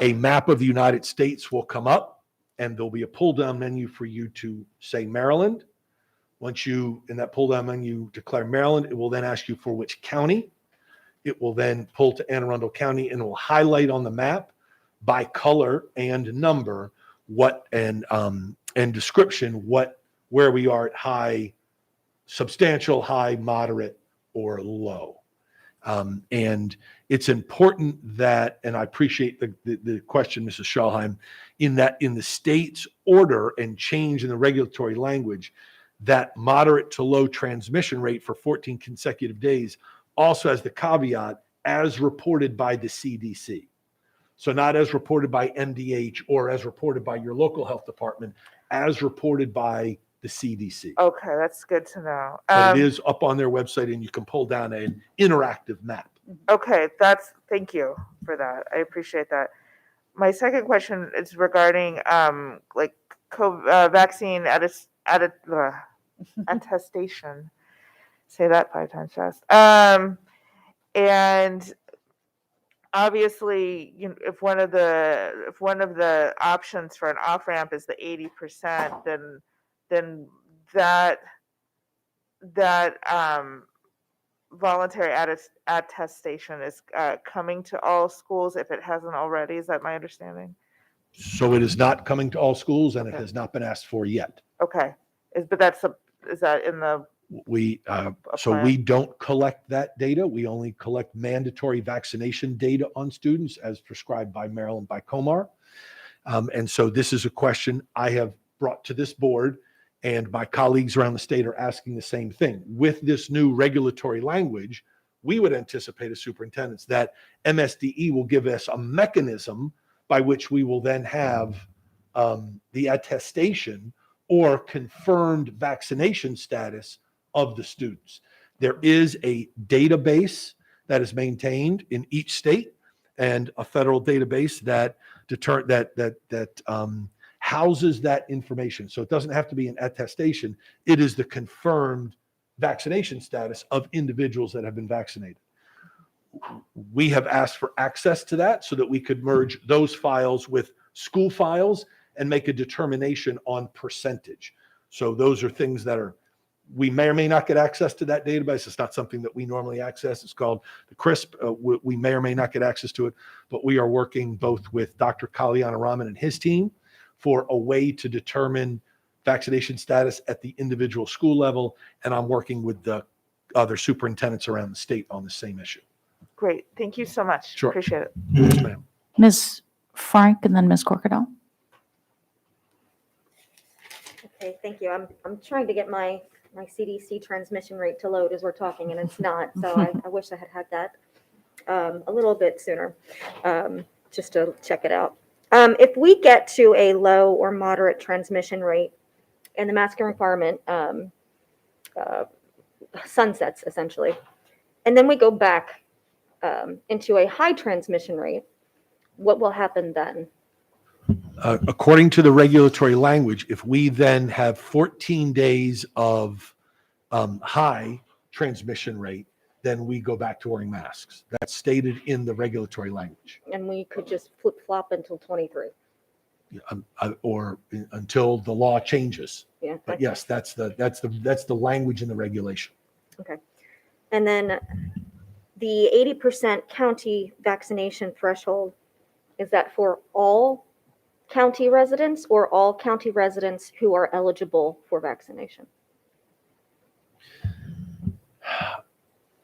a map of the United States will come up, and there'll be a pull-down menu for you to say Maryland. Once you, in that pull-down menu, declare Maryland, it will then ask you for which county. It will then pull to Anne Arundel County, and it will highlight on the map by color and number what and description where we are at high, substantial, high, moderate, or low. And it's important that, and I appreciate the question, Mrs. Scholheim, in the state's order and change in the regulatory language, that moderate to low transmission rate for 14 consecutive days also has the caveat as reported by the CDC. So not as reported by MDH or as reported by your local health department, as reported by the CDC. Okay, that's good to know. But it is up on their website, and you can pull down an interactive map. Okay, thank you for that. I appreciate that. My second question is regarding like COVID, vaccine attestation. Say that 5 times fast. And obviously, if one of the options for an off ramp is the 80%, then that voluntary attestation is coming to all schools if it hasn't already. Is that my understanding? So it is not coming to all schools, and it has not been asked for yet. Okay. Is that in the So we don't collect that data. We only collect mandatory vaccination data on students as prescribed by Maryland by COMAR. And so this is a question I have brought to this board, and my colleagues around the state are asking the same thing. With this new regulatory language, we would anticipate as superintendents that MSDE will give us a mechanism by which we will then have the attestation or confirmed vaccination status of the students. There is a database that is maintained in each state and a federal database that houses that information. So it doesn't have to be an attestation. It is the confirmed vaccination status of individuals that have been vaccinated. We have asked for access to that so that we could merge those files with school files and make a determination on percentage. So those are things that we may or may not get access to that database. It's not something that we normally access. It's called the CRISP. We may or may not get access to it, but we are working both with Dr. Kalyana Raman and his team for a way to determine vaccination status at the individual school level. And I'm working with the other superintendents around the state on the same issue. Great. Thank you so much. Sure. Appreciate it. Yes, ma'am. Ms. Frank and then Ms. Corkadell. Okay, thank you. I'm trying to get my CDC transmission rate to load as we're talking, and it's not. So I wish I had that a little bit sooner, just to check it out. If we get to a low or moderate transmission rate and the masking requirement sunsets essentially, and then we go back into a high transmission rate, what will happen then? According to the regulatory language, if we then have 14 days of high transmission rate, then we go back to wearing masks. That's stated in the regulatory language. And we could just flip-flop until 23. Or until the law changes. Yeah. But yes, that's the language in the regulation. Okay. And then the 80% county vaccination threshold, is that for all county residents or all county residents who are eligible for vaccination?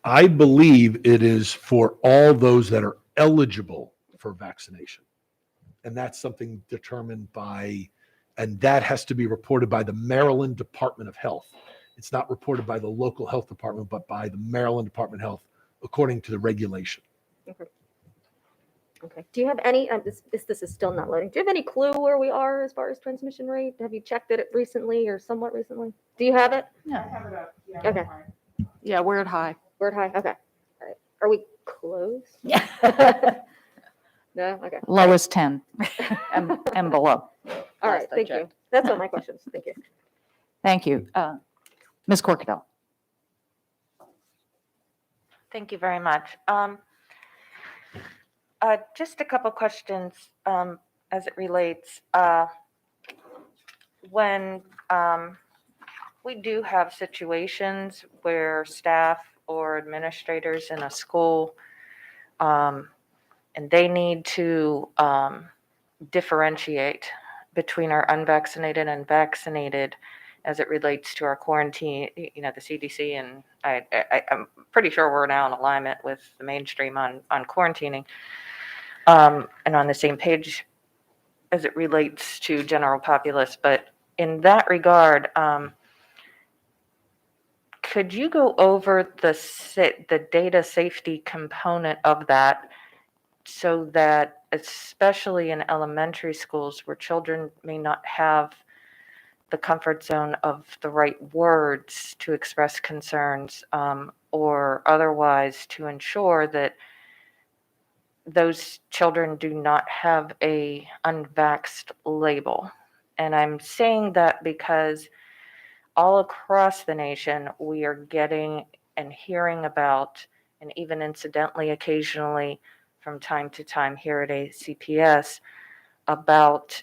I believe it is for all those that are eligible for vaccination. And that's something determined by, and that has to be reported by the Maryland Department of Health. It's not reported by the local health department, but by the Maryland Department of Health, according to the regulation. Okay. Okay. Do you have any, this is still not loading. Do you have any clue where we are as far as transmission rate? Have you checked it recently or somewhat recently? Do you have it? Yeah. Okay. Yeah, we're at high. We're at high. Okay. All right. Are we close? Yeah. No? Okay. Lowest 10 and below. All right. Thank you. That's all my questions. Thank you. Thank you. Ms. Corkadell. Thank you very much. Just a couple questions as it relates. When we do have situations where staff or administrators in a school and they need to differentiate between our unvaccinated and vaccinated as it relates to our quarantine, the CDC, and I'm pretty sure we're now in alignment with the mainstream on quarantining and on the same page as it relates to general populace. But in that regard, could you go over the data safety component of that so that, especially in elementary schools where children may not have the comfort zone of the right words to express concerns or otherwise to ensure that those children do not have a unvaxxed label? And I'm saying that because all across the nation, we are getting and hearing about, and even incidentally, occasionally from time to time here at ACPS, about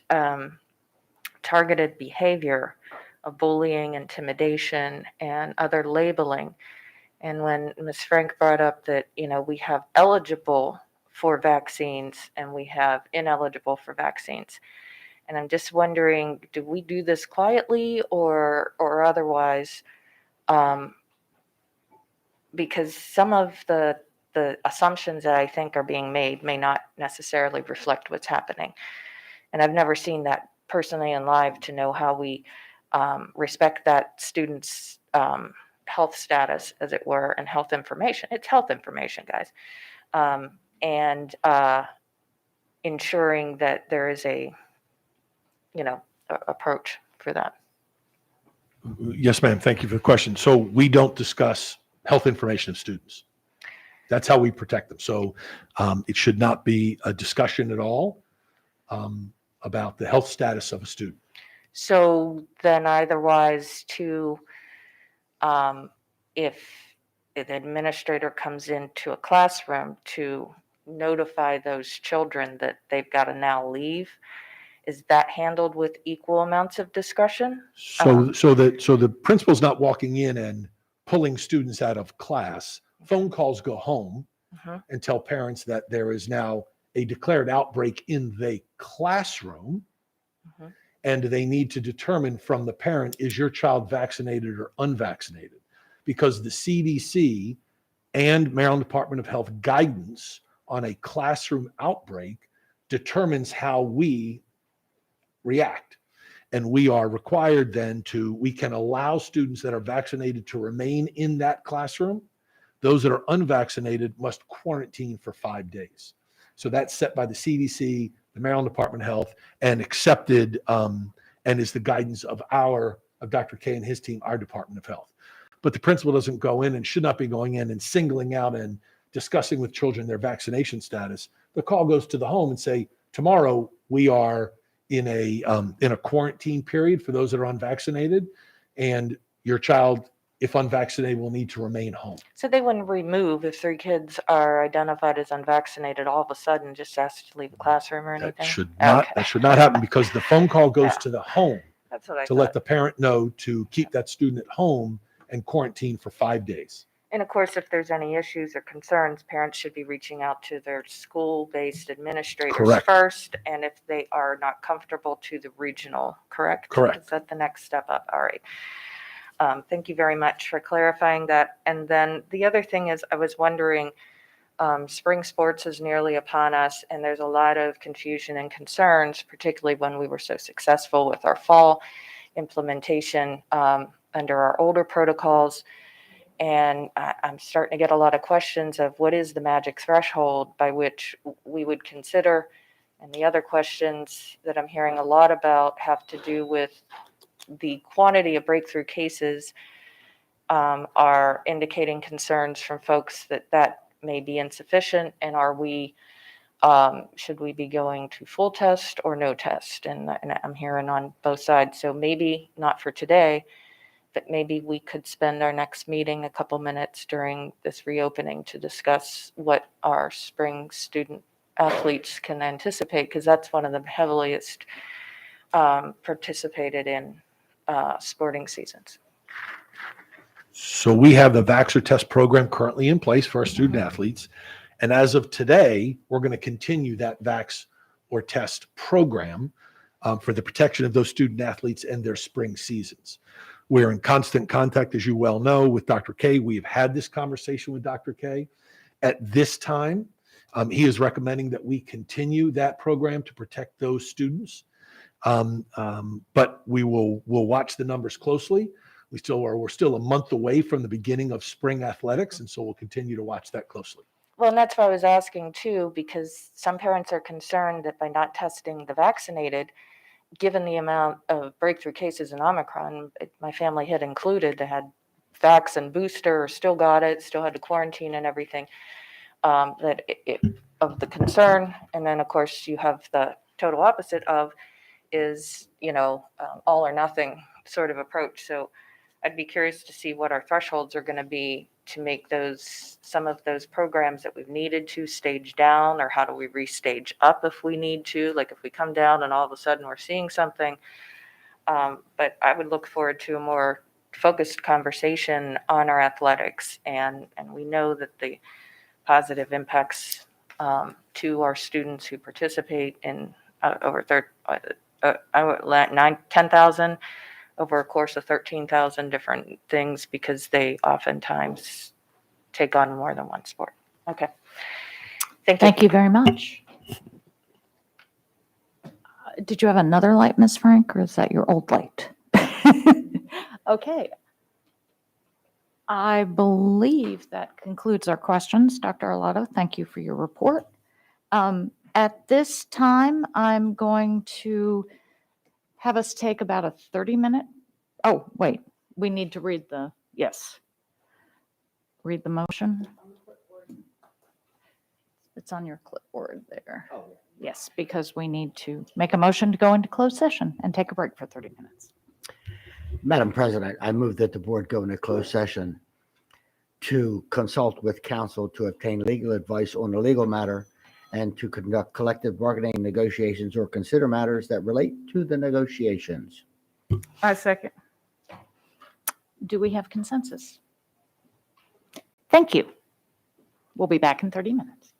targeted behavior of bullying, intimidation, and other labeling. And when Ms. Frank brought up that, we have eligible for vaccines and we have ineligible for vaccines. And I'm just wondering, do we do this quietly or otherwise? Because some of the assumptions that I think are being made may not necessarily reflect what's happening. And I've never seen that personally in live to know how we respect that student's health status, as it were, and health information. It's health information, guys. And ensuring that there is a, approach for that. Yes, ma'am. Thank you for the question. So we don't discuss health information of students. That's how we protect them. So it should not be a discussion at all about the health status of a student. So then otherwise to, if an administrator comes into a classroom to notify those children that they've got to now leave, is that handled with equal amounts of discretion? So the principal's not walking in and pulling students out of class. Phone calls go home and tell parents that there is now a declared outbreak in the classroom, and they need to determine from the parent, is your child vaccinated or unvaccinated? Because the CDC and Maryland Department of Health guidance on a classroom outbreak determines how we react. And we are required then we can allow students that are vaccinated to remain in that classroom. Those that are unvaccinated must quarantine for 5 days. So that's set by the CDC, the Maryland Department of Health, and accepted and is the guidance of Dr. K and his team, our Department of Health. But the principal doesn't go in and should not be going in and singling out and discussing with children their vaccination status. The call goes to the home and say, tomorrow we are in a quarantine period for those that are unvaccinated, and your child, if unvaccinated, will need to remain home. So they wouldn't remove if 3 kids are identified as unvaccinated, all of a sudden just asked to leave the classroom or anything? That should not happen, because the phone call goes to the home That's what I to thought. let the parent know to keep that student at home and quarantine for 5 days. And of course, if there's any issues or concerns, parents should be reaching out to their school-based administrators Correct. first, and if they are not comfortable, to the regional, correct? Correct. Is that the next step up? All right. Thank you very much for clarifying that. And then the other thing is, I was wondering, spring sports is nearly upon us, and there's a lot of confusion and concerns, particularly when we were so successful with our fall implementation under our older protocols. And I'm starting to get a lot of questions of what is the magic threshold by which we would consider. And the other questions that I'm hearing a lot about have to do with the quantity of breakthrough cases are indicating concerns from folks that may be insufficient. And should we be going to full test or no test? And I'm hearing on both sides. So maybe not for today, but maybe we could spend our next meeting a couple minutes during this reopening to discuss what our spring student athletes can anticipate, because that's one of the heaviest participated in sporting seasons. So we have the Vaxxer test program currently in place for our student athletes. And as of today, we're going to continue that Vax or test program for the protection of those student athletes and their spring seasons. We're in constant contact, as you well know, with Dr. K. We have had this conversation with Dr. K. At this time, he is recommending that we continue that program to protect those students. But we'll watch the numbers closely. We're still a month away from the beginning of spring athletics, and so we'll continue to watch that closely. Well, and that's why I was asking too, because some parents are concerned that by not testing the vaccinated, given the amount of breakthrough cases in Omicron, my family had included, they had vax and booster, still got it, still had to quarantine and everything, of the concern. And then, of course, you have the total opposite of is, all or nothing sort of approach. So I'd be curious to see what our thresholds are going to be to make some of those programs that we've needed to stage down, or how do we restage up if we need to, like if we come down and all of a sudden we're seeing something. But I would look forward to a more focused conversation on our athletics. And we know that the positive impacts to our students who participate in over 10,000 over a course of 13,000 different things, because they oftentimes take on more than one sport. Okay. Thank you very much. Did you have another light, Miss Frank, or is that your old light? Okay. I believe that concludes our questions. Dr. Arlotto, thank you for your report. At this time, I'm going to have us take about a 30-minute. Oh, wait, we need to read the, yes. Read the motion. It's on your clipboard there. Yes, because we need to make a motion to go into closed session and take a break for 30 minutes. Madam President, I move that the board go into closed session to consult with counsel to obtain legal advice on a legal matter and to conduct collective bargaining negotiations or consider matters that relate to the negotiations. I second. Do we have consensus? Thank you. We'll be back in 30 minutes.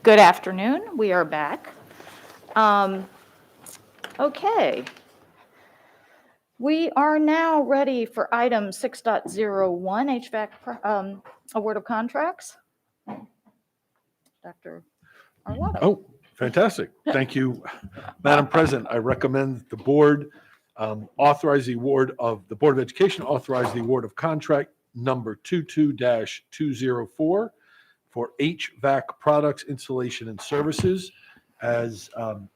Good afternoon. We are back. Okay. We are now ready for item 6.01, HVAC award of contracts. Dr. Arlotto. Oh, fantastic. Thank you, Madam President. I recommend the board authorize the award of, the Board of Education authorize the award of contract number 22-204 for HVAC products, installation, and services as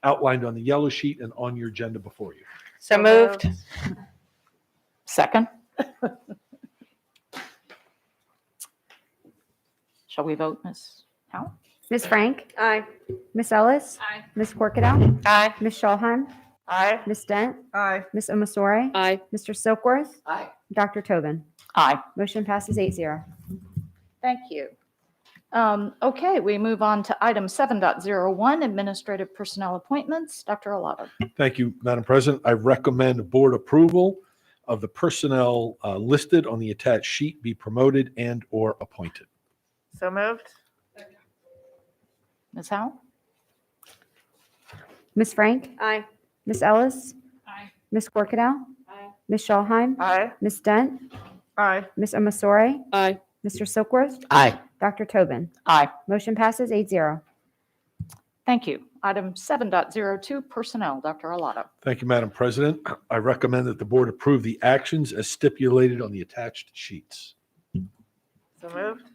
outlined on the yellow sheet and on your agenda before you. So moved. Second. Shall we vote, Ms. Howe? Ms. Frank? Aye. Ms. Ellis? Aye. Ms. Corkadell? Aye. Ms. Schallheim? Aye. Ms. Dent? Aye. Ms. Omasore? Aye. Mr. Silkworth? Aye. Dr. Tobin? Aye. Motion passes 8-0. Thank you. Okay, we move on to item 7.01, administrative personnel appointments. Dr. Arlotto. Thank you, Madam President. I recommend board approval of the personnel listed on the attached sheet be promoted and or appointed. So moved. Ms. Howe? Ms. Frank? Aye. Ms. Ellis? Aye. Ms. Corkadell? Aye. Ms. Schallheim? Aye. Ms. Dent? Aye. Ms. Omasore? Aye. Mr. Silkworth? Aye. Dr. Tobin? Aye. Motion passes 8-0. Thank you. Item 7.02, personnel. Dr. Arlotto. Thank you, Madam President. I recommend that the board approve the actions as stipulated on the attached sheets. So moved.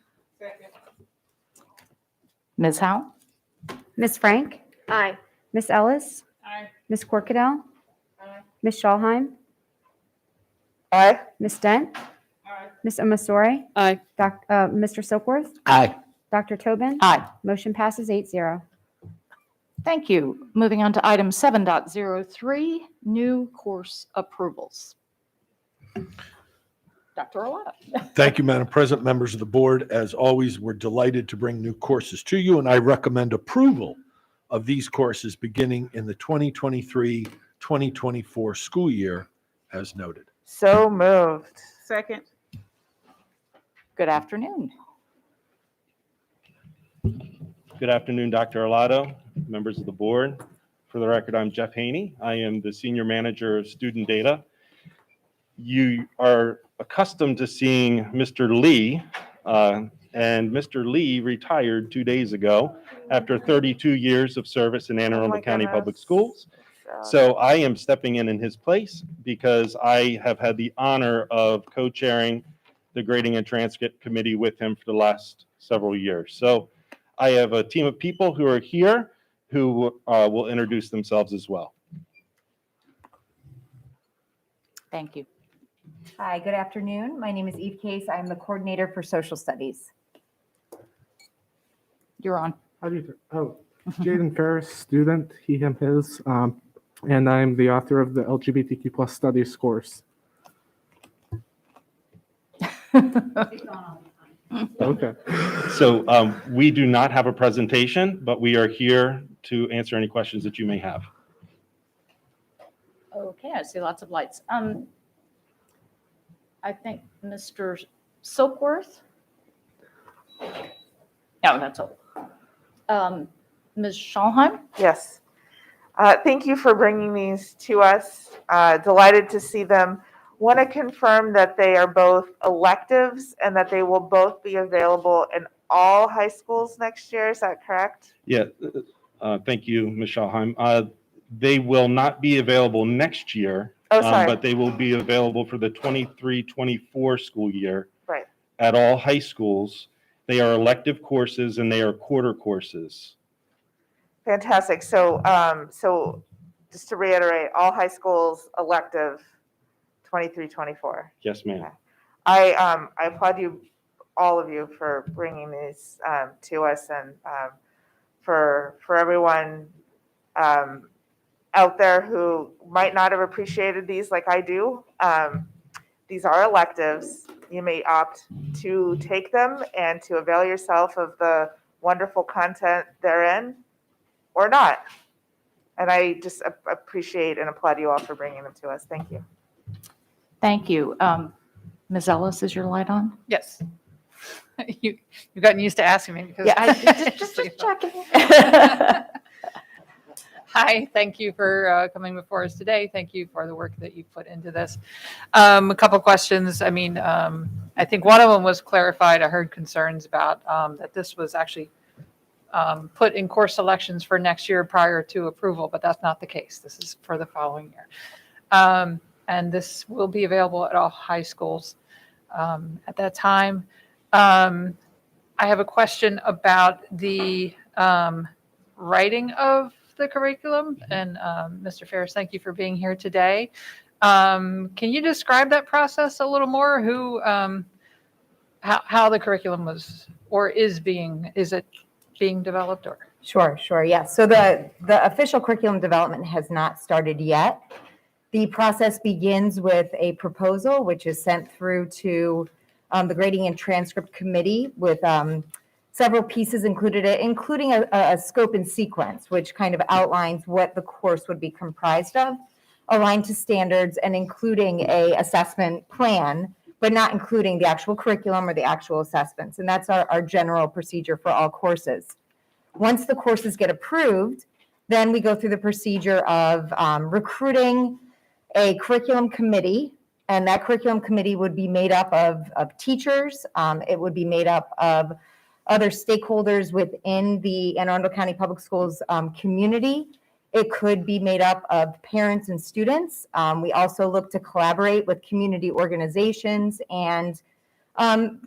Ms. Howe? Ms. Frank? Aye. Ms. Ellis? Aye. Ms. Corkadell? Aye. Ms. Schallheim? Aye. Ms. Dent? Aye. Ms. Omasore? Aye. Mr. Silkworth? Aye. Dr. Tobin? Aye. Motion passes 8-0. Thank you. Moving on to item 7.03, new course approvals. Dr. Arlotto. Thank you, Madam President, members of the board. As always, we're delighted to bring new courses to you, and I recommend approval of these courses beginning in the 2023-2024 school year as noted. So moved. Second. Good afternoon. Good afternoon, Dr. Arlotto, members of the board. For the record, I'm Jeff Haney. I am the Senior Manager of Student Data. You are accustomed to seeing Mr. Lee, and Mr. Lee retired 2 days ago after 32 years of service in Anne Arundel County Public Schools. So I am stepping in his place because I have had the honor of co-chairing the Grading and Transcript Committee with him for the last several years. So I have a team of people who are here who will introduce themselves as well. Thank you. Hi, good afternoon. My name is Eve Case. I'm the coordinator for social studies. You're on. How do you do? Oh, Jaden Ferris, student, he, him, his, and I'm the author of the LGBTQ plus studies course. Okay. So we do not have a presentation, but we are here to answer any questions that you may have. Okay, I see lots of lights. I think Mr. Silkworth? No, that's all. Ms. Schallheim? Yes. Thank you for bringing these to us. Delighted to see them. Want to confirm that they are both electives and that they will both be available in all high schools next year. Is that correct? Yeah, thank you, Ms. Schallheim. They will not be available next year Oh, sorry. But they will be available for the 23-24 school year Right. at all high schools. They are elective courses and they are quarter courses. Fantastic. So, so just to reiterate, all high schools elective 23, 24. Yes, ma'am. Okay. I applaud you, all of you, for bringing these to us, and for everyone out there who might not have appreciated these like I do. These are electives. You may opt to take them and to avail yourself of the wonderful content therein, or not. And I just appreciate and applaud you all for bringing them to us. Thank you. Thank you. Ms. Ellis, is your light on? Yes. You've gotten used to asking me because. Yeah, just checking. Hi, thank you for coming before us today. Thank you for the work that you put into this. A couple questions. I mean, I think one of them was clarified. I heard concerns about that this was actually put in course selections for next year prior to approval, but that's not the case. This is for the following year. And this will be available at all high schools at that time. I have a question about the writing of the curriculum. And Mr. Ferris, thank you for being here today. Can you describe that process a little more? How the curriculum was or is it being developed or? Sure, yeah. So the official curriculum development has not started yet. The process begins with a proposal, which is sent through to the Grading and Transcript Committee with several pieces included, including a scope and sequence, which kind of outlines what the course would be comprised of, aligned to standards, and including a assessment plan, but not including the actual curriculum or the actual assessments. And that's our general procedure for all courses. Once the courses get approved, then we go through the procedure of recruiting a curriculum committee, and that curriculum committee would be made up of teachers. It would be made up of other stakeholders within the Anne Arundel County Public Schools community. It could be made up of parents and students. We also look to collaborate with community organizations and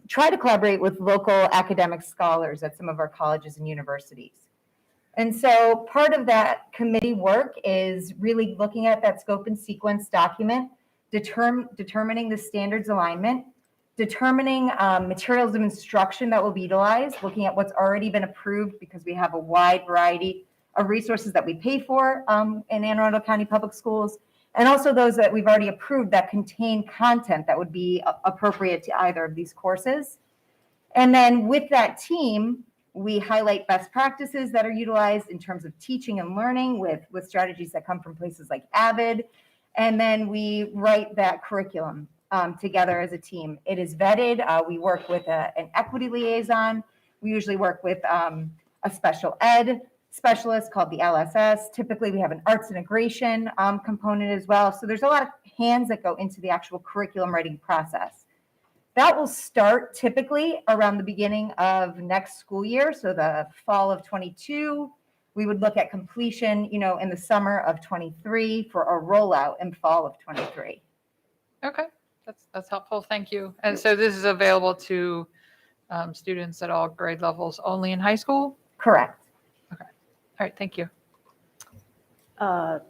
try to collaborate with local academic scholars at some of our colleges and universities. And so part of that committee work is really looking at that scope and sequence document, determining the standards alignment, determining materials of instruction that will be utilized, looking at what's already been approved because we have a wide variety of resources that we pay for in Anne Arundel County Public Schools, and also those that we've already approved that contain content that would be appropriate to either of these courses. And then with that team, we highlight best practices that are utilized in terms of teaching and learning with strategies that come from places like AVID. And then we write that curriculum together as a team. It is vetted. We work with an equity liaison. We usually work with a special ed specialist called the LSS. Typically, we have an arts integration component as well. So there's a lot of hands that go into the actual curriculum writing process. That will start typically around the beginning of next school year. So the fall of 22, we would look at completion, in the summer of 23 for a rollout in fall of 23. Okay, that's helpful. Thank you. And so this is available to students at all grade levels only in high school? Correct. Okay. All right. Thank you.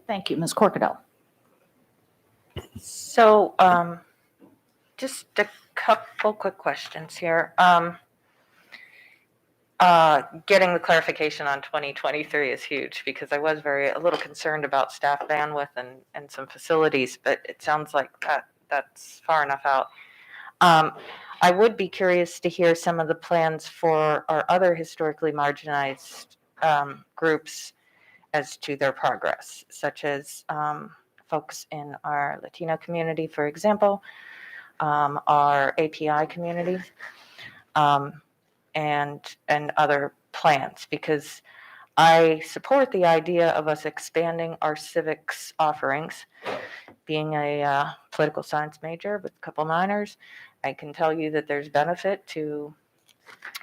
Thank you. Ms. Corkadell. So just a couple quick questions here. Getting the clarification on 2023 is huge because I was a little concerned about staff bandwidth and some facilities, but it sounds like that's far enough out. I would be curious to hear some of the plans for our other historically marginalized groups as to their progress, such as folks in our Latino community, for example, our API community, and other plans, because I support the idea of us expanding our civics offerings. Being a political science major with a couple minors, I can tell you that there's benefit to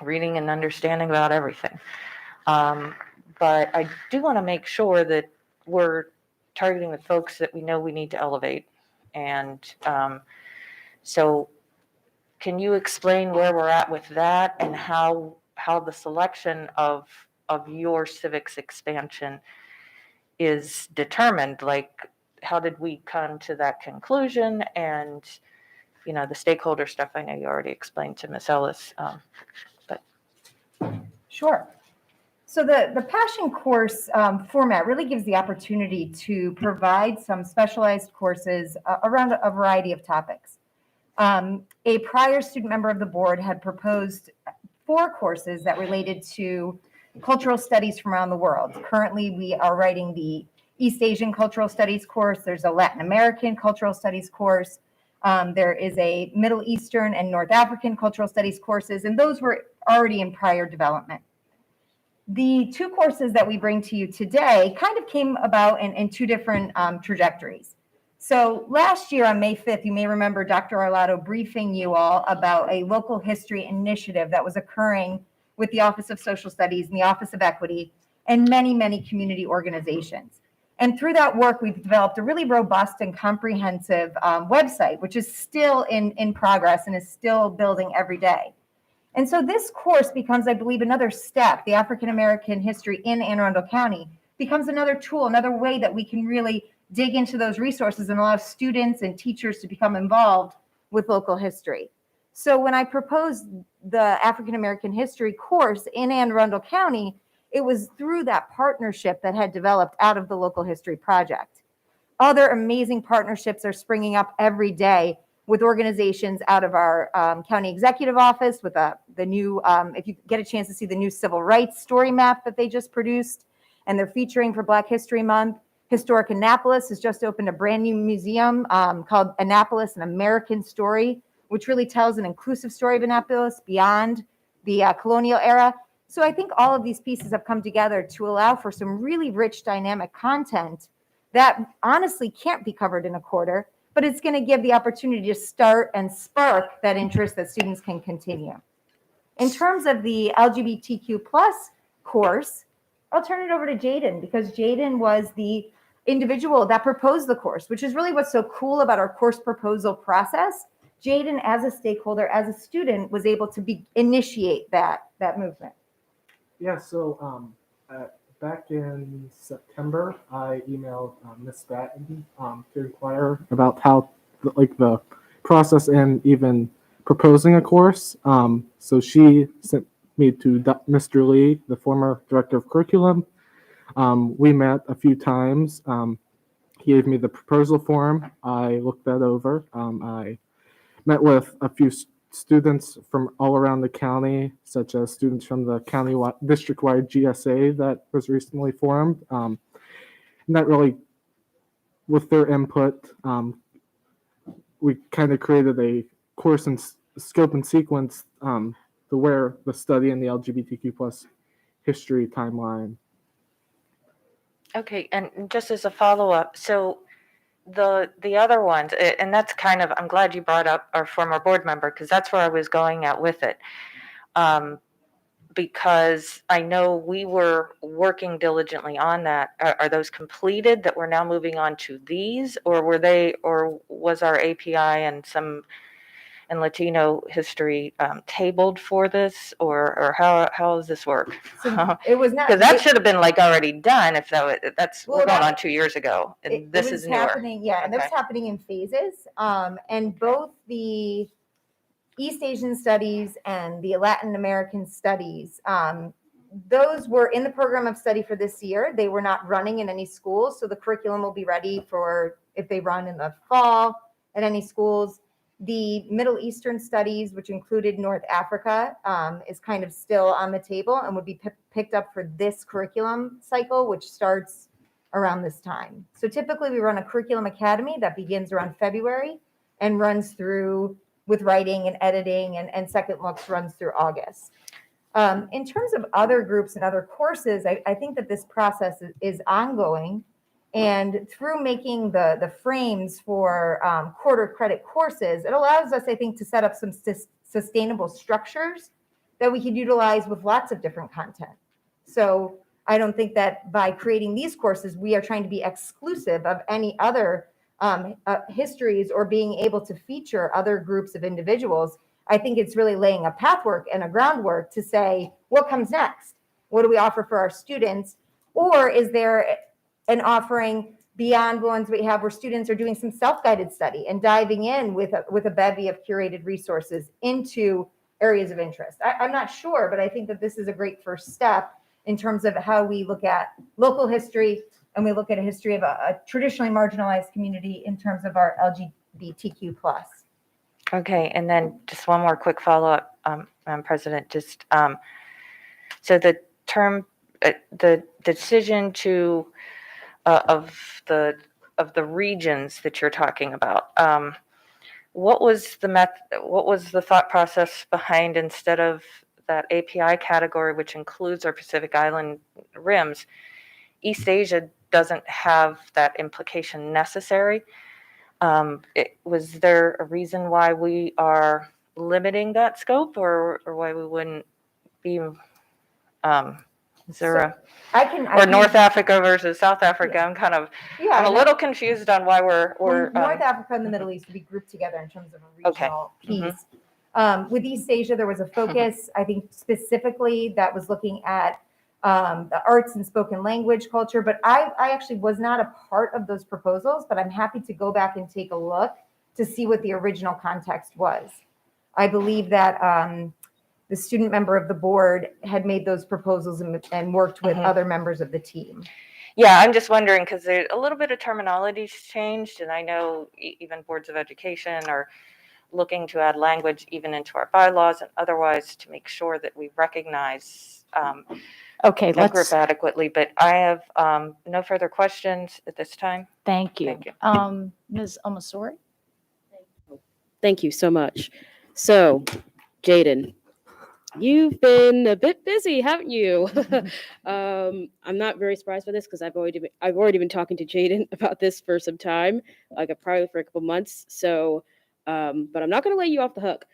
reading and understanding about everything. But I do want to make sure that we're targeting the folks that we know we need to elevate And so can you explain where we're at with that and how the selection of your civics expansion is determined? Like, how did we come to that conclusion? And, you know, the stakeholder stuff, I know you already explained to Ms. Ellis, but. Sure. So the Passion course format really gives the opportunity to provide some specialized courses around a variety of topics. A prior student member of the board had proposed 4 courses that related to cultural studies from around the world. Currently, we are writing the East Asian Cultural Studies course. There's a Latin American Cultural Studies course. There is a Middle Eastern and North African Cultural Studies courses, and those were already in prior development. The 2 courses that we bring to you today kind of came about in 2 different trajectories. So last year on May 5th, you may remember Dr. Arlotto briefing you all about a local history initiative that was occurring with the Office of Social Studies and the Office of Equity and many, many community organizations. And through that work, we've developed a really robust and comprehensive website, which is still in progress and is still building every day. And so this course becomes, I believe, another step. The African American history in Anne Arundel County becomes another tool, another way that we can really dig into those resources and allow students and teachers to become involved with local history. So when I proposed the African American history course in Anne Arundel County, it was through that partnership that had developed out of the local history project. Other amazing partnerships are springing up every day with organizations out of our county executive office, with the new, if you get a chance to see the new civil rights story map that they just produced, and they're featuring for Black History Month. Historic Annapolis has just opened a brand new museum called Annapolis, An American Story, which really tells an inclusive story of Annapolis beyond the colonial era. So I think all of these pieces have come together to allow for some really rich, dynamic content that honestly can't be covered in a quarter, but it's going to give the opportunity to start and spark that interest that students can continue. In terms of the LGBTQ+ course, I'll turn it over to Jaden, because Jaden was the individual that proposed the course, which is really what's so cool about our course proposal process. Jaden, as a stakeholder, as a student, was able to initiate that movement. Yeah, so back in September, I emailed Ms. Batten to inquire about how the process and even proposing a course. So she sent me to Mr. Lee, the former director of curriculum. We met a few times. He gave me the proposal form. I looked that over. I met with a few students from all around the county, such as students from the county district-wide GSA that was recently formed. And that really, with their input, we kind of created a course and scope and sequence to where the study in the LGBTQ+ history timeline. Okay, and just as a follow-up, so the other ones, and that's kind of, I'm glad you brought up our former board member, because that's where I was going at with it. Because I know we were working diligently on that. Are those completed that we're now moving on to these, or was our API and Latino history tabled for this, or how does this work? So it was not, because that should have been like already done. If that's Well, we're going that- on 2 years ago, and this is newer. happening. Yeah, and that's Okay. happening in phases. And both the East Asian studies and the Latin American studies, those were in the program of study for this year. They were not running in any schools, so the curriculum will be ready for if they run in the fall at any schools. The Middle Eastern studies, which included North Africa, is kind of still on the table and would be picked up for this curriculum cycle, which starts around this time. So typically we run a curriculum academy that begins around February and runs through with writing and editing, and second looks runs through August. In terms of other groups and other courses, I think that this process is ongoing. And through making the frames for quarter credit courses, it allows us, I think, to set up some sustainable structures that we could utilize with lots of different content. So I don't think that by creating these courses, we are trying to be exclusive of any other histories or being able to feature other groups of individuals, I think it's really laying a pathwork and a groundwork to say, what comes next? What do we offer for our students? Or is there an offering beyond the ones we have where students are doing some self-guided study and diving in with a bevy of curated resources into areas of interest? I'm not sure, but I think that this is a great first step in terms of how we look at local history and we look at a history of a traditionally marginalized community in terms of our LGBTQ+. Okay, and then just one more quick follow-up, Madam President, just, so the term, the decision to, of the regions that you're talking about, what was the thought process behind, instead of that API category, which includes our Pacific Island rims, East Asia doesn't have that implication necessary? Was there a reason why we are limiting that scope, or why we wouldn't be, is there or North Africa versus South Africa? I'm kind of, I'm a little confused on why we're North Africa and the Middle East would be grouped together in terms of a regional piece. With East Asia, there was a focus, I think specifically that was looking at the arts and spoken language culture, but I actually was not a part of those proposals, but I'm happy to go back and take a look to see what the original context was. I believe that the student member of the board had made those proposals and worked with other members of the team. Yeah, I'm just wondering, because a little bit of terminology's changed, and I know even boards of education are looking to add language even into our bylaws and otherwise to make sure that we recognize Okay, that group let's, adequately. But I have no further questions at this time. thank you. Thank you. Ms. Omasori? Thank you so much. So, Jaden, you've been a bit busy, haven't you? I'm not very surprised by this because I've already been talking to Jaden about this for some time, like probably for a couple months. So, but I'm not going to let you off the hook.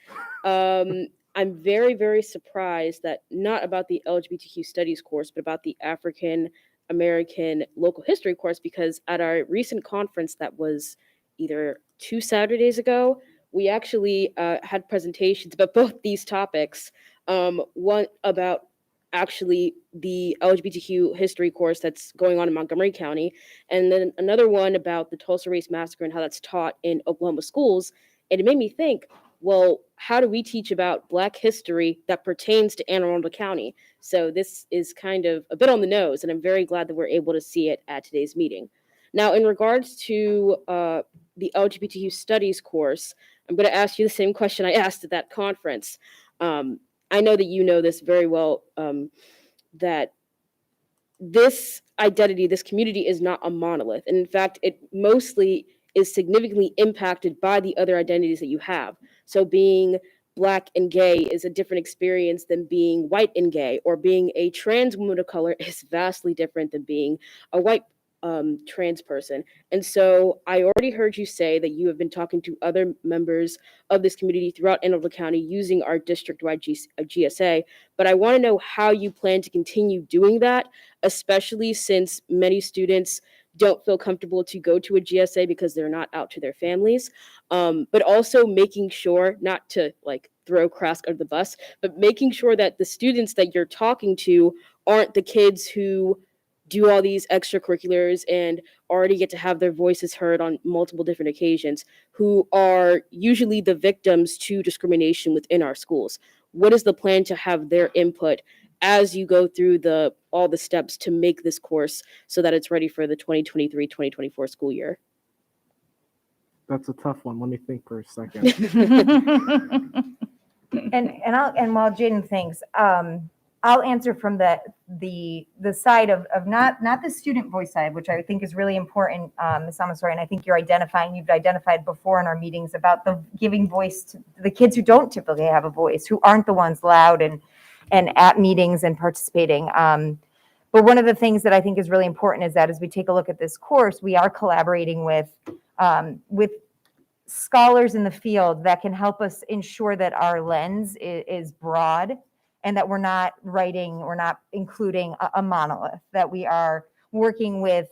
I'm very, very surprised that not about the LGBTQ studies course, but about the African American local history course, because at our recent conference that was either 2 Saturdays ago, we actually had presentations about both these topics. One about actually the LGBTQ history course that's going on in Montgomery County, and then another one about the Tulsa Race Massacre and how that's taught in Oklahoma schools. And it made me think, well, how do we teach about Black history that pertains to Anne Arundel County? So this is kind of a bit on the nose, and I'm very glad that we're able to see it at today's meeting. Now, in regards to the LGBTQ studies course, I'm going to ask you the same question I asked at that conference. I know that you know this very well, that this identity, this community is not a monolith. And in fact, it mostly is significantly impacted by the other identities that you have. So being Black and gay is a different experience than being white and gay, or being a trans woman of color is vastly different than being a white trans person. And so I already heard you say that you have been talking to other members of this community throughout Anne Arundel County using our district-wide GSA, but I want to know how you plan to continue doing that, especially since many students don't feel comfortable to go to a GSA because they're not out to their families, but also making sure, not to like throw Krask under the bus, but making sure that the students that you're talking to aren't the kids who do all these extracurriculars and already get to have their voices heard on multiple different occasions, who are usually the victims to discrimination within our schools. What is the plan to have their input as you go through all the steps to make this course so that it's ready for the 2023-2024 school year? That's a tough one. Let me think for a second. And while Jaden thinks, I'll answer from the side of not the student voice side, which I think is really important, Ms. Amasori, and I think you've identified before in our meetings about the giving voice to the kids who don't typically have a voice, who aren't the ones loud and at meetings and participating. But one of the things that I think is really important is that as we take a look at this course, we are collaborating with scholars in the field that can help us ensure that our lens is broad, and that we're not including a monolith, that we are working with,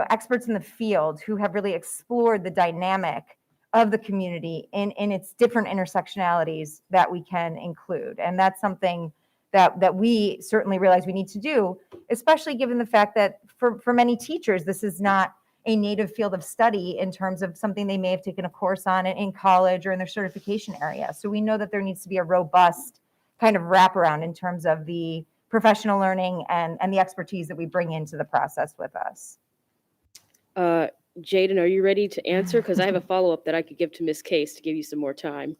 experts in the field who have really explored the dynamic of the community in its different intersectionalities that we can include. And that's something that we certainly realize we need to do, especially given the fact that for many teachers, this is not a native field of study in terms of something they may have taken a course on in college or in their certification area. So we know that there needs to be a robust kind of wraparound in terms of the professional learning and the expertise that we bring into the process with us. Jaden, are you ready to answer? Because I have a follow-up that I could give to Ms. Case to give you some more time.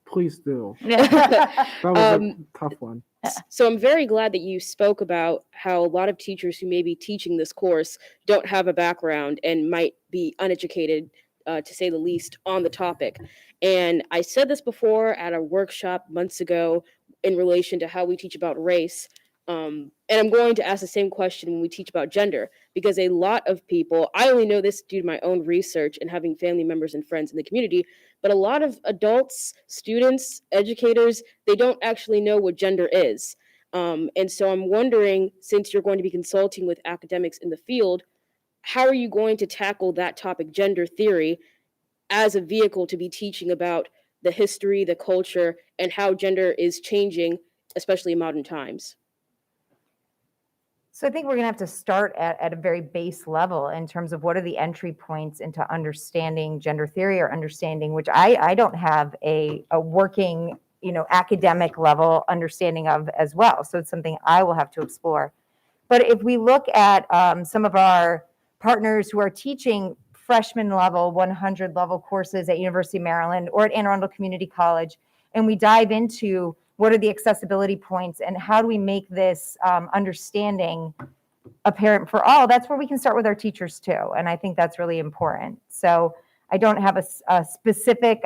Please do. That was a tough one. So I'm very glad that you spoke about how a lot of teachers who may be teaching this course don't have a background and might be uneducated, to say the least, on the topic. And I said this before at a workshop months ago in relation to how we teach about race. And I'm going to ask the same question when we teach about gender, because a lot of people, I only know this due to my own research and having family members and friends in the community, but a lot of adults, students, educators, they don't actually know what gender is. And so I'm wondering, since you're going to be consulting with academics in the field, how are you going to tackle that topic, gender theory, as a vehicle to be teaching about the history, the culture, and how gender is changing, especially in modern times? So I think we're going to have to start at a very base level in terms of what are the entry points into understanding gender theory or understanding, which I don't have a working, academic level understanding of as well. So it's something I will have to explore. But if we look at some of our partners who are teaching freshman level, 100 level courses at University of Maryland or at Anne Arundel Community College, and we dive into what are the accessibility points and how do we make this understanding apparent for all, that's where we can start with our teachers too. And I think that's really important. So I don't have a specific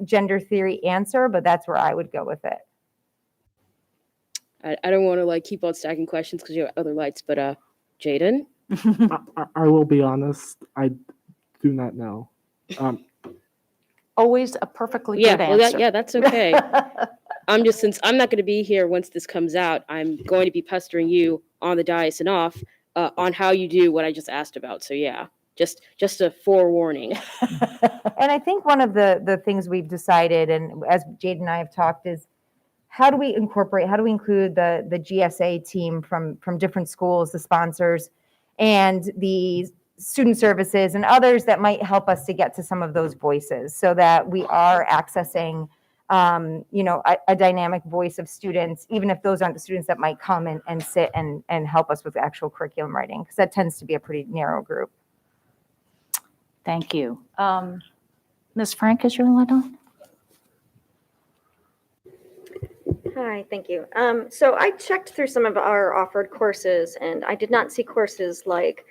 gender theory answer, but that's where I would go with it. I don't want to keep on stacking questions because you have other lights, but Jaden? I will be honest, I do not know. Always a perfectly good answer. Yeah, that's okay. Since I'm not going to be here once this comes out, I'm going to be pestering you on the dais and off on how you do what I just asked about. So yeah, just a forewarning. And I think one of the things we've decided, and as Jade and I have talked, is how do we include the GSA team from different schools, the sponsors, and the student services and others that might help us to get to some of those voices so that we are accessing a dynamic voice of students, even if those aren't the students that might come and sit and help us with actual curriculum writing, because that tends to be a pretty narrow group. Thank you. Ms. Frank, is your light on? Hi, thank you. So I checked through some of our offered courses, and I did not see courses like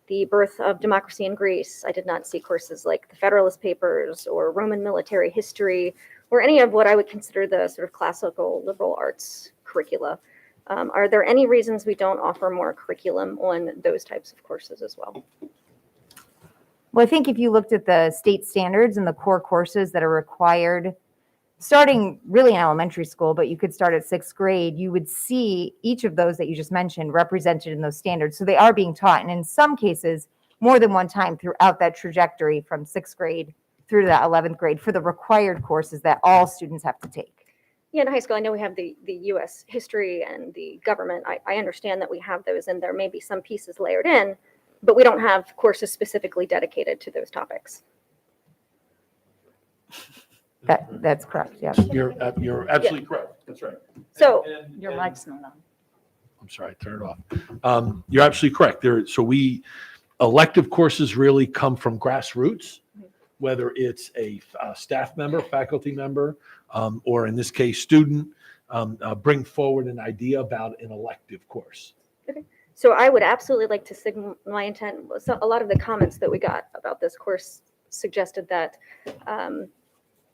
the birth of democracy in Greece. I did not see courses like the Federalist Papers or Roman military history, or any of what I would consider the sort of classical liberal arts curricula. Are there any reasons we don't offer more curriculum on those types of courses as well? Well, I think if you looked at the state standards and the core courses that are required, starting really in elementary school, but you could start at 6th grade, you would see each of those that you just mentioned represented in those standards. So they are being taught, and in some cases, more than one time throughout that trajectory from 6th grade through to 11th grade for the required courses that all students have to take. Yeah, in high school, I know we have the U.S. history and the government. I understand that we have those, and there may be some pieces layered in, but we don't have courses specifically dedicated to those topics. That's correct, yeah. You're absolutely correct. That's right. So your mic's not on. I'm sorry, turn it off. You're absolutely correct. Elective courses really come from grassroots, whether it's a staff member, faculty member, or in this case, student, bring forward an idea about an elective course. Okay. So I would absolutely like to signal my intent. So a lot of the comments that we got about this course suggested that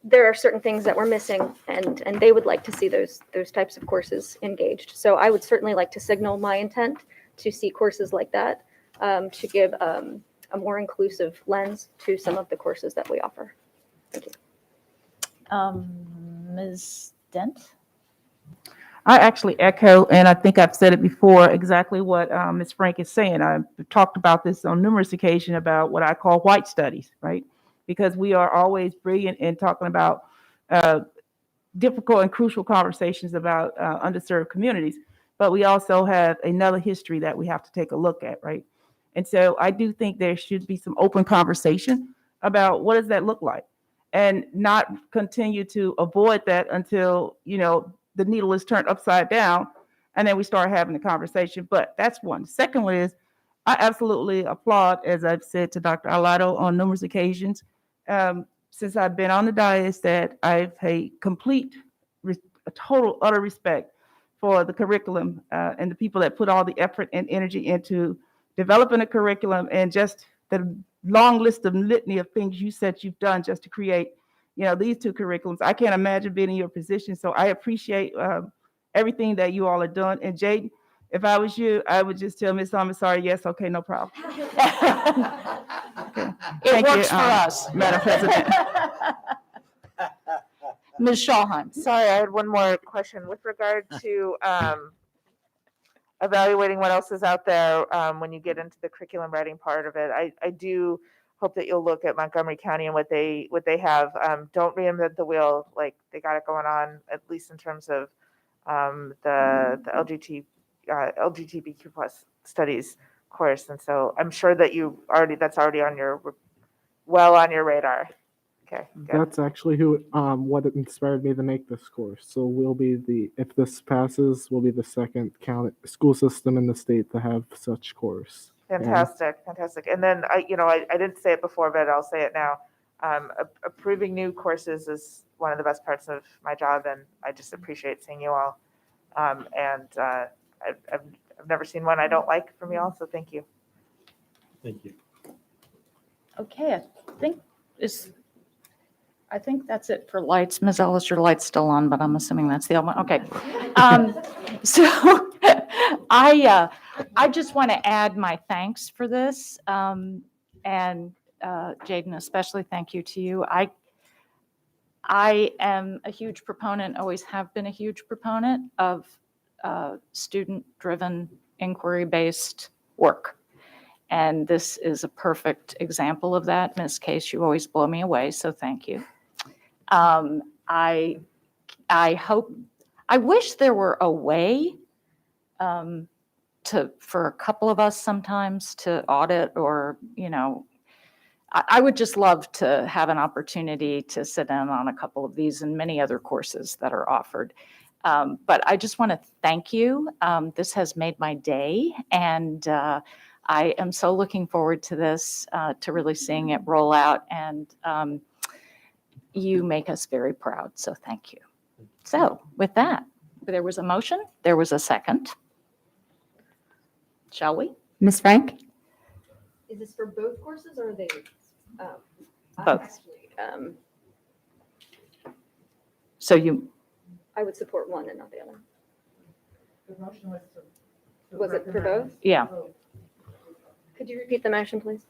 there are certain things that we're missing, and they would like to see those types of courses engaged. So I would certainly like to signal my intent to see courses like that to give a more inclusive lens to some of the courses that we offer. Thank you. Ms. Dent? I actually echo, and I think I've said it before, exactly what Ms. Frank is saying. I've talked about this on numerous occasions about what I call white studies, right? Because we are always brilliant in talking about difficult and crucial conversations about underserved communities, but we also have another history that we have to take a look at, right? And so I do think there should be some open conversation about what does that look like, and not continue to avoid that until, the needle is turned upside down, and then we start having the conversation. But that's one. Second one is, I absolutely applaud, as I've said to Dr. Alado on numerous occasions, since I've been on the dais, that I've a total, utter respect for the curriculum and the people that put all the effort and energy into developing a curriculum, and just the long list of litany of things you said you've done just to create, these two curriculums. I can't imagine being in your position, so I appreciate everything that you all are doing. And Jade, if I was you, I would just tell Ms. sorry, yes, okay, no problem. Okay. It Thank works you, for us. Madam President. Ms. Schulheim. Sorry, I had one more question with regard to evaluating what else is out there when you get into the curriculum writing part of it. I do hope that you'll look at Montgomery County and what they have. Don't reinvent the wheel. Like, they got it going on, at least in terms of the LGBTQ plus studies course. And so I'm sure that that's already on your radar. Okay. Good. That's actually what inspired me to make this course. So if this passes, we'll be the second school system in the state to have such course. Fantastic. And then I didn't say it before, but I'll say it now. Approving new courses is one of the best parts of my job, and I just appreciate seeing you all. I've never seen one I don't like from you all, so thank you. Thank you. Okay, I think that's it for lights. Ms. Ellis, your light's still on, but I'm assuming that's the other one. Okay. So I just want to add my thanks for this. And Jaden, especially thank you to you. I am a huge proponent, always have been a huge proponent of student-driven, inquiry-based work. And this is a perfect example of that. Ms. Case, you always blow me away, so thank you. I wish there were a way for a couple of us sometimes to audit, or, I would just love to have an opportunity to sit in on a couple of these and many other courses that are offered. But I just want to thank you. This has made my day, and I am so looking forward to this, to really seeing it roll out, and you make us very proud, so thank you. So with that, there was a motion, there was a second. Shall we? Ms. Frank? Is this for both courses, or are they? Both. So I would support one and not the other. Was it for both? Yeah. Could you repeat the motion, please?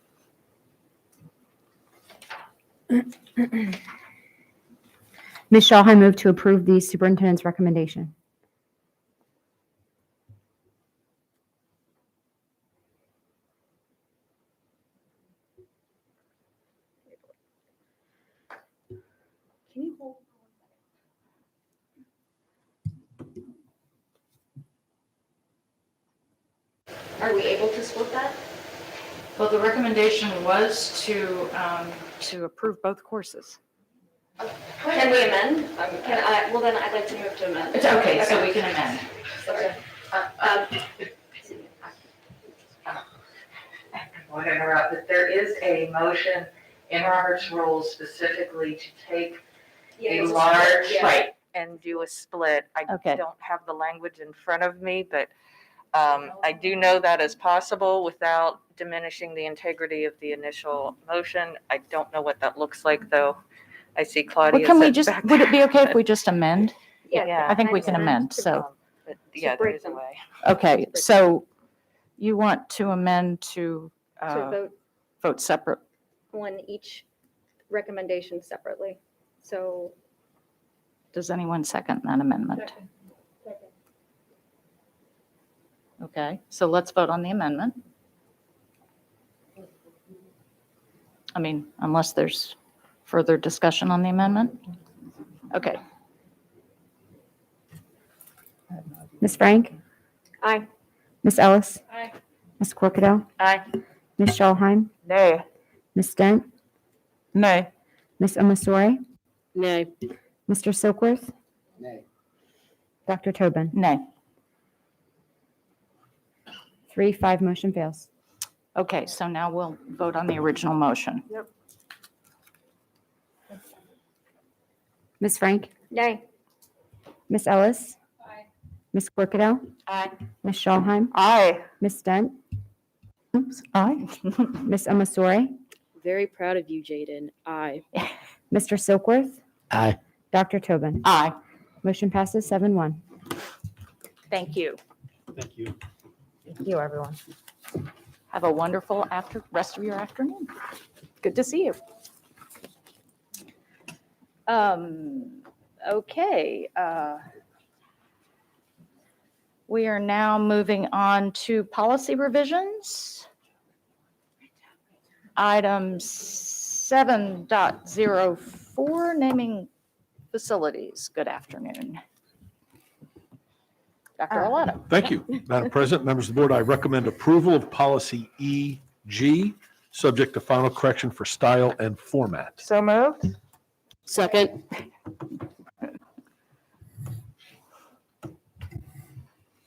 Ms. Shaw, I move to approve the superintendent's recommendation. Can you hold? Are we able to split that? Well, the recommendation was to approve both courses. Can we amend? Well, then I'd like to move to amend. It's okay, so we can amend. Okay. I want to interrupt, but there is a motion in Robert's rules specifically to take a large, Right, and do a split. I don't have the language in front of me, but I do know that is possible without diminishing the integrity of the initial motion. I don't know what that looks like, though. I see Claudia. Well, can we just, would it be okay if we just amend? Yeah. I think we can amend, so. But yeah, there is a way. Okay, so you want to amend to vote separate? On each recommendation separately. So. Does anyone second that amendment? Okay, so let's vote on the amendment. I mean, unless there's further discussion on the amendment. Okay. Ms. Frank? Aye. Ms. Ellis? Aye. Ms. Corkadell? Aye. Ms. Schulheim? Nay. Ms. Dent? Nay. Ms. Omasori? Nay. Mr. Silkworth? Nay. Dr. Tobin? Nay. 3-5, motion fails. Okay, so now we'll vote on the original motion. Yep. Ms. Frank? Nay. Ms. Ellis? Aye. Ms. Corkadell? Aye. Ms. Schulheim? Aye. Ms. Dent? Oops, aye. Ms. Omasori? Very proud of you, Jaden. Aye. Mr. Silkworth? Aye. Dr. Tobin? Aye. Motion passes 7-1. Thank you. Thank you. Thank you, everyone. Have a wonderful rest of your afternoon. Good to see you. Okay. We are now moving on to policy revisions. Item 7.04, naming facilities. Good afternoon. Dr. Arlotto. Thank you, Madam President, members of the board. I recommend approval of policy EG, subject to final correction for style and format. So moved. Second.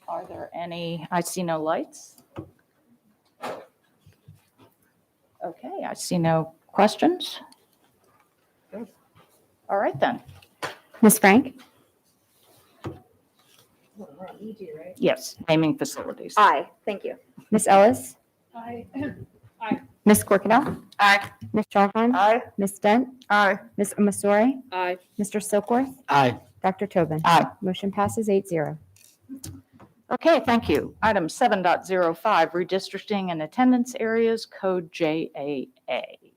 Are there any, I see no lights. Okay, I see no questions. All right then. Ms. Frank? Yes, naming facilities. Aye. Thank you. Ms. Ellis? Aye. Ms. Corkadell? Aye. Ms. Schulheim? Aye. Ms. Dent? Aye. Ms. Omasori? Aye. Mr. Silkworth? Aye. Dr. Tobin? Aye. Motion passes 8-0. Okay, thank you. Item 7.05, redistricting and attendance areas, code JAA.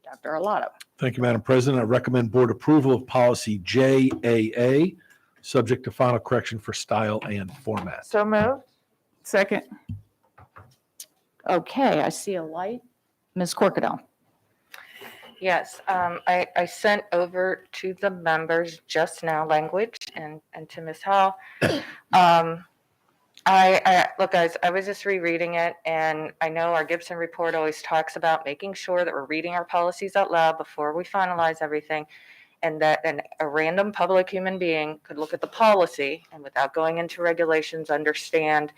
Dr. Arlotto. Thank you, Madam President. I recommend board approval of policy JAA, subject to final correction for style and format. So moved. Second. Okay, I see a light. Ms. Corkadell. Yes, I sent over to the members just now language and to Ms. Howell. Look, guys, I was just rereading it, and I know our Gibson report always talks about making sure that we're reading our policies out loud before we finalize everything, and that a random public human being could look at the policy and without going into regulations, understand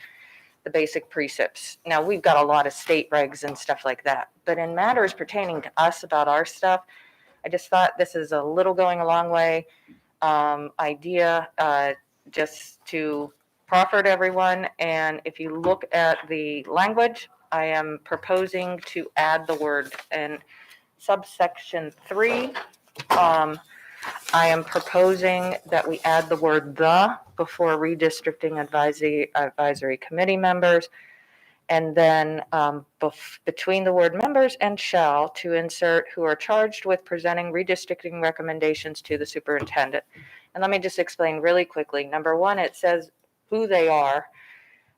the basic precepts. Now, we've got a lot of state regs and stuff like that, but in matters pertaining to us about our stuff, I just thought this is a little going a long way idea just to proffer to everyone. And if you look at the language, I am proposing to add the word in subsection 3. I am proposing that we add the word "the" before redistricting advisory committee members, and then between the word "members" and "shall" to insert "who are charged with presenting redistricting recommendations to the superintendent." And let me just explain really quickly. Number one, it says who they are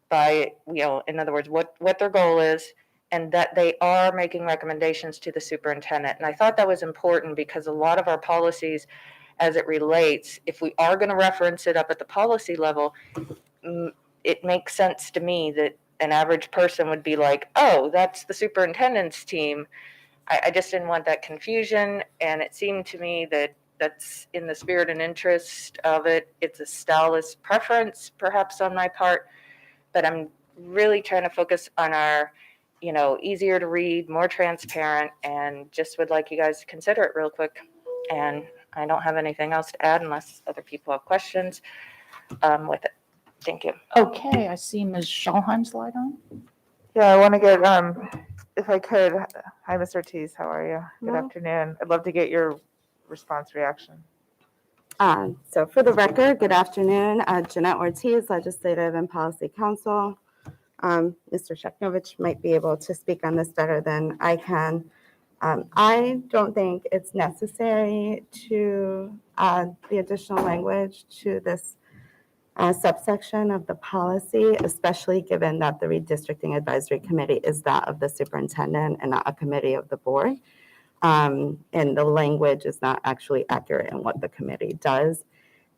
by, in other words, what their goal is, and that they are making recommendations to the superintendent. And I thought that was important because a lot of our policies, as it relates, if we are going to reference it up at the policy level, it makes sense to me that an average person would be like, oh, that's the superintendent's team. I just didn't want that confusion. And it seemed to me that that's in the spirit and interest of it. It's a stylist preference, perhaps on my part, but I'm really trying to focus on our, easier to read, more transparent, and just would like you guys to consider it real quick. And I don't have anything else to add unless other people have questions with it. Thank you. Okay, I see Ms. Schulheim's light on. Yeah, I want to get, if I could, hi, Ms. Ortiz, how are you? Good Hello. afternoon. I'd love to get your response reaction. So for the record, good afternoon. Jeanette Ortiz, Legislative and Policy Counsel. Mr. Sheknovich might be able to speak on this better than I can. I don't think it's necessary to add the additional language to this subsection of the policy, especially given that the redistricting advisory committee is that of the superintendent and not a committee of the board. And the language is not actually accurate in what the committee does.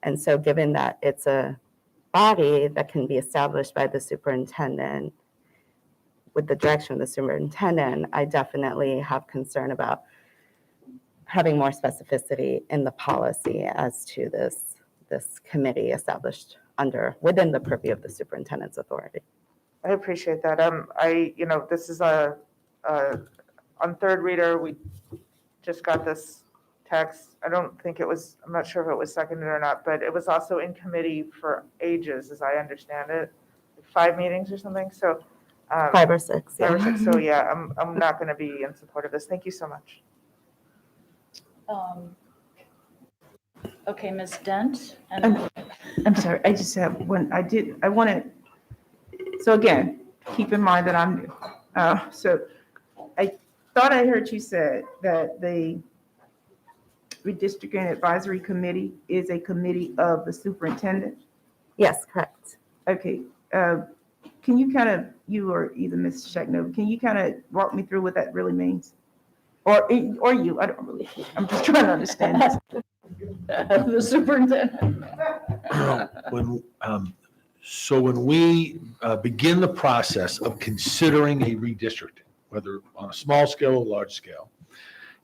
And so given that it's a body that can be established by the superintendent with the direction of the superintendent, I definitely have concern about having more specificity in the policy as to this committee established within the purview of the superintendent's authority. I appreciate that. This is on third reader, we just got this text. I'm not sure if it was seconded or not, but it was also in committee for ages, as I understand it, 5 meetings or something. So 5 or 6. 5 or 6. So yeah, I'm not going to be in support of this. Thank you so much. Okay, Ms. Dent. I'm sorry, I just have one, I want to, so again, keep in mind that I'm new. So I thought I heard you said that the redistricting advisory committee is a committee of the superintendent? Yes, correct. Okay, can you kind of, you or either Ms. Sheknova, can you kind of walk me through what that really means? Or you, I don't really, I'm just trying to understand this. The superintendent. When we begin the process of considering a redistricting, whether on a small scale or large scale,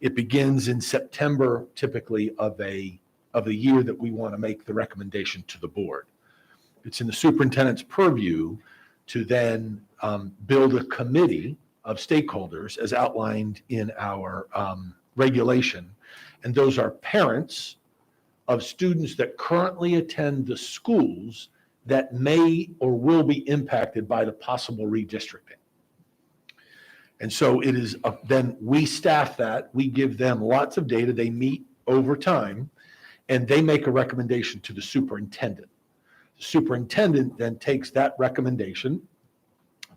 it begins in September typically of the year that we want to make the recommendation to the board. It's in the superintendent's purview to then build a committee of stakeholders as outlined in our regulation. And those are parents of students that currently attend the schools that may or will be impacted by the possible redistricting. And so it is, then we staff that, we give them lots of data, they meet over time, and they make a recommendation to the superintendent. The superintendent then takes that recommendation,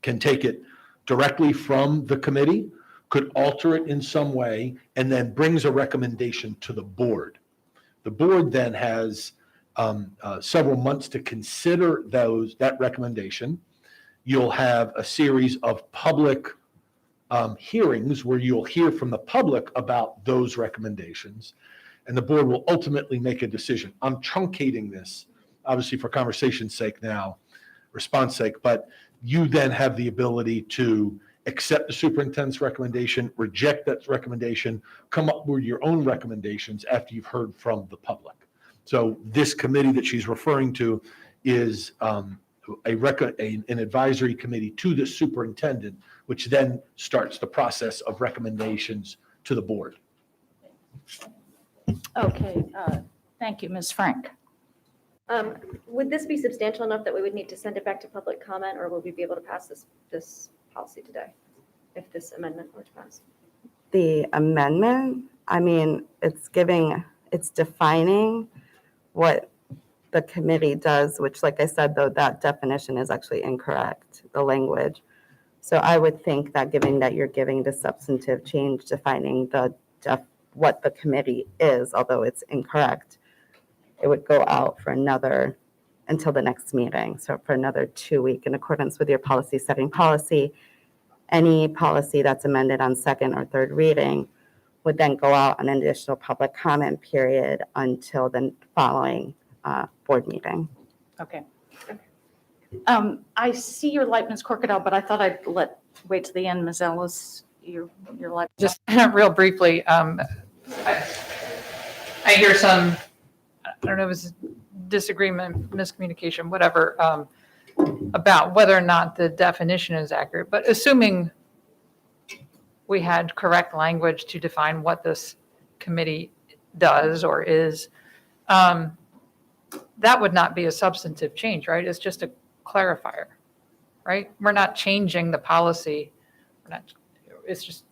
can take it directly from the committee, could alter it in some way, and then brings a recommendation to the board. The board then has several months to consider that recommendation. You'll have a series of public hearings where you'll hear from the public about those recommendations, and the board will ultimately make a decision. I'm truncating this, obviously for conversation's sake now, response sake, but you then have the ability to accept the superintendent's recommendation, reject that recommendation, come up with your own recommendations after you've heard from the public. So this committee that she's referring to is an advisory committee to the superintendent, which then starts the process of recommendations to the board. Okay, thank you, Ms. Frank. Would this be substantial enough that we would need to send it back to public comment, or will we be able to pass this policy today if this amendment were to pass? The amendment, I mean, it's defining what the committee does, which, like I said, though, that definition is actually incorrect, the language. So I would think that given that you're giving the substantive change defining what the committee is, although it's incorrect, it would go out for until the next meeting. So for another 2 weeks, in accordance with your policy setting policy, any policy that's amended on second or third reading would then go out on an additional public comment period until the following board meeting. Okay. I see your light, Ms. Corkadell, but I thought I'd wait to the end, Ms. Ellis, your light. Just real briefly, I hear some, I don't know if it's disagreement, miscommunication, whatever, about whether or not the definition is accurate, but assuming we had correct language to define what this committee does or is, that would not be a substantive change, right? It's just a clarifier, right? We're not changing the policy. It's just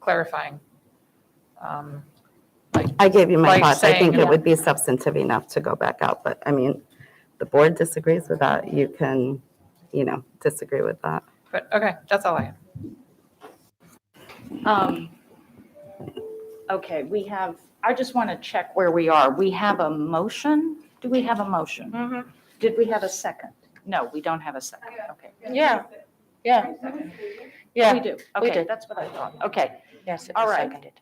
clarifying. I gave you my thoughts. I think saying- it would be substantive enough to go back out, but I mean, the board disagrees with that. You can, disagree with that. But okay, that's all I have. Okay, I just want to check where we are. We have a motion. Do we have a motion? Did we have a second? No, we don't have a second. Okay. Yeah, yeah, yeah. We do. we Okay, did. that's what I thought. Okay. Yes, it All was right. seconded.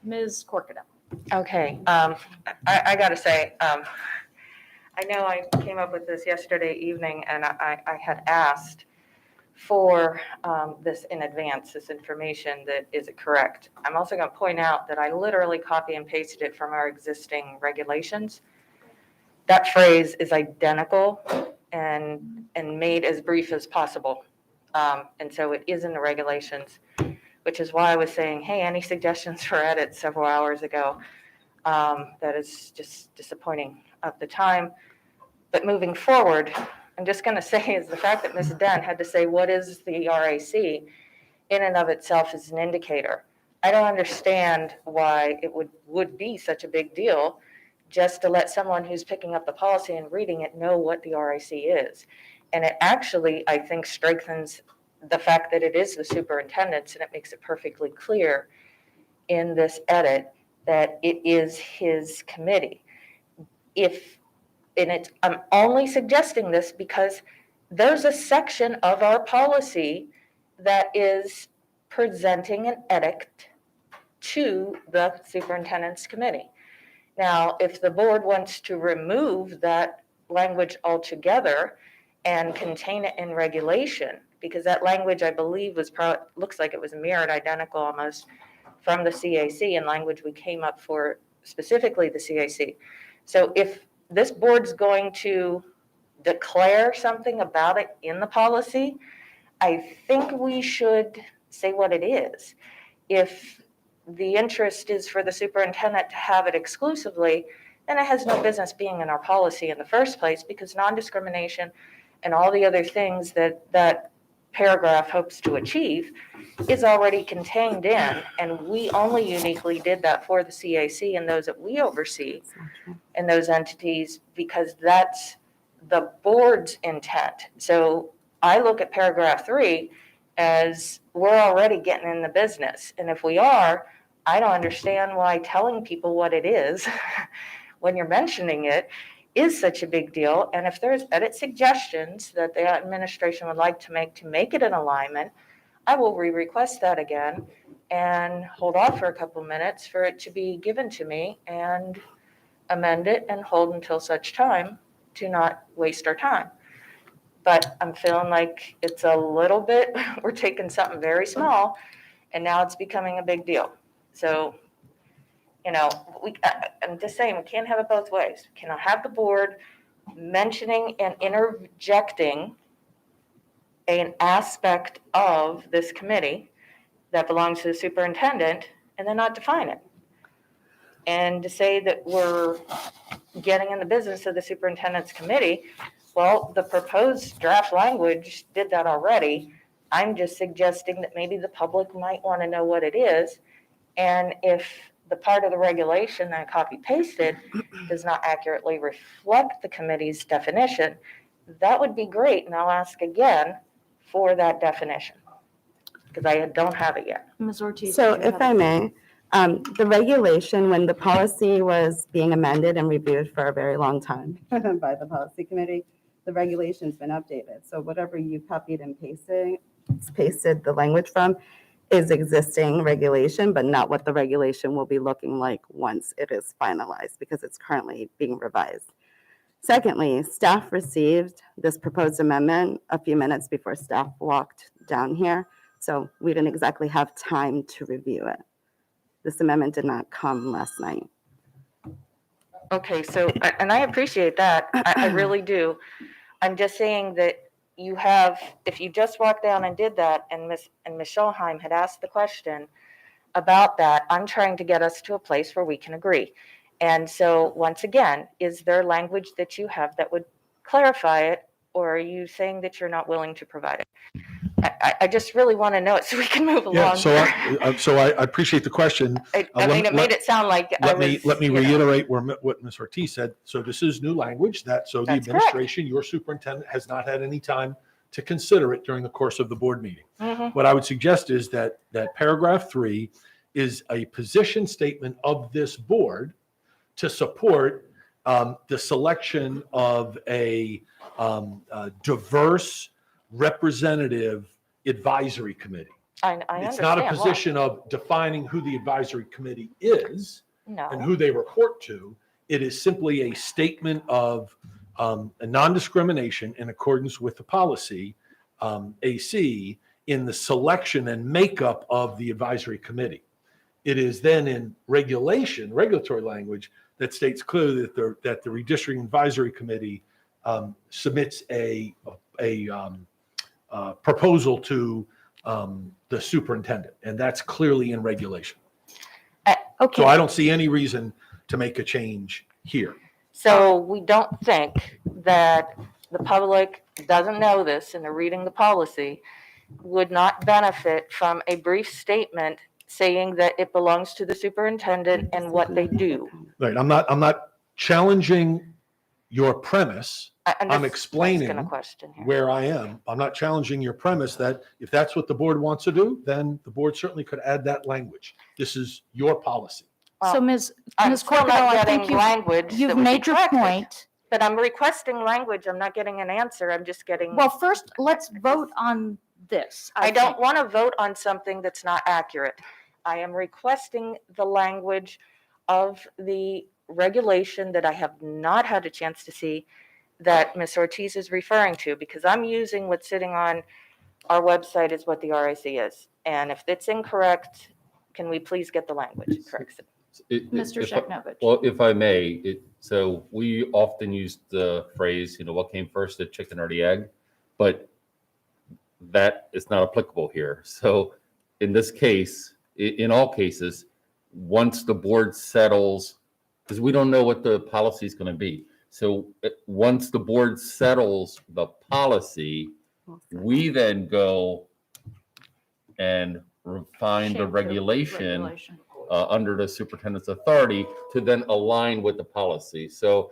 Ms. Corkadam. Okay, I gotta say, I know I came up with this yesterday evening, and I had asked for this in advance, this information that is it correct. I'm also gonna point out that I literally copy and pasted it from our existing regulations. That phrase is identical and made as brief as possible. And so it is in the regulations, which is why I was saying, hey, any suggestions for edits several hours ago? That is just disappointing at the time. But moving forward, I'm just going to say is the fact that Ms. Dunn had to say, what is the RAC in and of itself is an indicator. I don't understand why it would be such a big deal just to let someone who's picking up the policy and reading it know what the RAC is. And it actually, I think, strengthens the fact that it is the superintendent's, and it makes it perfectly clear in this edit that it is his committee. I'm only suggesting this because there's a section of our policy that is presenting an edict to the superintendent's committee. Now, if the board wants to remove that language altogether and contain it in regulation, because that language, I believe, looks like it was mirrored identical almost from the CAC and language we came up for specifically the CAC. So if this board's going to declare something about it in the policy, I think we should say what it is. If the interest is for the superintendent to have it exclusively, then it has no business being in our policy in the first place, because non-discrimination and all the other things that paragraph hopes to achieve is already contained in, and we only uniquely did that for the CAC and those that we oversee and those entities, because that's the board's intent. So I look at paragraph 3 as we're already getting in the business. And if we are, I don't understand why telling people what it is when you're mentioning it is such a big deal. And if there's edit suggestions that the administration would like to make it an alignment, I will re-request that again and hold off for a couple minutes for it to be given to me and amend it and hold until such time to not waste our time. But I'm feeling like it's a little bit, we're taking something very small and now it's becoming a big deal. So, I'm just saying, we can't have it both ways. We cannot have the board mentioning and interjecting an aspect of this committee that belongs to the superintendent and then not define it. And to say that we're getting in the business of the superintendent's committee, well, the proposed draft language did that already. I'm just suggesting that maybe the public might want to know what it is. And if the part of the regulation that I copy pasted does not accurately reflect the committee's definition, that would be great. And I'll ask again for that definition because I don't have it yet. Ms. Ortiz. So did you if have I a- may, the regulation, when the policy was being amended and reviewed for a very long time by the policy committee, the regulation's been updated. So whatever you copied and pasted the language from is existing regulation, but not what the regulation will be looking like once it is finalized, because it's currently being revised. Secondly, staff received this proposed amendment a few minutes before staff walked down here, so we didn't exactly have time to review it. This amendment did not come last night. Okay, so, and I appreciate that. I really do. I'm just saying that you have, if you just walked down and did that, and Ms. Schulheim had asked the question about that, I'm trying to get us to a place where we can agree. And so, once again, is there language that you have that would clarify it, or are you saying that you're not willing to provide it? I just really want to know it so we can move Yeah, along. so I appreciate the question. I mean, it made it sound like I was. Let me you know. reiterate what Ms. Ortiz said. So this is new language so the That's correct. administration, your superintendent, has not had any time to consider it during the course of the board meeting. Mhm. What I would suggest is that paragraph 3 is a position statement of this board to support the selection of a diverse representative advisory committee. I It's not a understand why. position of defining who the advisory committee is and No, who they report to. It is simply a statement of a non-discrimination in accordance with the policy, AC, in the selection and makeup of the advisory committee. It is then in regulatory language that states clearly that the redistricting advisory committee submits a proposal to the superintendent, and that's clearly in regulation. Okay. So I don't see any reason to make a change here. so we don't think that the public doesn't know this and they're reading the policy would not benefit from a brief statement saying that it belongs to the superintendent and what they do. Right. I'm not challenging your premise. I'm asking explaining a question here. where I am. I'm not challenging your premise that if that's what the board wants to do, then the board certainly could add that language. This is your policy. So Ms. I'm still Corkadell, not I think getting language. you've that would be made your corrected. point. But I'm requesting language. I'm not getting an answer. I'm just getting. Well, first, let's vote on this. I don't want to vote on something that's not accurate. I am requesting the language of the regulation that I have not had a chance to see that Ms. Ortiz is referring to, because I'm using what's sitting on our website is what the RIC is. And if it's incorrect, can we please get the language corrected? Mr. Sheknovich. Well, if I may, so we often use the phrase, what came first, the chicken or the egg? But that is not applicable here. So in this case, in all cases, once the board settles, because we don't know what the policy is going to be. So once the board settles the policy, we then go and refine the regulation under the superintendent's authority to then align with the policy. So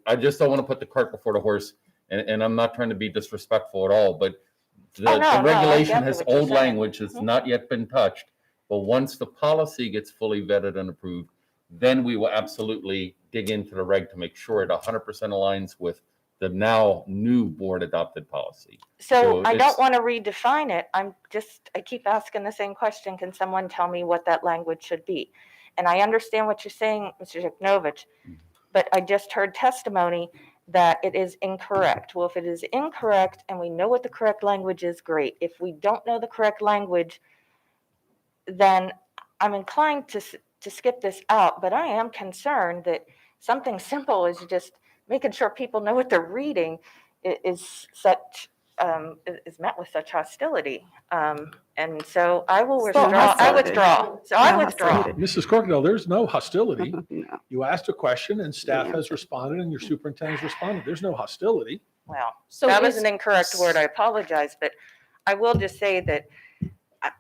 I just don't want to put the cart before the horse, and I'm not trying to be disrespectful at all, but the regulation has old language that's not yet been touched. But once the policy gets fully vetted and approved, then we will absolutely dig into the reg to make sure it 100% aligns with the now new board adopted policy. So I don't want to redefine it. I keep asking the same question. Can someone tell me what that language should be? And I understand what you're saying, Mr. Sheknovich, but I just heard testimony that it is incorrect. Well, if it is incorrect and we know what the correct language is, great. If we don't know the correct language, then I'm inclined to skip this out, but I am concerned that something simple as just making sure people know what they're reading is met with such hostility. And so I will withdraw. I withdraw. So I withdraw. Mrs. Corkadell, there's no hostility. You asked a question and staff has responded and your superintendent has responded. There's no hostility. Well, so that was an incorrect word. I apologize, but I will just say that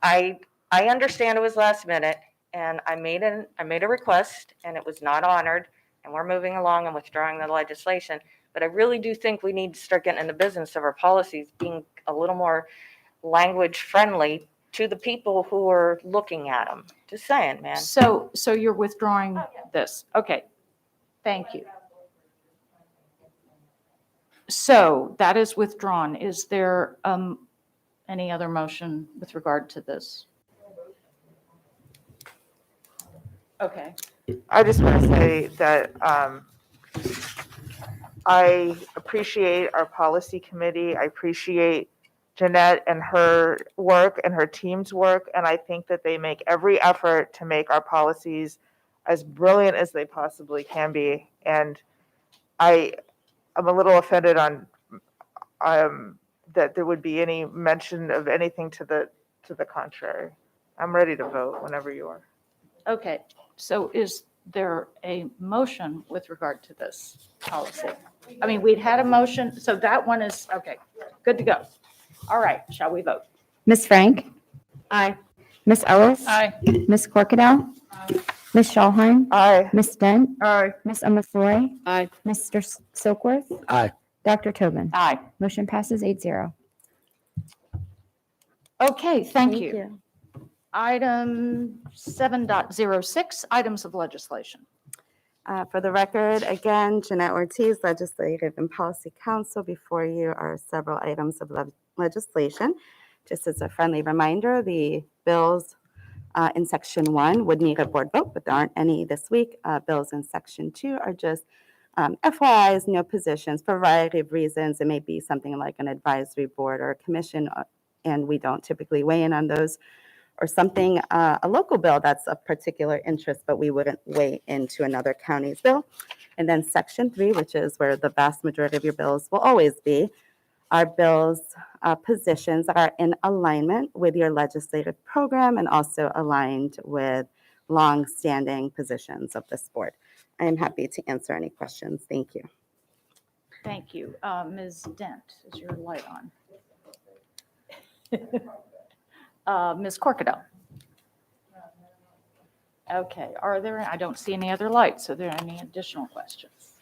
I understand it was last minute and I made a request and it was not honored, and we're moving along and withdrawing the legislation. But I really do think we need to start getting in the business of our policies being a little more language friendly to the people who are looking at them. Just saying, man. So you're withdrawing this. Okay. Thank you. So that is withdrawn. Is there any other motion with regard to this? Okay. I just want to say that I appreciate our policy committee. I appreciate Jeanette and her work and her team's work. And I think that they make every effort to make our policies as brilliant as they possibly can be. And I'm a little offended on that there would be any mention of anything to the contrary. I'm ready to vote whenever you are. Okay. So is there a motion with regard to this policy? I mean, we'd had a motion, so that one is, okay, good to go. All right, shall we vote? Ms. Frank? Aye. Ms. Ellis? Aye. Ms. Corkadell? Ms. Schallheim? Aye. Ms. Dent? Aye. Ms. Amasori? Aye. Mr. Silkworth? Aye. Dr. Tobin? Aye. Motion passes 8-0. Okay, thank you. Item 7.06, items of legislation. For the record, again, Jeanette Ortiz, Legislative and Policy Counsel. Before you are several items of legislation. Just as a friendly reminder, the bills in Section 1 would need a board vote, but there aren't any this week. Bills in Section 2 are just FYIs, no positions for a variety of reasons. It may be something like an advisory board or a commission, and we don't typically weigh in on those, or something, a local bill that's of particular interest, but we wouldn't weigh into another county's bill. And then Section 3, which is where the vast majority of your bills will always be, are bills, positions that are in alignment with your legislative program and also aligned with long-standing positions of this board. I am happy to answer any questions. Thank you. Thank you. Ms. Dent, is your light on? Ms. Corkadell? Okay, I don't see any other lights. Are there any additional questions?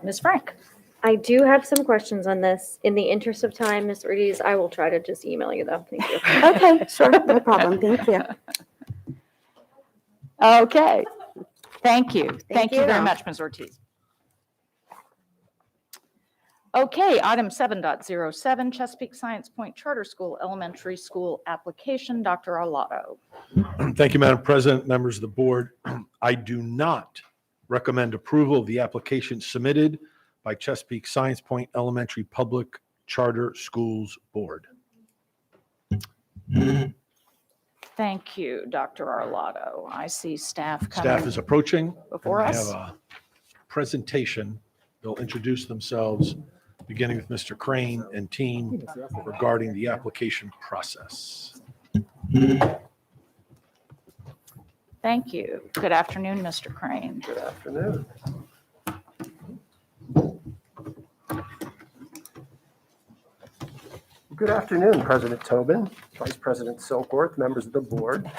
Ms. Frank? I do have some questions on this. In the interest of time, Ms. Ortiz, I will try to just email you though. Thank you. Okay, sure, no problem. Thank you. Okay, thank you. Thank you you. very much, Ms. Ortiz. Okay, item 7.07, Chesapeake Science Point Charter School Elementary School application. Dr. Arlotto. Thank you, Madam President, members of the board. I do not recommend approval of the application submitted by Chesapeake Science Point Elementary Public Charter Schools Board. Thank you, Dr. Arlotto. I see staff coming. Staff is approaching. Before and us. They have a presentation. They'll introduce themselves, beginning with Mr. Crane and team regarding the application process. Thank you. Good afternoon, Mr. Crane. Good afternoon. Good afternoon, President Tobin, Vice President Silkworth, members of the board,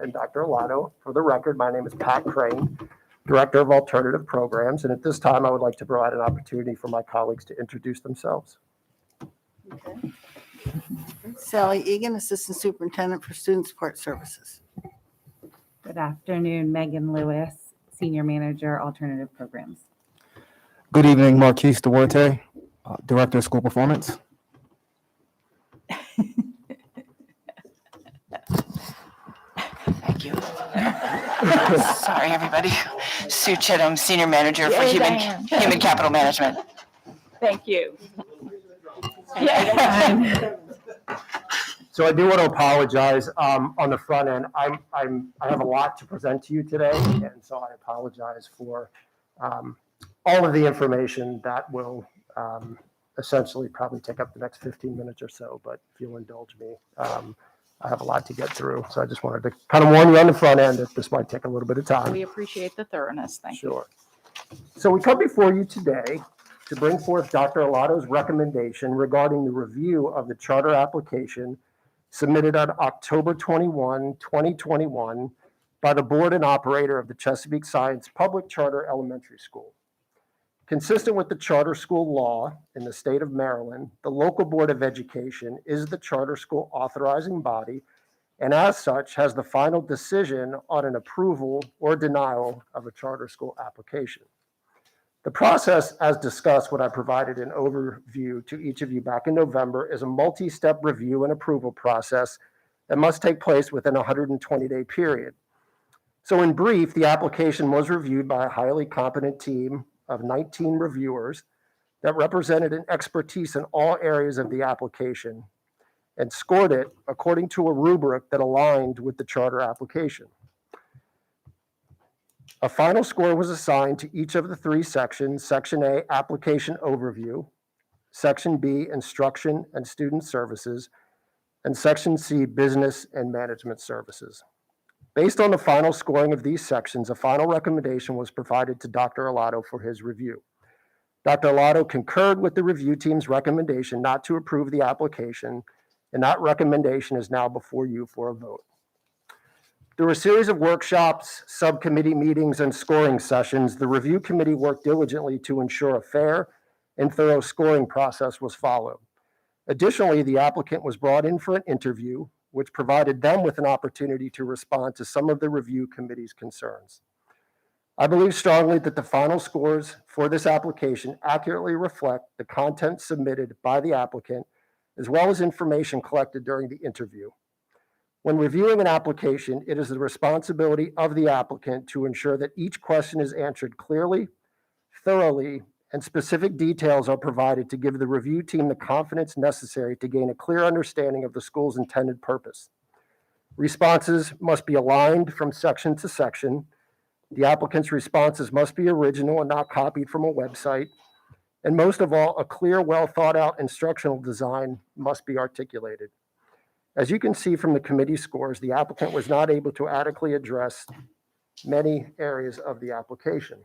and Dr. Arlotto. For the record, my name is Pat Crane, Director of Alternative Programs, and at this time, I would like to provide an opportunity for my colleagues to introduce themselves. Okay. Sally Egan, Assistant Superintendent for Student Support Services. Good afternoon, Megan Lewis, Senior Manager, Alternative Programs. Good evening, Marquise Duarte, Director of School Performance. Thank you. Sorry, everybody. Sue Chittum, Senior Manager for Human Capital Management. Thank you. So I do want to apologize on the front end. I have a lot to present to you today, and so I apologize for all of the information that will essentially probably take up the next 15 minutes or so, but if you'll indulge me, I have a lot to get through. So I just wanted to kind of warn you on the front end that this might take a little bit of time. We appreciate the thoroughness. Thank you. Sure. So we come before you today to bring forth Dr. Arlotto's recommendation regarding the review of the charter application submitted on October 21, 2021 by the board and operator of the Chesapeake Science Public Charter Elementary School. Consistent with the charter school law in the state of Maryland, the local Board of Education is the charter school authorizing body, and as such has the final decision on an approval or denial of a charter school application. The process, as discussed, what I provided an overview to each of you back in November, is a multi-step review and approval process that must take place within a 120-day period. So in brief, the application was reviewed by a highly competent team of 19 reviewers that represented an expertise in all areas of the application and scored it according to a rubric that aligned with the charter application. A final score was assigned to each of the three sections: Section A, Application Overview; Section B, Instruction and Student Services; and Section C, Business and Management Services. Based on the final scoring of these sections, a final recommendation was provided to Dr. Arlotto for his review. Dr. Arlotto concurred with the review team's recommendation not to approve the application, and that recommendation is now before you for a vote. Through a series of workshops, subcommittee meetings, and scoring sessions, the review committee worked diligently to ensure a fair and thorough scoring process was followed. Additionally, the applicant was brought in for an interview which provided them with an opportunity to respond to some of the review committee's concerns. I believe strongly that the final scores for this application accurately reflect the content submitted by the applicant, as well as information collected during the interview. When reviewing an application, it is the responsibility of the applicant to ensure that each question is answered clearly, thoroughly, and specific details are provided to give the review team the confidence necessary to gain a clear understanding of the school's intended purpose. Responses must be aligned from section to section. The applicant's responses must be original and not copied from a website. And most of all, a clear, well-thought-out instructional design must be articulated. As you can see from the committee scores, the applicant was not able to adequately address many areas of the application.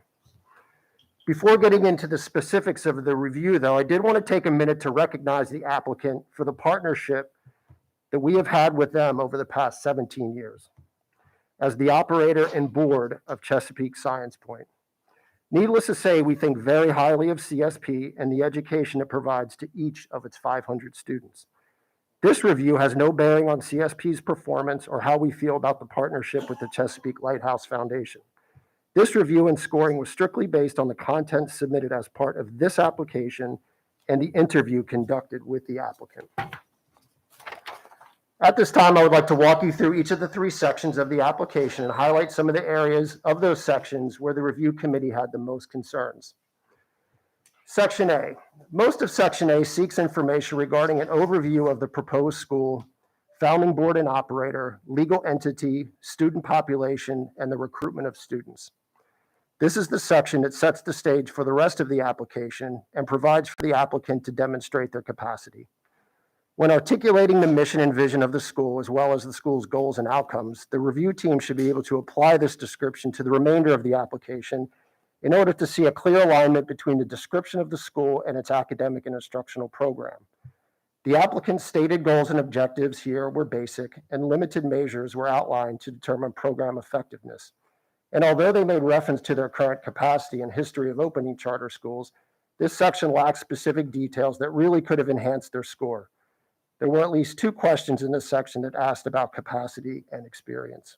Before getting into the specifics of the review, though, I did want to take a minute to recognize the applicant for the partnership that we have had with them over the past 17 years as the operator and board of Chesapeake Science Point. Needless to say, we think very highly of CSP and the education it provides to each of its 500 students. This review has no bearing on CSP's performance or how we feel about the partnership with the Chesapeake Lighthouse Foundation. This review and scoring was strictly based on the content submitted as part of this application and the interview conducted with the applicant. At this time, I would like to walk you through each of the 3 sections of the application and highlight some of the areas of those sections where the review committee had the most concerns. Section A. Most of Section A seeks information regarding an overview of the proposed school, founding board and operator, legal entity, student population, and the recruitment of students. This is the section that sets the stage for the rest of the application and provides for the applicant to demonstrate their capacity. When articulating the mission and vision of the school, as well as the school's goals and outcomes, the review team should be able to apply this description to the remainder of the application in order to see a clear alignment between the description of the school and its academic and instructional program. The applicant's stated goals and objectives here were basic, and limited measures were outlined to determine program effectiveness. And although they made reference to their current capacity and history of opening charter schools, this section lacks specific details that really could have enhanced their score. There were at least 2 questions in this section that asked about capacity and experience.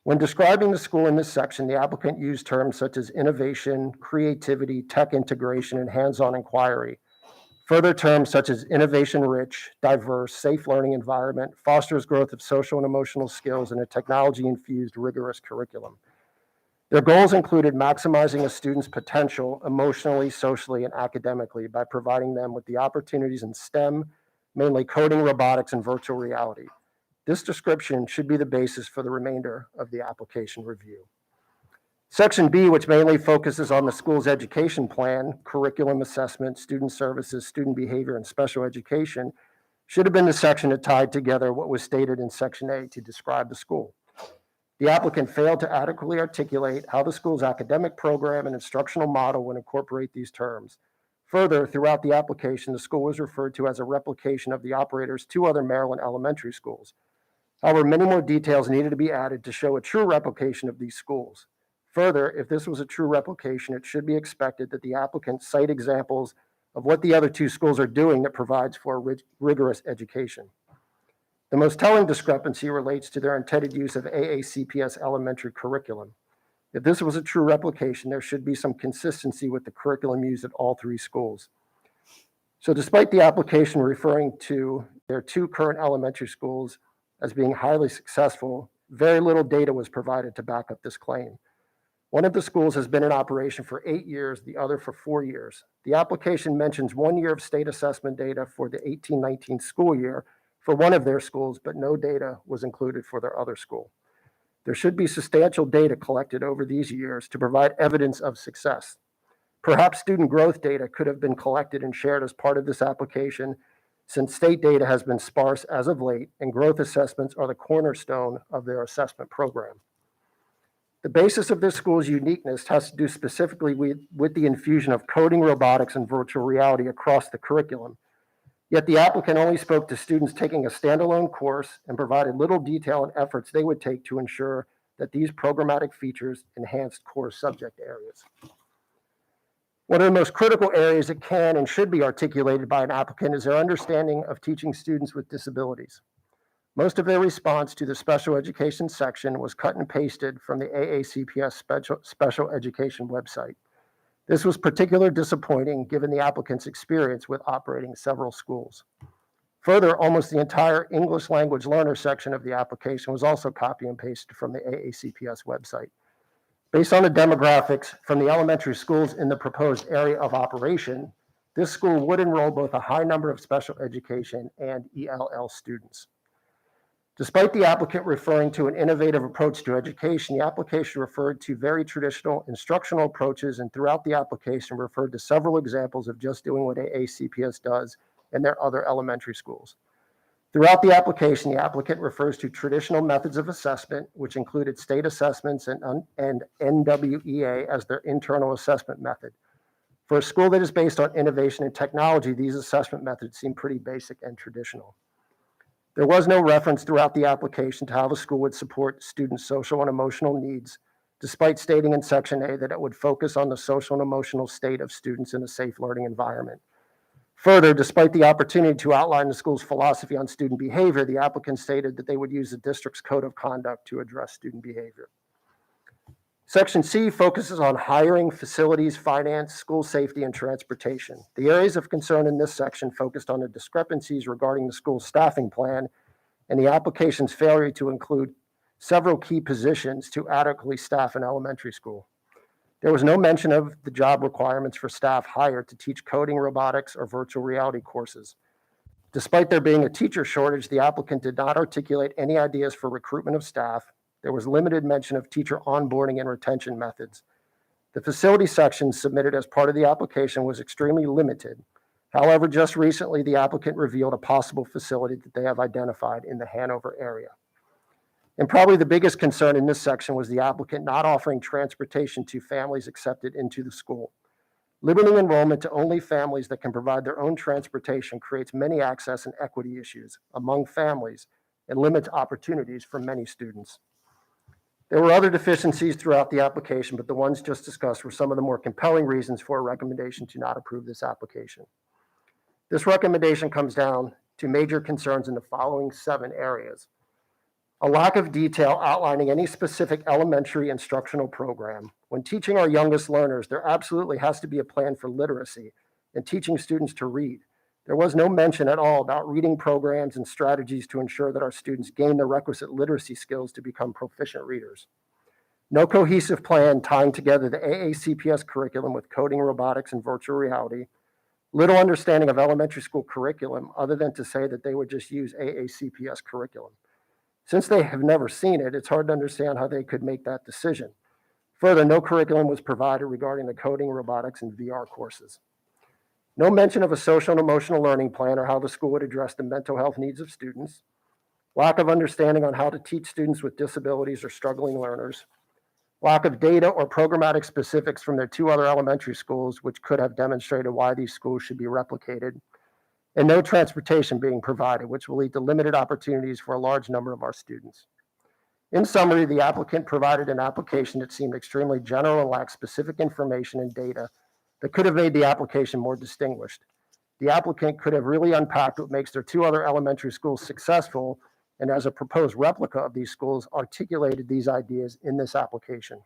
When describing the school in this section, the applicant used terms such as innovation, creativity, tech integration, and hands-on inquiry. Further terms such as innovation-rich, diverse, safe learning environment, fosters growth of social and emotional skills, and a technology-infused rigorous curriculum. Their goals included maximizing a student's potential emotionally, socially, and academically by providing them with the opportunities in STEM, mainly coding, robotics, and virtual reality. This description should be the basis for the remainder of the application review. Section B, which mainly focuses on the school's education plan, curriculum assessment, student services, student behavior, and special education, should have been the section that tied together what was stated in Section A to describe the school. The applicant failed to adequately articulate how the school's academic program and instructional model would incorporate these terms. Further, throughout the application, the school was referred to as a replication of the operator's 2 other Maryland elementary schools. However, many more details needed to be added to show a true replication of these schools. Further, if this was a true replication, it should be expected that the applicant cite examples of what the other 2 schools are doing that provides for a rigorous education. The most telling discrepancy relates to their intended use of AACPS elementary curriculum. If this was a true replication, there should be some consistency with the curriculum used at all 3 schools. So despite the application referring to their 2 current elementary schools as being highly successful, very little data was provided to back up this claim. One of the schools has been in operation for 8 years, the other for 4 years. The application mentions 1 year of state assessment data for the 18-19 school year for one of their schools, but no data was included for their other school. There should be substantial data collected over these years to provide evidence of success. Perhaps student growth data could have been collected and shared as part of this application, since state data has been sparse as of late, and growth assessments are the cornerstone of their assessment program. The basis of this school's uniqueness has to do specifically with the infusion of coding, robotics, and virtual reality across the curriculum. Yet the applicant only spoke to students taking a standalone course and provided little detail and efforts they would take to ensure that these programmatic features enhanced core subject areas. One of the most critical areas that can and should be articulated by an applicant is their understanding of teaching students with disabilities. Most of their response to the special education section was cut and pasted from the AACPS special education website. This was particularly disappointing given the applicant's experience with operating several schools. Further, almost the entire English language learner section of the application was also copy and pasted from the AACPS website. Based on the demographics from the elementary schools in the proposed area of operation, this school would enroll both a high number of special education and ELL students. Despite the applicant referring to an innovative approach to education, the application referred to very traditional instructional approaches, and throughout the application referred to several examples of just doing what AACPS does in their other elementary schools. Throughout the application, the applicant refers to traditional methods of assessment, which included state assessments and NWEA as their internal assessment method. For a school that is based on innovation and technology, these assessment methods seem pretty basic and traditional. There was no reference throughout the application to how the school would support students' social and emotional needs, despite stating in Section A that it would focus on the social and emotional state of students in a safe learning environment. Further, despite the opportunity to outline the school's philosophy on student behavior, the applicant stated that they would use the district's code of conduct to address student behavior. Section C focuses on hiring, facilities, finance, school safety, and transportation. The areas of concern in this section focused on the discrepancies regarding the school's staffing plan and the application's failure to include several key positions to adequately staff an elementary school. There was no mention of the job requirements for staff hired to teach coding, robotics, or virtual reality courses. Despite there being a teacher shortage, the applicant did not articulate any ideas for recruitment of staff. There was limited mention of teacher onboarding and retention methods. The facility section submitted as part of the application was extremely limited. However, just recently, the applicant revealed a possible facility that they have identified in the Hanover area. And probably the biggest concern in this section was the applicant not offering transportation to families accepted into the school. Limiting enrollment to only families that can provide their own transportation creates many access and equity issues among families and limits opportunities for many students. There were other deficiencies throughout the application, but the ones just discussed were some of the more compelling reasons for a recommendation to not approve this application. This recommendation comes down to major concerns in the following 7 areas. A lack of detail outlining any specific elementary instructional program. When teaching our youngest learners, there absolutely has to be a plan for literacy and teaching students to read. There was no mention at all about reading programs and strategies to ensure that our students gain the requisite literacy skills to become proficient readers. No cohesive plan tying together the AACPS curriculum with coding, robotics, and virtual reality. Little understanding of elementary school curriculum other than to say that they would just use AACPS curriculum. Since they have never seen it, it's hard to understand how they could make that decision. Further, no curriculum was provided regarding the coding, robotics, and VR courses. No mention of a social and emotional learning plan or how the school would address the mental health needs of students. Lack of understanding on how to teach students with disabilities or struggling learners. Lack of data or programmatic specifics from their 2 other elementary schools, which could have demonstrated why these schools should be replicated. And no transportation being provided, which will lead to limited opportunities for a large number of our students. In summary, the applicant provided an application that seemed extremely general and lacked specific information and data that could have made the application more distinguished. The applicant could have really unpacked what makes their 2 other elementary schools successful, and as a proposed replica of these schools, articulated these ideas in this application.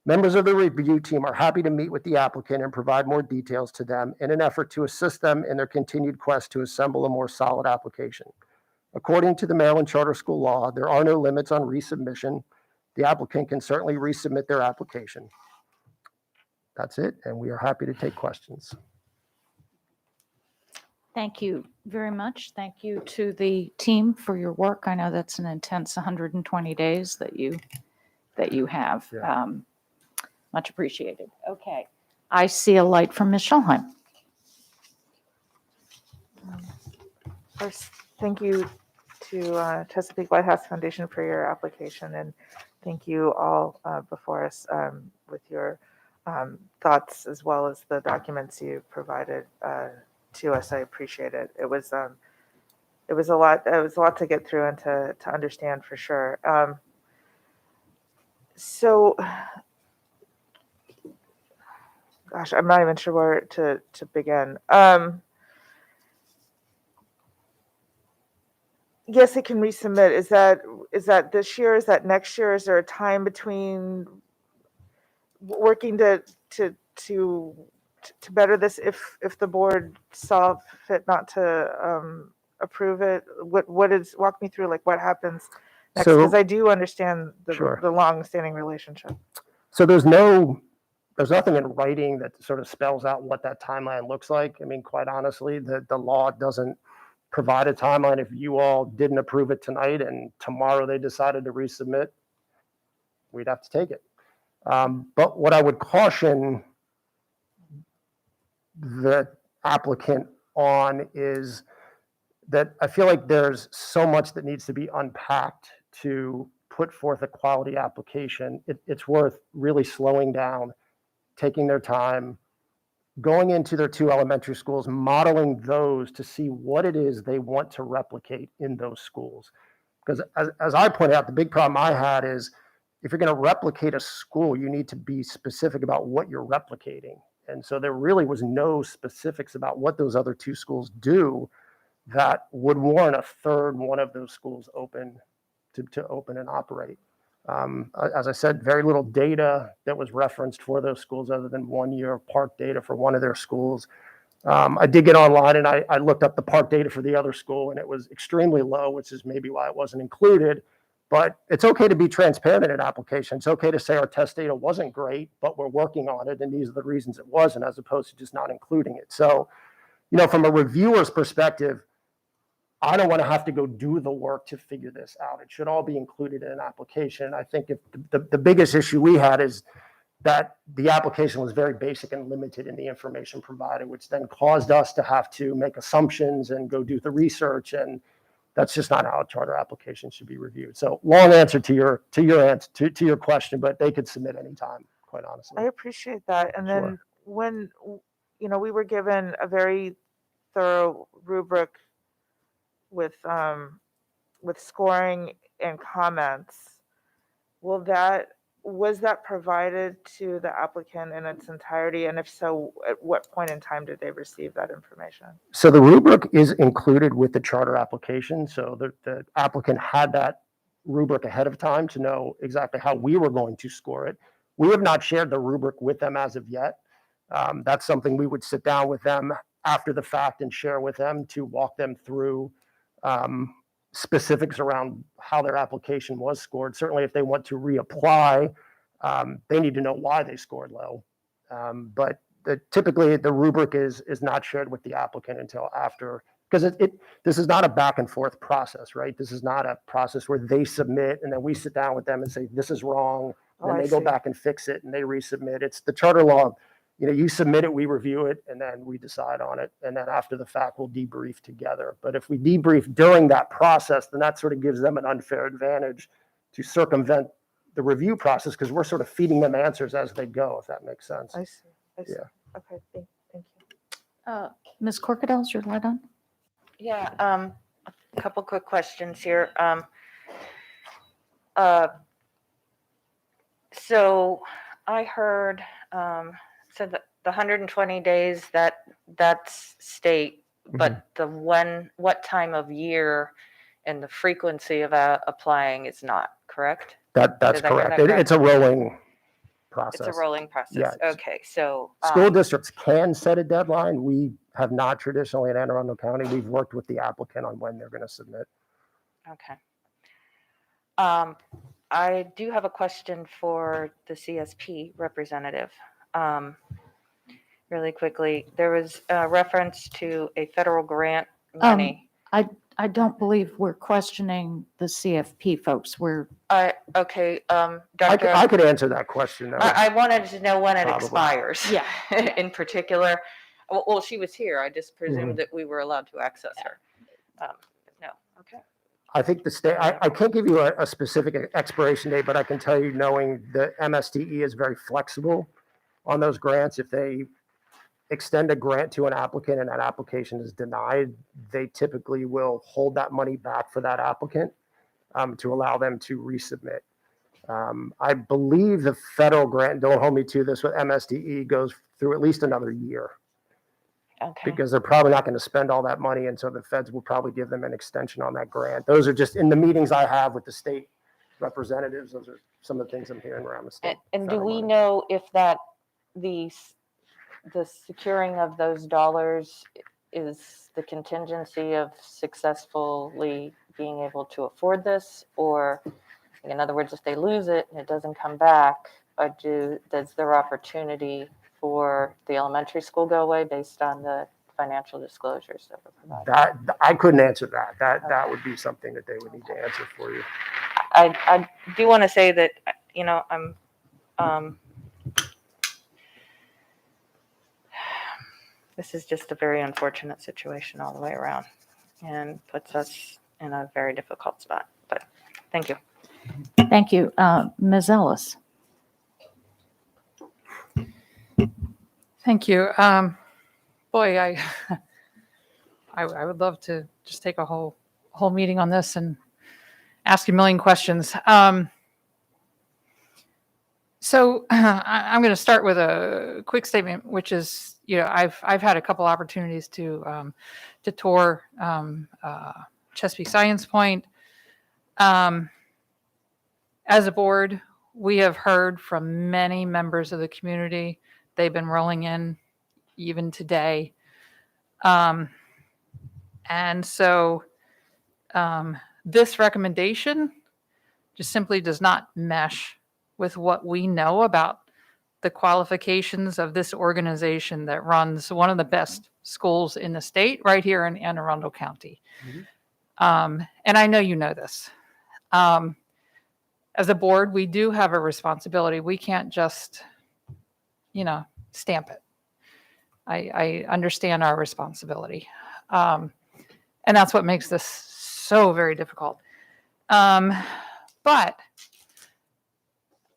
Members of the review team are happy to meet with the applicant and provide more details to them in an effort to assist them in their continued quest to assemble a more solid application. According to the Maryland Charter School law, there are no limits on resubmission. The applicant can certainly resubmit their application. That's it, and we are happy to take questions. Thank you very much. Thank you to the team for your work. I know that's an intense 120 days that you have. Yeah. Much appreciated. Okay. I see a light from Ms. Schulheim. First, thank you to Chesapeake Lighthouse Foundation for your application, and thank you all before us with your thoughts as well as the documents you provided to us. I appreciate it. It was a lot. It was a lot to get through and to understand for sure. So, gosh, I'm not even sure where to begin. yes, they can resubmit. Is that this year? Is that next year? Is there a time between working to better this if the board saw fit not to approve it? Walk me through like what happens next, because I do understand the long-standing relationship. So there's nothing in writing that sort of spells out what that timeline looks like. I mean, quite honestly, the law doesn't provide a timeline. If you all didn't approve it tonight and tomorrow they decided to resubmit, we'd have to take it. But what I would caution the applicant on is that I feel like there's so much that needs to be unpacked to put forth a quality application. It's worth really slowing down, taking their time, going into their 2 elementary schools, modeling those to see what it is they want to replicate in those schools. Because as I pointed out, the big problem I had is if you're going to replicate a school, you need to be specific about what you're replicating. And so there really was no specifics about what those other 2 schools do that would warrant a third one of those schools open to open and operate. As I said, very little data that was referenced for those schools other than 1 year of park data for one of their schools. I did get online and I looked up the park data for the other school and it was extremely low, which is maybe why it wasn't included. But it's okay to be transparent in an application. It's okay to say our test data wasn't great, but we're working on it and these are the reasons it wasn't, as opposed to just not including it. So, from a reviewer's perspective, I don't want to have to go do the work to figure this out. It should all be included in an application. I think if the biggest issue we had is that the application was very basic and limited in the information provided, which then caused us to have to make assumptions and go do the research. And that's just not how a charter application should be reviewed. So long answer to your question, but they could submit anytime, quite honestly. I appreciate that. And then Sure. when, we were given a very thorough rubric with scoring and comments, was that provided to the applicant in its entirety? And if so, at what point in time did they receive that information? So the rubric is included with the charter application. So the applicant had that rubric ahead of time to know exactly how we were going to score it. We have not shared the rubric with them as of yet. That's something we would sit down with them after the fact and share with them to walk them through specifics around how their application was scored. Certainly, if they want to reapply, they need to know why they scored low. But typically, the rubric is not shared with the applicant until after, because this is not a back and forth process, right? This is not a process where they submit and then we sit down with them and say, this is wrong. And then they go back and fix it and they resubmit. It's the charter law. You submit it, we review it, and then we decide on it. And then after the fact, we'll debrief together. But if we debrief during that process, then that sort of gives them an unfair advantage to circumvent the review process, because we're sort of feeding them answers as they go, if that makes sense. I see. Yeah. Okay, thank you. Ms. Corkadell, is your light on? Yeah, a couple quick questions here. So I heard, so the 120 days, that's state, but what time of year and the frequency of applying is not, correct? That's Did I hear correct. that correct? It's a rolling process. It's a rolling process. Yeah. Okay, so. School districts can set a deadline. We have not traditionally in Anne Arundel County. We've worked with the applicant on when they're going to submit. Okay. I do have a question for the CSP representative. Really quickly, there was a reference to a federal grant money. I don't believe we're questioning the CFP folks. Okay, I Dr. could answer that question. I wanted to know when it Probably. expires. Yeah. In particular, well, she was here. I just presumed that we were allowed to access her. No, okay. I think the state, I can't give you a specific expiration date, but I can tell you, knowing the MSDE is very flexible on those grants. If they extend a grant to an applicant and that application is denied, they typically will hold that money back for that applicant to allow them to resubmit. I believe the federal grant, don't hold me to this, with MSDE goes through at least another year. Okay. because they're probably not going to spend all that money, and so the feds will probably give them an extension on that grant. Those are just in the meetings I have with the state representatives. Those are some of the things I'm hearing around the state. And do federal we money. know if that the securing of those dollars is the contingency of successfully being able to afford this, or in other words, if they lose it and it doesn't come back, or does their opportunity for the elementary school go away based on the financial disclosures that were provided? That I couldn't answer that. That would be something that they would need to answer for you. I do want to say that, you know, this is just a very unfortunate situation all the way around and puts us in a very difficult spot. But thank you. Thank you. Ms. Ellis? Thank you. Boy, I would love to just take a whole meeting on this and ask a million questions. So I'm going to start with a quick statement, which is, you know, I've had a couple opportunities to tour Chesapeake Science Point. As a board, we have heard from many members of the community. They've been rolling in even today. And so this recommendation just simply does not mesh with what we know about the qualifications of this organization that runs one of the best schools in the state right here in Anne Arundel County. And I know you know this. As a board, we do have a responsibility. We can't just, you know, stamp it. I understand our responsibility. And that's what makes this so very difficult. But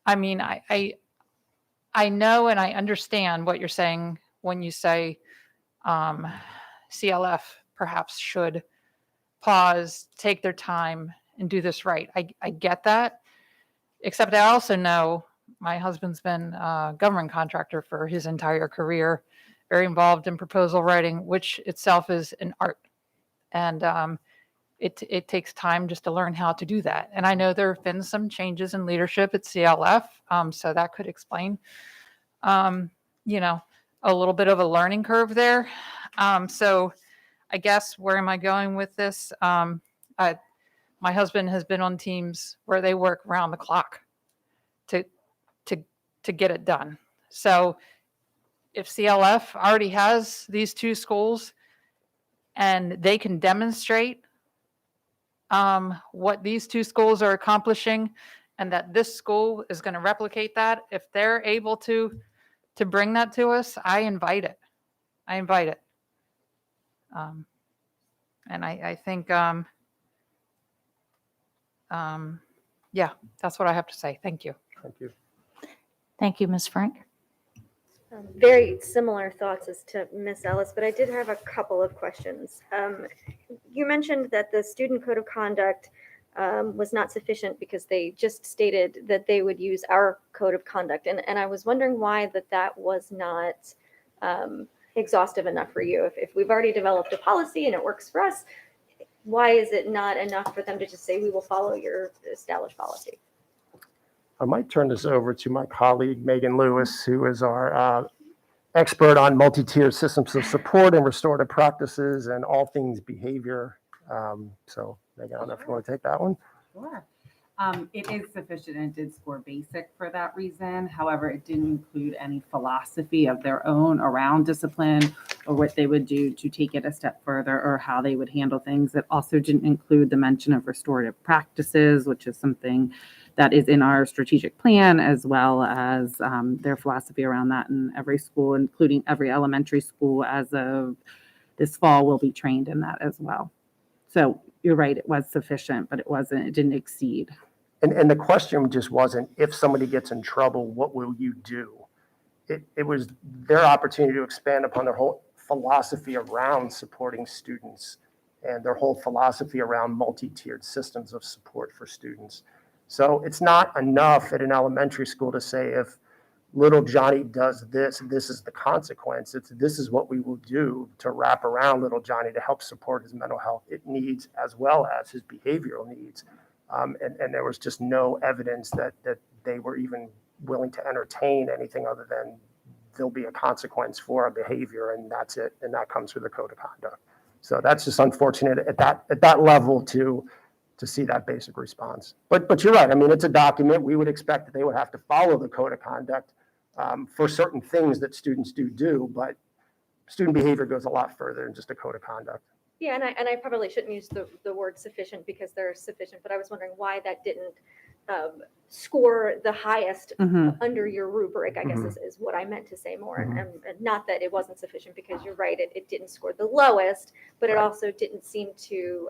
I mean, I know and I understand what you're saying when you say CLF perhaps should pause, take their time, and do this right. I get that, except I also know my husband's been a government contractor for his entire career, very involved in proposal writing, which itself is an art. And it takes time just to learn how to do that. And I know there have been some changes in leadership at CLF, so that could explain, you know, a little bit of a learning curve there. So I guess where am I going with this? My husband has been on teams where they work around the clock to get it done. So if CLF already has these two schools and they can demonstrate what these two schools are accomplishing and that this school is going to replicate that, if they're able to bring that to us, I invite it. And I think, yeah, that's what I have to say. Thank you. Thank you. Thank you, Ms. Frank. Very similar thoughts as to Ms. Ellis, but I did have a couple of questions. You mentioned that the student code of conduct was not sufficient because they just stated that they would use our code of conduct. And I was wondering why that was not exhaustive enough for you. If we've already developed a policy and it works for us, why is it not enough for them to just say, we will follow your established policy? I might turn this over to my colleague, Megan Lewis, who is our expert on multi-tiered systems of support and restorative practices and all things behavior. So Megan, I don't know if you want to take that one. Sure. It is sufficient and did score basic for that reason. However, it didn't include any philosophy of their own around discipline or what they would do to take it a step further or how they would handle things. It also didn't include the mention of restorative practices, which is something that is in our strategic plan, as well as their philosophy around that in every school, including every elementary school as of this fall will be trained in that as well. So you're right, it was sufficient, but it didn't exceed. And the question just wasn't, if somebody gets in trouble, what will you do? It was their opportunity to expand upon their whole philosophy around supporting students and their whole philosophy around multi-tiered systems of support for students. So it's not enough at an elementary school to say, if little Johnny does this, this is the consequence. This is what we will do to wrap around little Johnny to help support his mental health needs as well as his behavioral needs. And there was just no evidence that they were even willing to entertain anything other than there'll be a consequence for a behavior, and that's it. And that comes with the code of conduct. So that's just unfortunate at that level to see that basic response. But you're right. I mean, it's a document. We would expect that they would have to follow the code of conduct for certain things that students do, but student behavior goes a lot further than just a code of conduct. Yeah, and I probably shouldn't use the word sufficient because they're sufficient, but I was wondering why that didn't score the highest under your rubric, I guess is what I meant to say more. And not that it wasn't sufficient, because you're right, it didn't score the lowest, but it also didn't seem to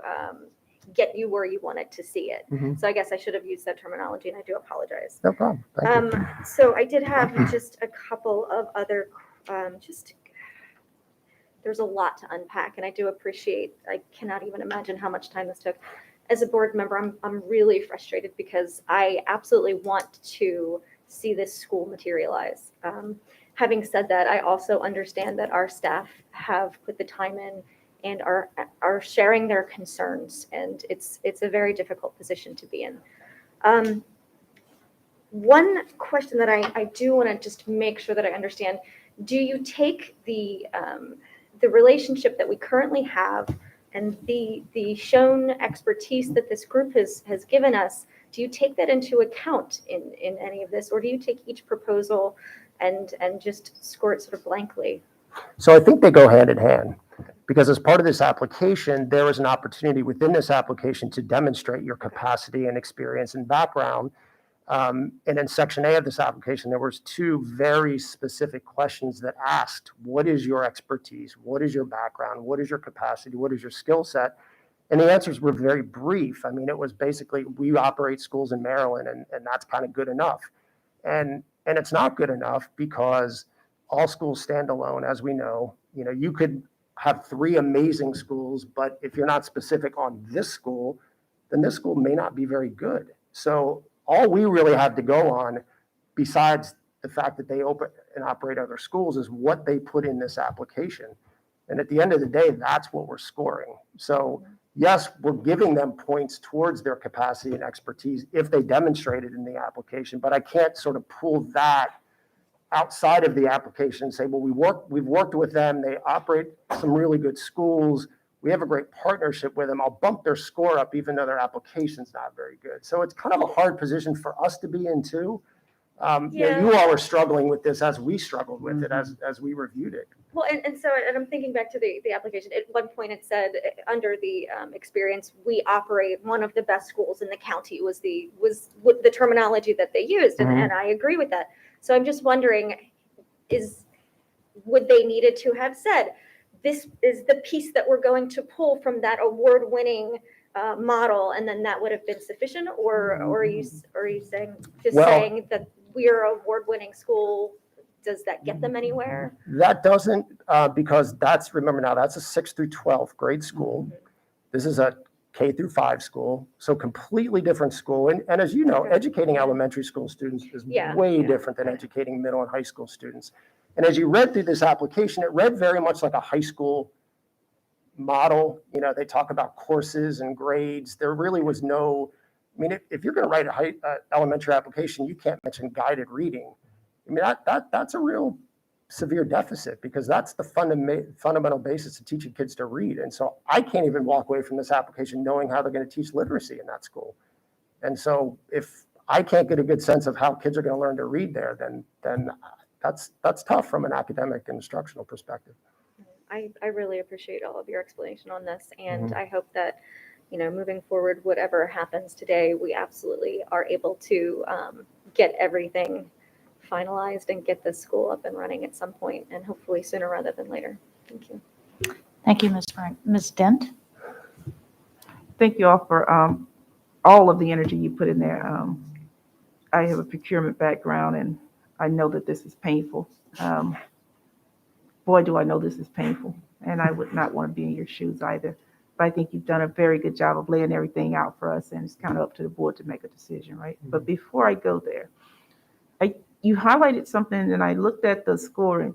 get you where you wanted to see it. So I guess I should have used that terminology, and I do apologize. No problem. Thank you. So I did have just a couple of other, there's a lot to unpack, and I do appreciate, I cannot even imagine how much time this took. As a board member, I'm really frustrated because I absolutely want to see this school materialize. Having said that, I also understand that our staff have put the time in and are sharing their concerns, and it's a very difficult position to be in. One question that I do want to just make sure that I understand: do you take the relationship that we currently have and the shown expertise that this group has given us, do you take that into account in any of this, or do you take each proposal and just score it sort of blankly? So I think they go hand in hand, because as part of this application, there is an opportunity within this application to demonstrate your capacity and experience and background. And in Section A of this application, there was 2 very specific questions that asked, what is your expertise? What is your background? What is your capacity? What is your skill set? And the answers were very brief. I mean, it was basically, we operate schools in Maryland, and that's kind of good enough. And it's not good enough, because all schools stand alone, as we know. You know, you could have 3 amazing schools, but if you're not specific on this school, then this school may not be very good. So all we really have to go on, besides the fact that they open and operate other schools, is what they put in this application. And at the end of the day, that's what we're scoring. So yes, we're giving them points towards their capacity and expertise if they demonstrate it in the application, but I can't sort of pull that outside of the application and say, well, we've worked with them. They operate some really good schools. We have a great partnership with them. I'll bump their score up even though their application's not very good. So it's kind of a hard position for us to be in too. You know, you all are struggling with this as we struggled with it as we reviewed it. Well, and so I'm thinking back to the application. At one point it said under the experience, we operate one of the best schools in the county was the terminology that they used. And I agree with that. So I'm just wondering, would they needed to have said, this is the piece that we're going to pull from that award-winning model, and then that would have been sufficient? Or are you saying saying that we're an award-winning school? Does that get them anywhere? That doesn't, because remember now, that's a 6th through 12th grade school. This is a K through 5 school, so completely different school. And as you know, educating elementary school students is way different than educating middle and high school students. And as you read through this application, it read very much like a high school model. You know, they talk about courses and grades. There really was no, I mean, if you're going to write a elementary application, you can't mention guided reading. I mean, that's a real severe deficit, because that's the fundamental basis of teaching kids to read. And so I can't even walk away from this application knowing how they're going to teach literacy in that school. And so if I can't get a good sense of how kids are going to learn to read there, then that's tough from an academic and instructional perspective. I really appreciate all of your explanation on this, and I hope that, you know, moving forward, whatever happens today, we absolutely are able to get everything finalized and get this school up and running at some point, and hopefully sooner rather than later. Thank you. Thank you, Ms. Frank. Ms. Dent? Thank you all for all of the energy you put in there. I have a procurement background, and I know that this is painful. Boy, do I know this is painful, and I would not want to be in your shoes either. But I think you've done a very good job of laying everything out for us, and it's kind of up to the board to make a decision, right? But before I go there, you highlighted something, and I looked at the scoring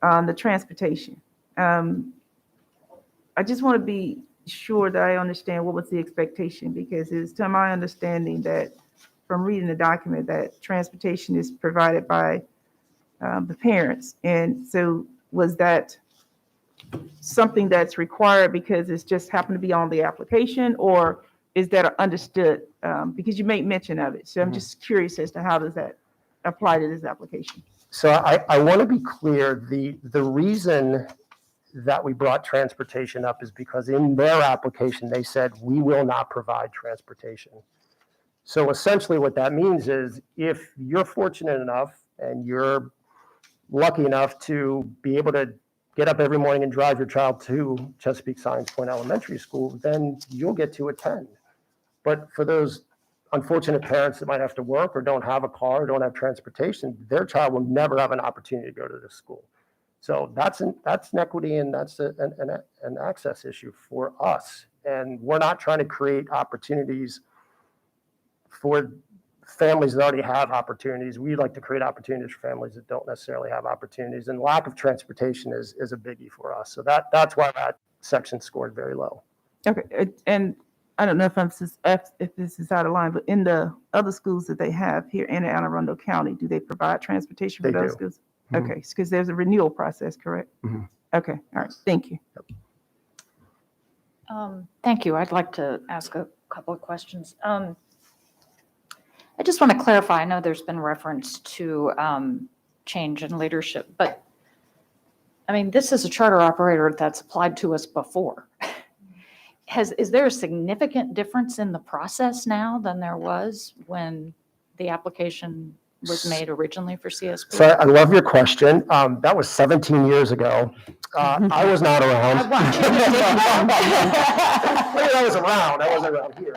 on the transportation. I just want to be sure that I understand what was the expectation, because it's to my understanding that from reading the document that transportation is provided by the parents. And so was that something that's required because it's just happened to be on the application, or is that understood? Because you made mention of it. So I'm just curious as to how does that apply to this application? So I want to be clear, the reason that we brought transportation up is because in their application, they said, we will not provide transportation. So essentially what that means is if you're fortunate enough and you're lucky enough to be able to get up every morning and drive your child to Chesapeake Science Point Elementary School, then you'll get to attend. But for those unfortunate parents that might have to work or don't have a car or don't have transportation, their child will never have an opportunity to go to this school. So that's an equity, and that's an access issue for us. And we're not trying to create opportunities for families that already have opportunities. We like to create opportunities for families that don't necessarily have opportunities. And lack of transportation is a biggie for us. So that's why that section scored very low. Okay, and I don't know if this is out of line, but in the other schools that they have here in Anne Arundel County, do they provide transportation for They those do. schools? Mhm. Okay, because there's a renewal process, correct? Mhm. Okay, all right, thank you. Thank you. I'd like to ask a couple of questions. I just want to clarify, I know there's been reference to change in leadership, but I mean, this is a charter operator that's applied to us before. Is there a significant difference in the process now than there was when the application was made originally for CSP? So I love your question. That was 17 years ago. I was not around. I want you to I was around. I wasn't around here.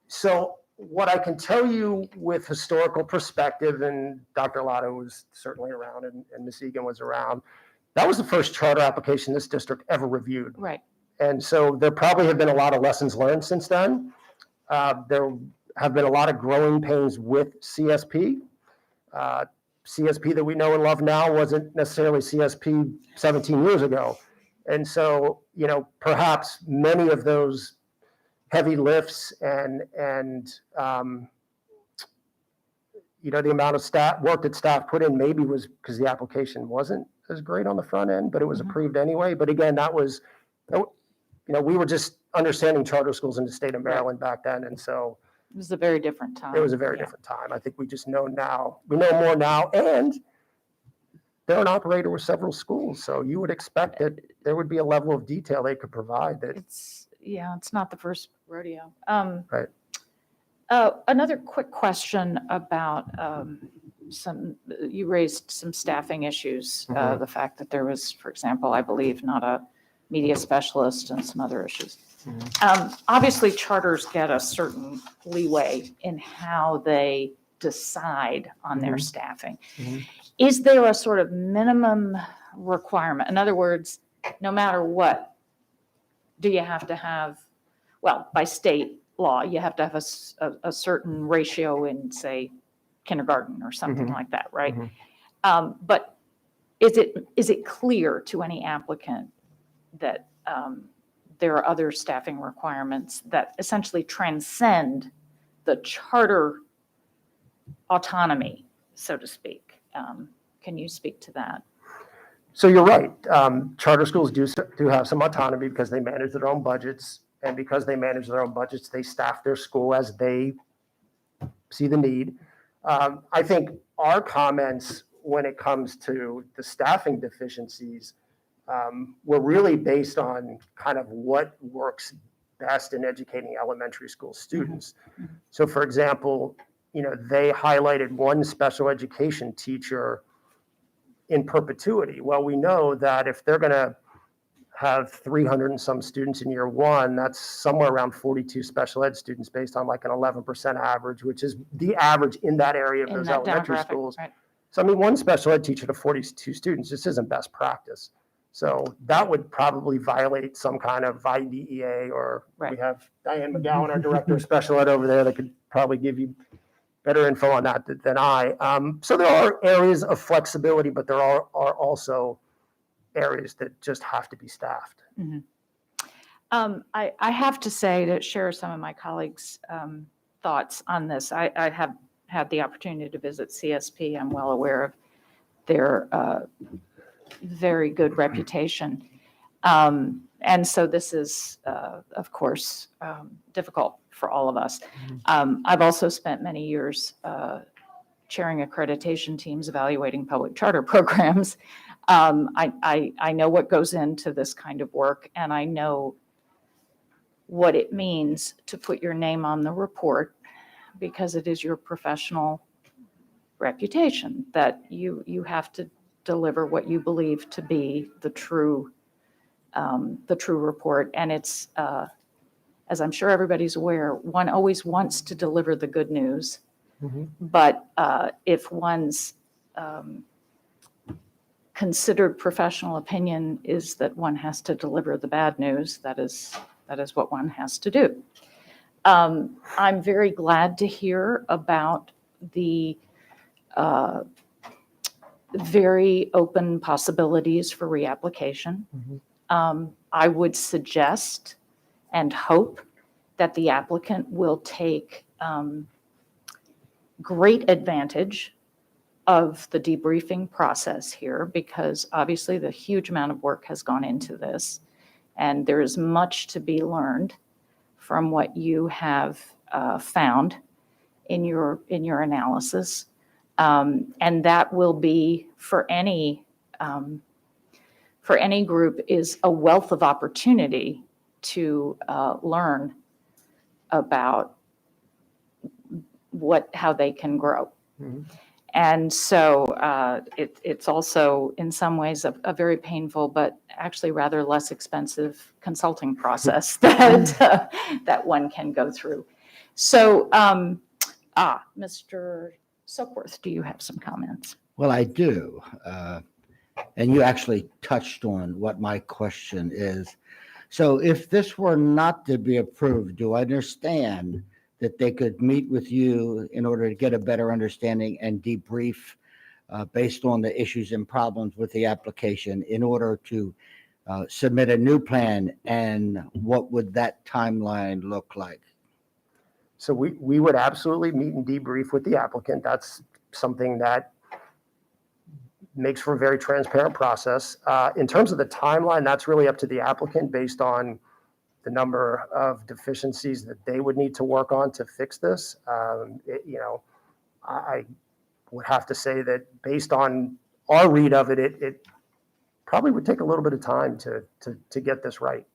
So what I can tell you with historical perspective, and Dr. Lotto was certainly around, and Ms. Egan was around, that was the first charter application this district ever reviewed. Right. And so there probably have been a lot of lessons learned since then. There have been a lot of growing pains with CSP. CSP that we know and love now wasn't necessarily CSP 17 years ago. And so, perhaps many of those heavy lifts and the amount of work that staff put in maybe was because the application wasn't as great on the front end, but it was approved anyway. But again, that was, we were just understanding charter schools in the state of Maryland back then. And so It was a very different time. it was a very different time. I think we just know now, we know more now, and they're an operator with several schools. So you would expect that there would be a level of detail they could provide that. It's not the first rodeo. Right. Another quick question about you raised some staffing issues, the fact that there was, for example, I believe, not a media specialist and some other issues. Obviously, charters get a certain leeway in how they decide on their staffing. Is there a sort of minimum requirement? In other words, no matter what, do you have to have, well, by state law, you have to have a certain ratio in, say, kindergarten or something like that, right? But is it clear to any applicant that there are other staffing requirements that essentially transcend the charter autonomy, so to speak? Can you speak to that? So you're right. Charter schools do have some autonomy because they manage their own budgets. And because they manage their own budgets, they staff their school as they see the need. I think our comments when it comes to the staffing deficiencies were really based on kind of what works best in educating elementary school students. So for example, they highlighted one special education teacher in perpetuity. Well, we know that if they're going to have 300 and some students in year one, that's somewhere around 42 special ed students based on like an 11% average, which is the average in that area of In those that elementary demographic, schools. right. So I mean, one special ed teacher to 42 students, this isn't best practice. So that would probably violate some kind of IDEA, or we have Diane McGowan, our director of special ed over there, that could probably give you better info on that than I. So there are areas of flexibility, but there are also areas that just have to be staffed. I have to say, to share some of my colleagues' thoughts on this, I have had the opportunity to visit CSP. I'm well aware of their very good reputation. And so this is, of course, difficult for all of us. I've also spent many years chairing accreditation teams evaluating public charter programs. I know what goes into this kind of work, and I know what it means to put your name on the report, because it is your professional reputation that you have to deliver what you believe to be the true report. And it's, as I'm sure everybody's aware, one always wants to deliver the good news, but if one's considered professional opinion is that one has to deliver the bad news, that is what one has to do. I'm very glad to hear about the very open possibilities for reapplication. I would suggest and hope that the applicant will take great advantage of the debriefing process here, because obviously the huge amount of work has gone into this, and there is much to be learned from what you have found in your analysis. And that will be, for any group, is a wealth of opportunity to learn about how they can grow. And so it's also in some ways a very painful, but actually rather less expensive consulting process that one can go through. So, Mr. Soakworth, do you have some comments? Well, I do. And you actually touched on what my question is. So if this were not to be approved, do I understand that they could meet with you in order to get a better understanding and debrief based on the issues and problems with the application in order to submit a new plan? And what would that timeline look like? So we would absolutely meet and debrief with the applicant. That's something that makes for a very transparent process. In terms of the timeline, that's really up to the applicant based on the number of deficiencies that they would need to work on to fix this. I would have to say that based on our read of it, it probably would take a little bit of time to get this right.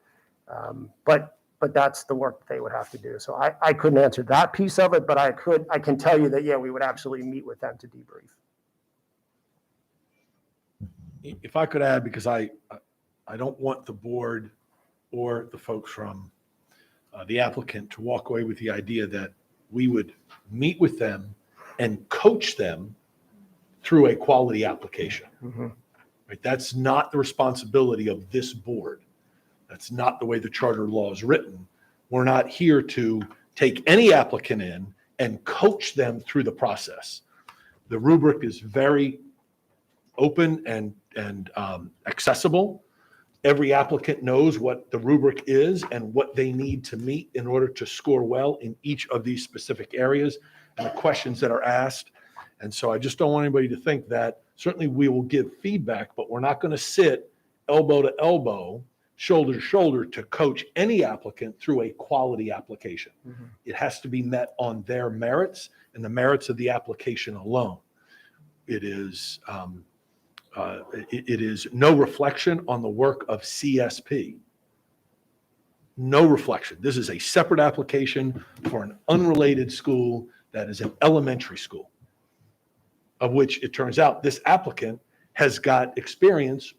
But that's the work they would have to do. So I couldn't answer that piece of it, but I can tell you that, yeah, we would absolutely meet with them to debrief. If I could add, because I don't want the board or the folks from the applicant to walk away with the idea that we would meet with them and coach them through a quality application. Right? That's not the responsibility of this board. That's not the way the charter law is written. We're not here to take any applicant in and coach them through the process. The rubric is very open and accessible. Every applicant knows what the rubric is and what they need to meet in order to score well in each of these specific areas and the questions that are asked. And so I just don't want anybody to think that certainly we will give feedback, but we're not going to sit elbow to elbow, shoulder to shoulder to coach any applicant through a quality application. It has to be met on their merits and the merits of the application alone. It is no reflection on the work of CSP. No reflection. This is a separate application for an unrelated school that is an elementary school, of which it turns out this applicant has got experience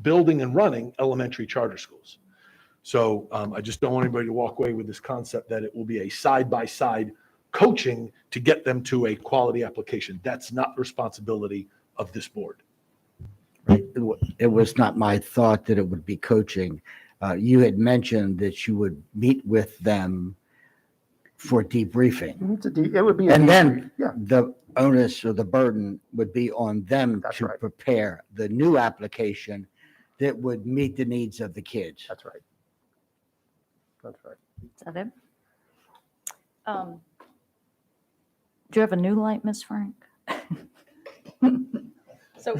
building and running elementary charter schools. So I just don't want anybody to walk away with this concept that it will be a side-by-side coaching to get them to a quality application. That's not the responsibility of this board. Right. It was not my thought that it would be coaching. You had mentioned that you would meet with them for debriefing. It would be. a And debrief, then yeah. the onus or the burden would be on them That's to right. prepare the new application that would meet the needs of the kids. That's right. That's right. Is that it? Do you have a new light, Ms. Frank? So,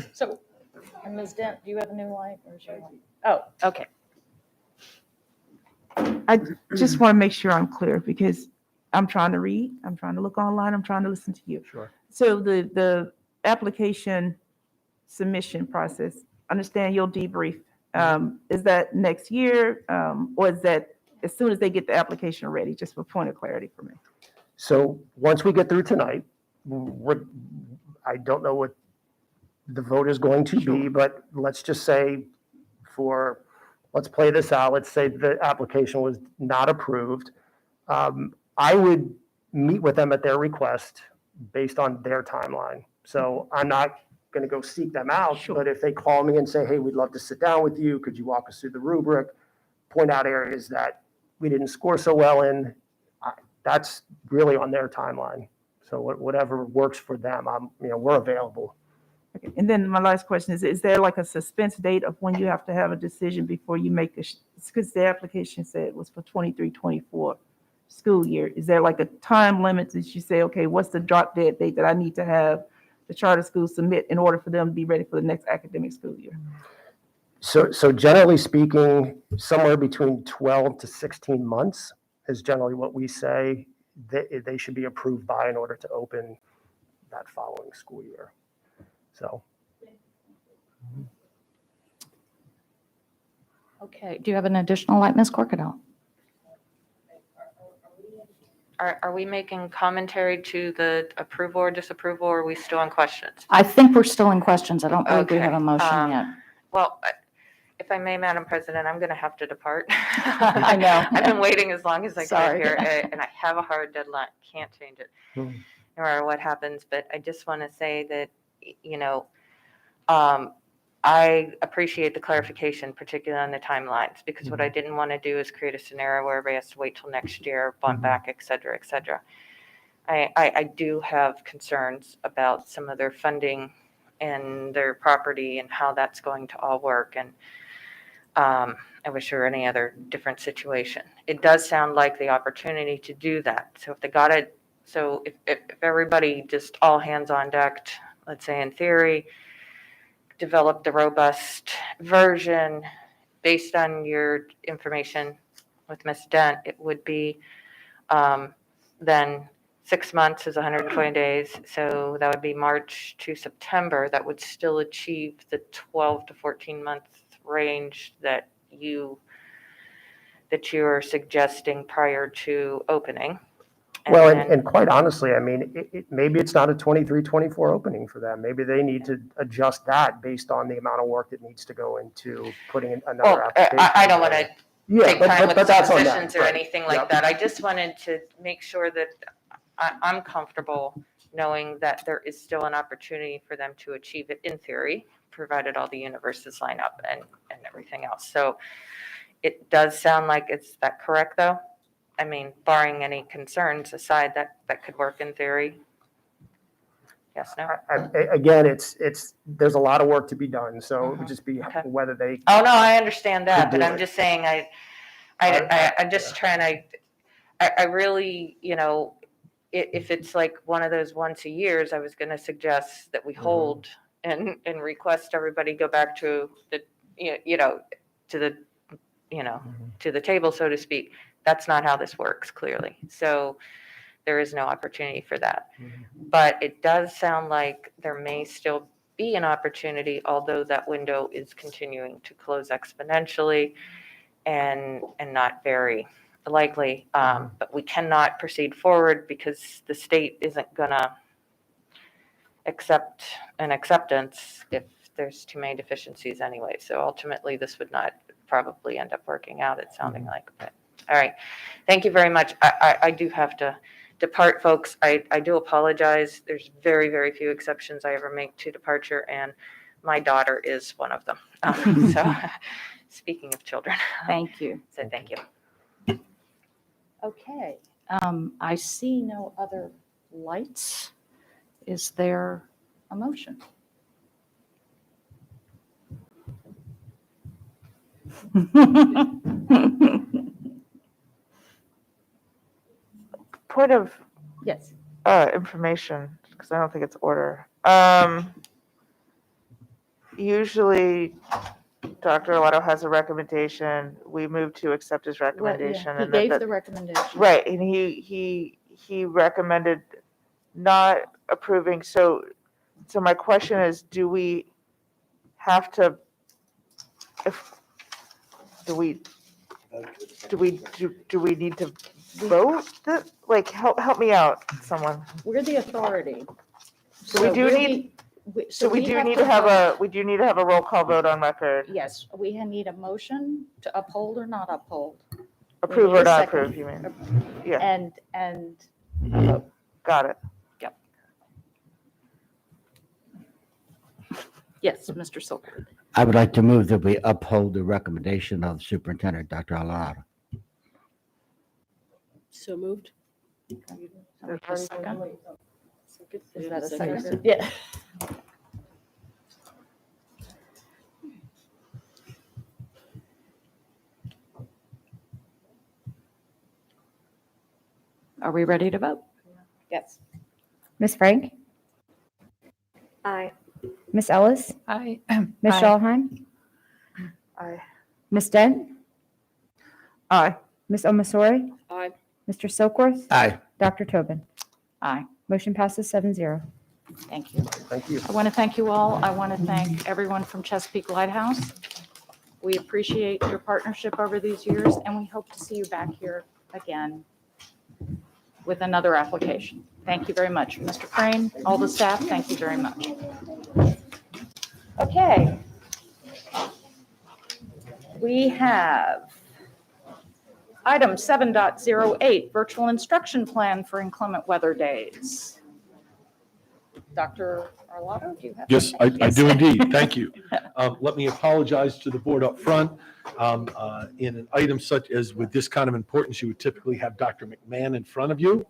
and Ms. Dent, do you have a new light or is your light? Oh, okay. I just want to make sure I'm clear because I'm trying to read, I'm trying to look online, I'm trying to listen to you. Sure. So the application submission process, understand you'll debrief. Is that next year or is that as soon as they get the application ready, just for point of clarity for me? So once we get through tonight, I don't know what the vote is going to be, but let's just say let's play this out. Let's say the application was not approved. I would meet with them at their request based on their timeline. So I'm not going to go seek them out, but if they call me and say, hey, we'd love to sit down with you, could you walk us through the rubric, point out areas that we didn't score so well in, that's really on their timeline. So whatever works for them, we're available. Okay. And then my last question is there like a suspense date of when you have to have a decision before you make because the application said it was for 23-24 school year. Is there like a time limit that you say, okay, what's the drop dead date that I need to have the charter schools submit in order for them to be ready for the next academic school year? So generally speaking, somewhere between 12 to 16 months is generally what we say they should be approved by in order to open that following school year. So. Okay, do you have an additional light, Ms. Corkadell? Are we making commentary to the approval or disapproval, or are we still on questions? I think we're still in questions. I don't believe we have a Okay, motion yet. Well, if I may, Madam President, I'm going to have to depart. I know. I've been waiting as long as I Sorry. could here, and I have a hard deadline. Can't change it, no matter what happens. But I just want to say that, I appreciate the clarification, particularly on the timelines, because what I didn't want to do is create a scenario where everybody has to wait till next year, bump back, et cetera, et cetera. I do have concerns about some of their funding and their property and how that's going to all work. And I wish there were any other different situation. It does sound like the opportunity to do that. So if they got it, so if everybody just all hands on deck, let's say in theory, develop the robust version based on your information with Ms. Dent, it would be then 6 months is 120 days. So that would be March to September. That would still achieve the 12 to 14 month range that you are suggesting prior to opening. Well, then- and quite honestly, I mean, maybe it's not a 23-24 opening for them. Maybe they need to adjust that based on the amount of work that needs to go into putting in another Well, application. I don't want to take time with that's on them, positions or right. anything like Yep. that. I just wanted to make sure that I'm comfortable knowing that there is still an opportunity for them to achieve it in theory, provided all the universes line up and everything else. So it does sound like it's that correct, though? I mean, barring any concerns aside, that could work in theory? Yes, no? Again, there's a lot of work to be done, so it would just be whether they. Oh, no, I understand that, Could but do I'm it. just saying, I'm just trying to, I really, if it's like one of those once a years, I was going to suggest that we hold and request everybody go back to the, to the table, so to speak. That's not how this works, clearly. So there is no opportunity for that. But it does sound like there may still be an opportunity, although that window is continuing to close exponentially and not very likely. But we cannot proceed forward because the state isn't gonna accept an acceptance if there's too many deficiencies anyway. So ultimately, this would not probably end up working out, it's sounding like. But, all right, thank you very much. I do have to depart, folks. I do apologize. There's very, very few exceptions I ever make to departure, and my daughter is one of them. So speaking of children. Thank you. So thank you. Okay. I see no other lights. Is there a motion? Point of Yes. information, because I don't think it's order. Usually Dr. Arlato has a recommendation. We move to accept his recommendation. He and gave that- the recommendation. Right, and he recommended not approving. So my question is, do we have to, do we need to vote? Like, help me out, someone. We're the authority. So we do we're need, the- so we do have need to have vote. we do need to have a roll call vote on record. Yes, we need a motion to uphold or not uphold. Approve We need or a not second. approve, you mean? Yeah. And Got it. Yep. Yes, Mr. Silver. I would like to move that we uphold the recommendation of Superintendent Dr. Alvarado. So moved. A second? Is that a Second. second? Yeah. Are we ready to vote? Yes. Ms. Frank? Aye. Ms. Ellis? Aye. Ms. Aye. Schallheim? Aye. Ms. Dent? Aye. Ms. Omasori? Aye. Mr. Silkworth? Aye. Dr. Tobin? Aye. Motion passes 7-0. Thank you. Thank you. I want to thank you all. I want to thank everyone from Chesapeake Lighthouse. We appreciate your partnership over these years, and we hope to see you back here again with another application. Thank you very much. Mr. Crane, all the staff, thank you very much. Okay. We have item 7.08, virtual instruction plan for inclement weather days. Dr. Arlato, do you have? Yes, I do indeed. Thank you. Let me apologize to the board up front. In an item such as with this kind of importance, you would typically have Dr. McMahon in front of you.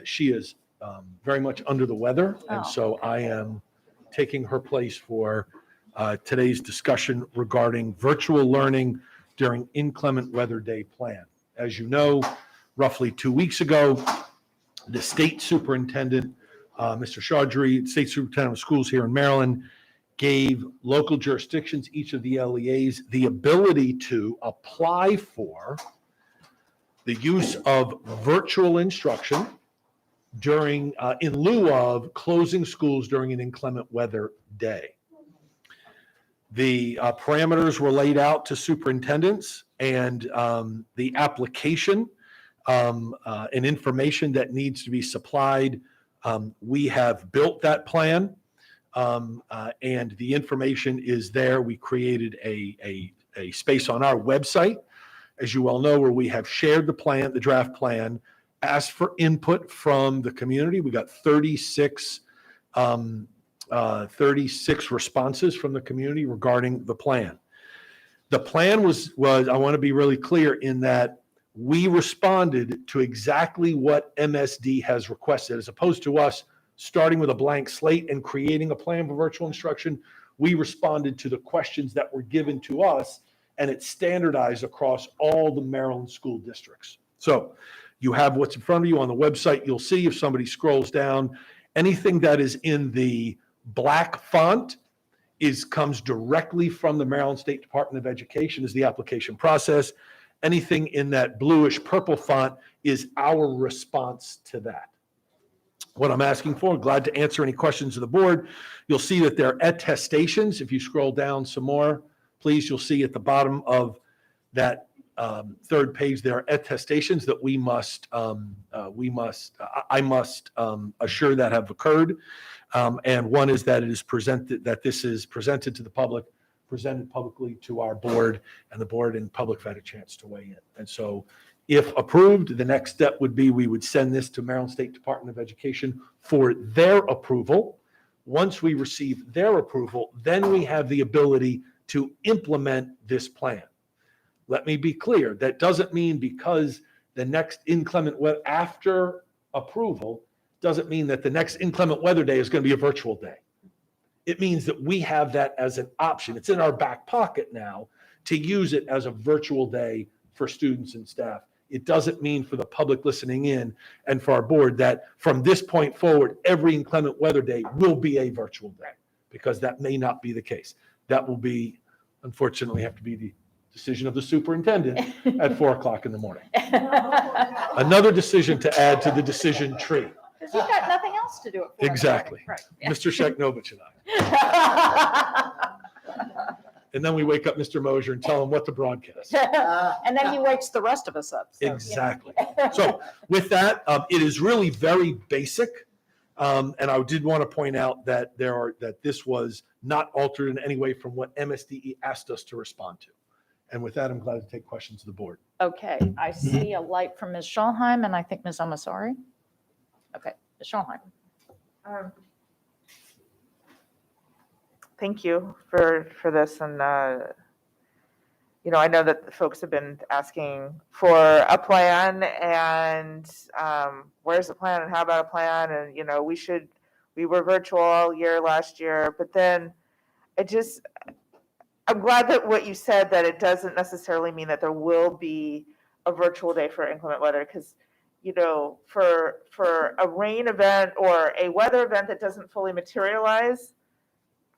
She is very much under the weather, and so I am taking her place for today's discussion regarding virtual learning during inclement weather day plan. As you know, roughly 2 weeks ago, the state superintendent, Mr. Chaudhry, state superintendent of schools here in Maryland, gave local jurisdictions, each of the LEAs, the ability to apply for the use of virtual instruction during, in lieu of closing schools during an inclement weather day. The parameters were laid out to superintendents, and the application and information that needs to be supplied. We have built that plan, and the information is there. We created a space on our website, as you well know, where we have shared the plan, the draft plan, asked for input from the community. We got 36 responses from the community regarding the plan. The plan was I want to be really clear in that we responded to exactly what MSD has requested, as opposed to us starting with a blank slate and creating a plan for virtual instruction. We responded to the questions that were given to us, and it's standardized across all the Maryland school districts. So you have what's in front of you on the website. You'll see, if somebody scrolls down, anything that is in the black font comes directly from the Maryland State Department of Education as the application process. Anything in that bluish purple font is our response to that. What I'm asking for, glad to answer any questions of the board. You'll see that there are attestations. If you scroll down some more, please, you'll see at the bottom of that third page, there are attestations that I must assure that have occurred. And one is that this is presented to the public, presented publicly to our board, and the board and public have had a chance to weigh in. And so if approved, the next step would be we would send this to Maryland State Department of Education for their approval. Once we receive their approval, then we have the ability to implement this plan. Let me be clear. That doesn't mean because the next inclement weather after approval doesn't mean that the next inclement weather day is going to be a virtual day. It means that we have that as an option. It's in our back pocket now to use it as a virtual day for students and staff. It doesn't mean for the public listening in and for our board that from this point forward, every inclement weather day will be a virtual day, because that may not be the case. That will be, unfortunately, have to be the decision of the superintendent at 4:00 in the morning. Another decision to add to the decision tree. Because you've got nothing else to do. Exactly. Right. Mr. Sheknovich and I. And then we wake up Mr. Mosier and tell him what to broadcast. And then he wakes the rest of us up. So, Exactly. So with that, it is really very basic. And I did want to point out that that this was not altered in any way from what MSDE asked us to respond to. And with that, I'm glad to take questions to the board. Okay, I see a light from Ms. Schulheim and I think Ms. Omasari. Okay, Ms. Schulheim. Thank you for this. And, I know that the folks have been asking for a plan, and where's the plan and how about a plan? And, we were virtual all year last year, but then I'm glad that what you said, that it doesn't necessarily mean that there will be a virtual day for inclement weather, because for a rain event or a weather event that doesn't fully materialize,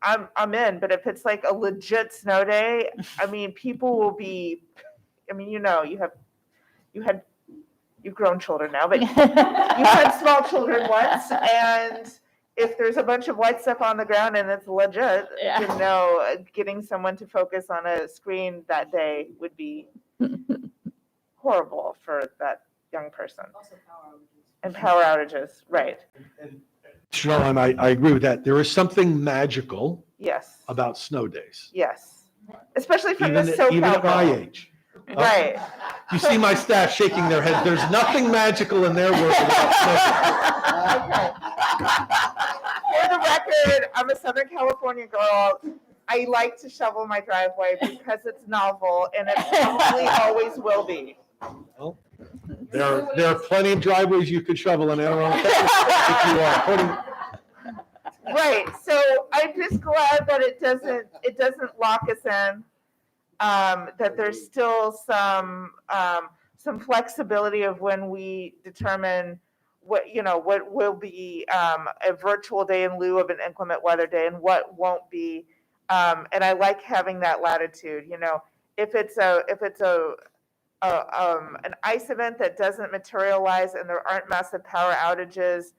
I'm in. But if it's like a legit snow day, I mean, people will be, you've grown children now, but you had small children once, and if there's a bunch of white stuff on the ground and it's legit, getting someone to focus on a screen that day would be horrible for that young person. Also power outages. And power outages, right. Shalom, I agree with that. There is something magical Yes. about snow days. Yes. Especially from Even the SoCal. even at my age. Right. You see my staff shaking their heads. There's nothing magical in their work about snow days. Okay. For the record, I'm a Southern California girl. I like to shovel my driveway because it's novel, and it probably always will be. Well, there are plenty of driveways you could shovel in Anne Arundel if you are putting. Right. So I'm just glad that it doesn't lock us in. That there's still some flexibility of when we determine what will be a virtual day in lieu of an inclement weather day and what won't be. And I like having that latitude. If it's an ice event that doesn't materialize and there aren't massive power outages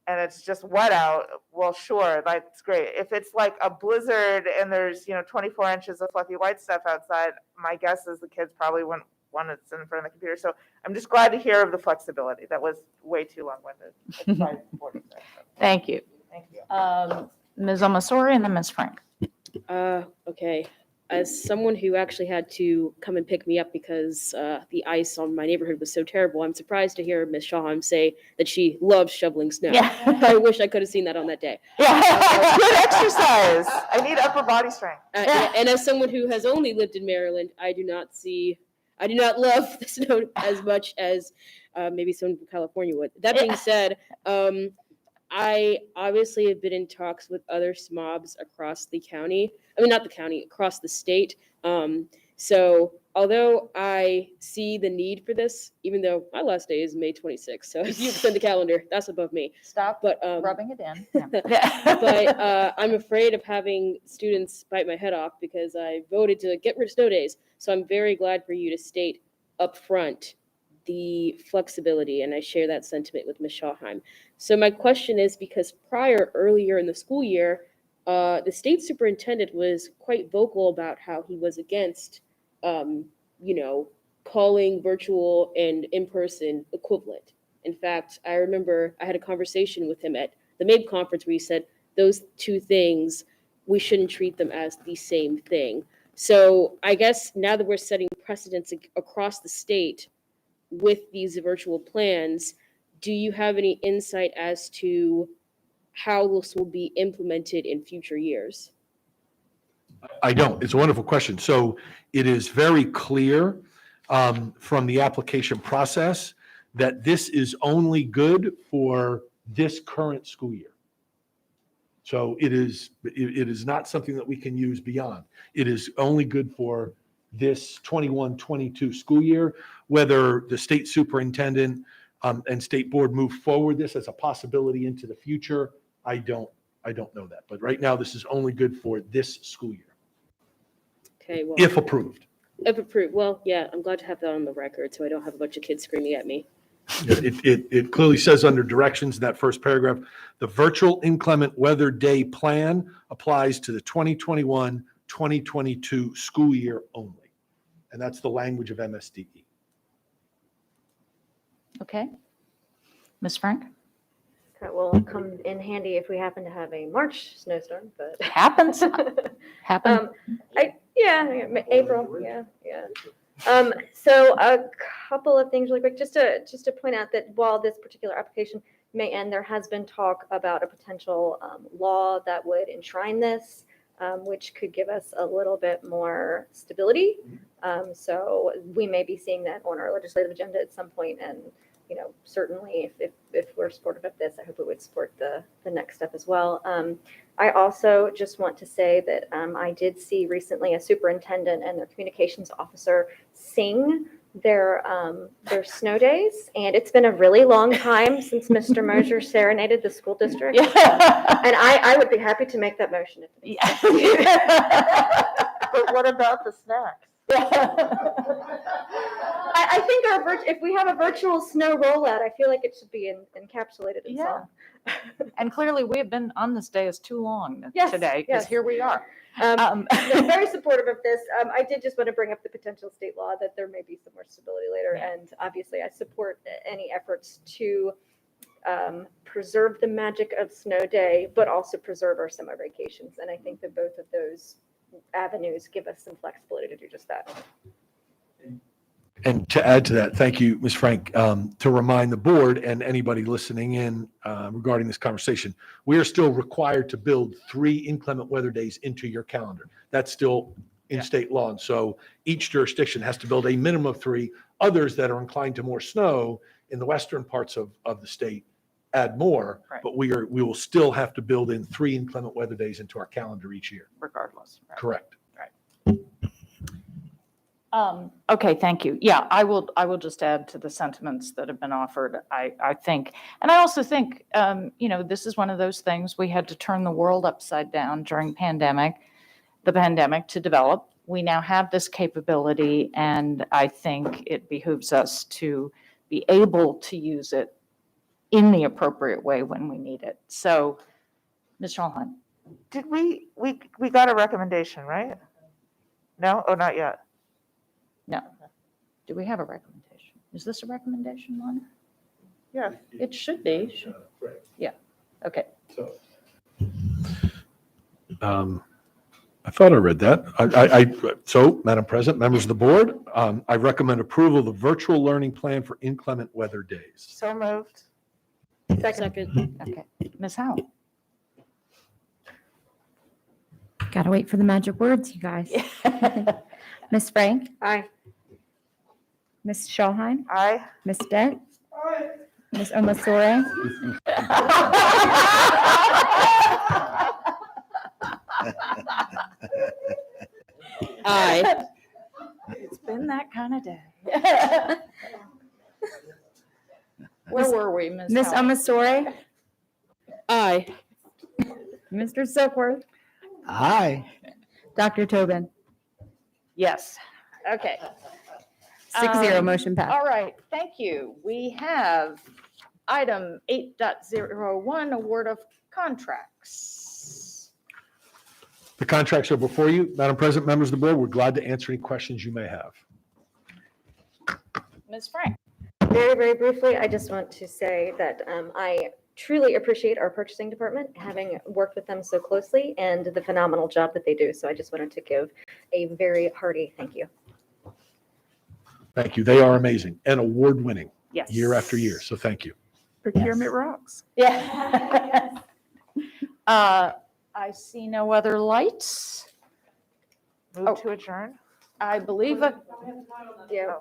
and it's just wet out, well, sure, that's great. If it's like a blizzard and there's 24 inches of fluffy white stuff outside, my guess is the kids probably wouldn't want to sit in front of the computer. So I'm just glad to hear of the flexibility. That was way too long-winded. Thank you. Thank you. Ms. Omasori and then Ms. Frank. Okay. As someone who actually had to come and pick me up because the ice on my neighborhood was so terrible, I'm surprised to hear Ms. Shaham say that she loves shoveling snow. Yeah. I wish I could have seen that on that day. Yeah. Good exercise. I need upper body strength. And as someone who has only lived in Maryland, I do not love the snow as much as maybe someone from California would. That being said, I obviously have been in talks with other SMOBs across the county. I mean, not the county, across the state. So although I see the need for this, even though my last day is May 26th, so if you extend the calendar, that's above me. Stop rubbing it in. But I'm afraid of having students bite my head off because I voted to get rid of snow days. So I'm very glad for you to state up front the flexibility, and I share that sentiment with Ms. Schauheim. So my question is, because earlier in the school year, the state superintendent was quite vocal about how he was against, calling virtual and in-person equivalent. In fact, I remember I had a conversation with him at the MABE conference where he said those two things, we shouldn't treat them as the same thing. So I guess now that we're setting precedents across the state with these virtual plans, do you have any insight as to how this will be implemented in future years? I don't. It's a wonderful question. So it is very clear from the application process, that this is only good for this current school year. So it is not something that we can use beyond. It is only good for this 21-22 school year. Whether the state superintendent and state board move forward this as a possibility into the future, I don't know that. But right now, this is only good for this school year, Okay, well, if approved. if approved, well, yeah, I'm glad to have that on the record so I don't have a bunch of kids screaming at me. It clearly says under directions in that first paragraph, the virtual inclement weather day plan applies to the 2021-2022 school year only. And that's the language of MSDE. Okay. Ms. Frank? That will come in handy if we happen to have a March snowstorm, but. Happens. Happen. April, yeah. So a couple of things really quick, just to point out that while this particular application may end, there has been talk about a potential law that would enshrine this, which could give us a little bit more stability. So we may be seeing that on our legislative agenda at some point, and certainly if we're supportive of this, I hope it would support the next step as well. I also just want to say that I did see recently a superintendent and their communications officer sing their snow days, and it's been a really long time since Mr. Mosier serenaded the school district. And I would be happy to make that motion. But what about the snacks? I think if we have a virtual snow rollout, I feel like it should be encapsulated in song. And clearly we have been on this day as too long Yes, today, because yes. here we are. I'm very supportive of this. I did just want to bring up the potential state law that there may be some more stability later. And obviously I support any efforts to preserve the magic of snow day, but also preserve our summer vacations. And I think that both of those avenues give us some flexibility to do just that. And to add to that, thank you, Ms. Frank, to remind the board and anybody listening in regarding this conversation, we are still required to build 3 inclement weather days into your calendar. That's still in state law. And so each jurisdiction has to build a minimum of 3. Others that are inclined to more snow in the western parts of the state add more, but we will still have to build in 3 inclement weather days into our calendar each year. Regardless. Right. Correct. Okay, thank you. Yeah, I will just add to the sentiments that have been offered. I think, and I also think, this is one of those things we had to turn the world upside down during the pandemic to develop. We now have this capability, and I think it behooves us to be able to use it in the appropriate way when we need it. So, Ms. Schallheim. Did we got a recommendation, right? No? Oh, not yet. No. Do we have a recommendation? Is this a recommendation, Lana? Yeah. It should be. Yeah. Okay. I thought I read that. So, Madam President, members of the board, I recommend approval of the virtual learning plan for inclement weather days. So moved. Second. Okay. Ms. Howe? Gotta wait for the magic words, you guys. Ms. Frank? Aye. Ms. Schallheim? Aye. Ms. Dent? Ms. Omasore? Aye. It's been that kind of day. Where were we, Ms. Ms. Howe? Omasore? Aye. Mr. Silkworth? Aye. Dr. Tobin? Yes. Okay. 6-0, motion passed. All right, thank you. We have item 8.01, award of contracts. The contracts are before you. Madam President, members of the board, we're glad to answer any questions you may have. Ms. Frank? Very, very briefly, I just want to say that I truly appreciate our purchasing department, having worked with them so closely, and the phenomenal job that they do. So I just wanted to give a very hearty thank you. Thank you. They are amazing and award-winning Yes. year after year. So thank you. Procurement rocks. Yeah. I see no other lights. Move to adjourn. I believe, Yeah.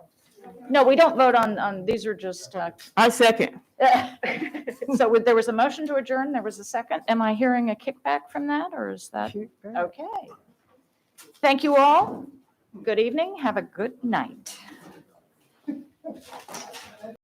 No, we don't vote on, these are just, I second. so there was a motion to adjourn, there was a second. Am I hearing a kickback from that, or is that? Okay. Thank you all. Good evening. Have a good night.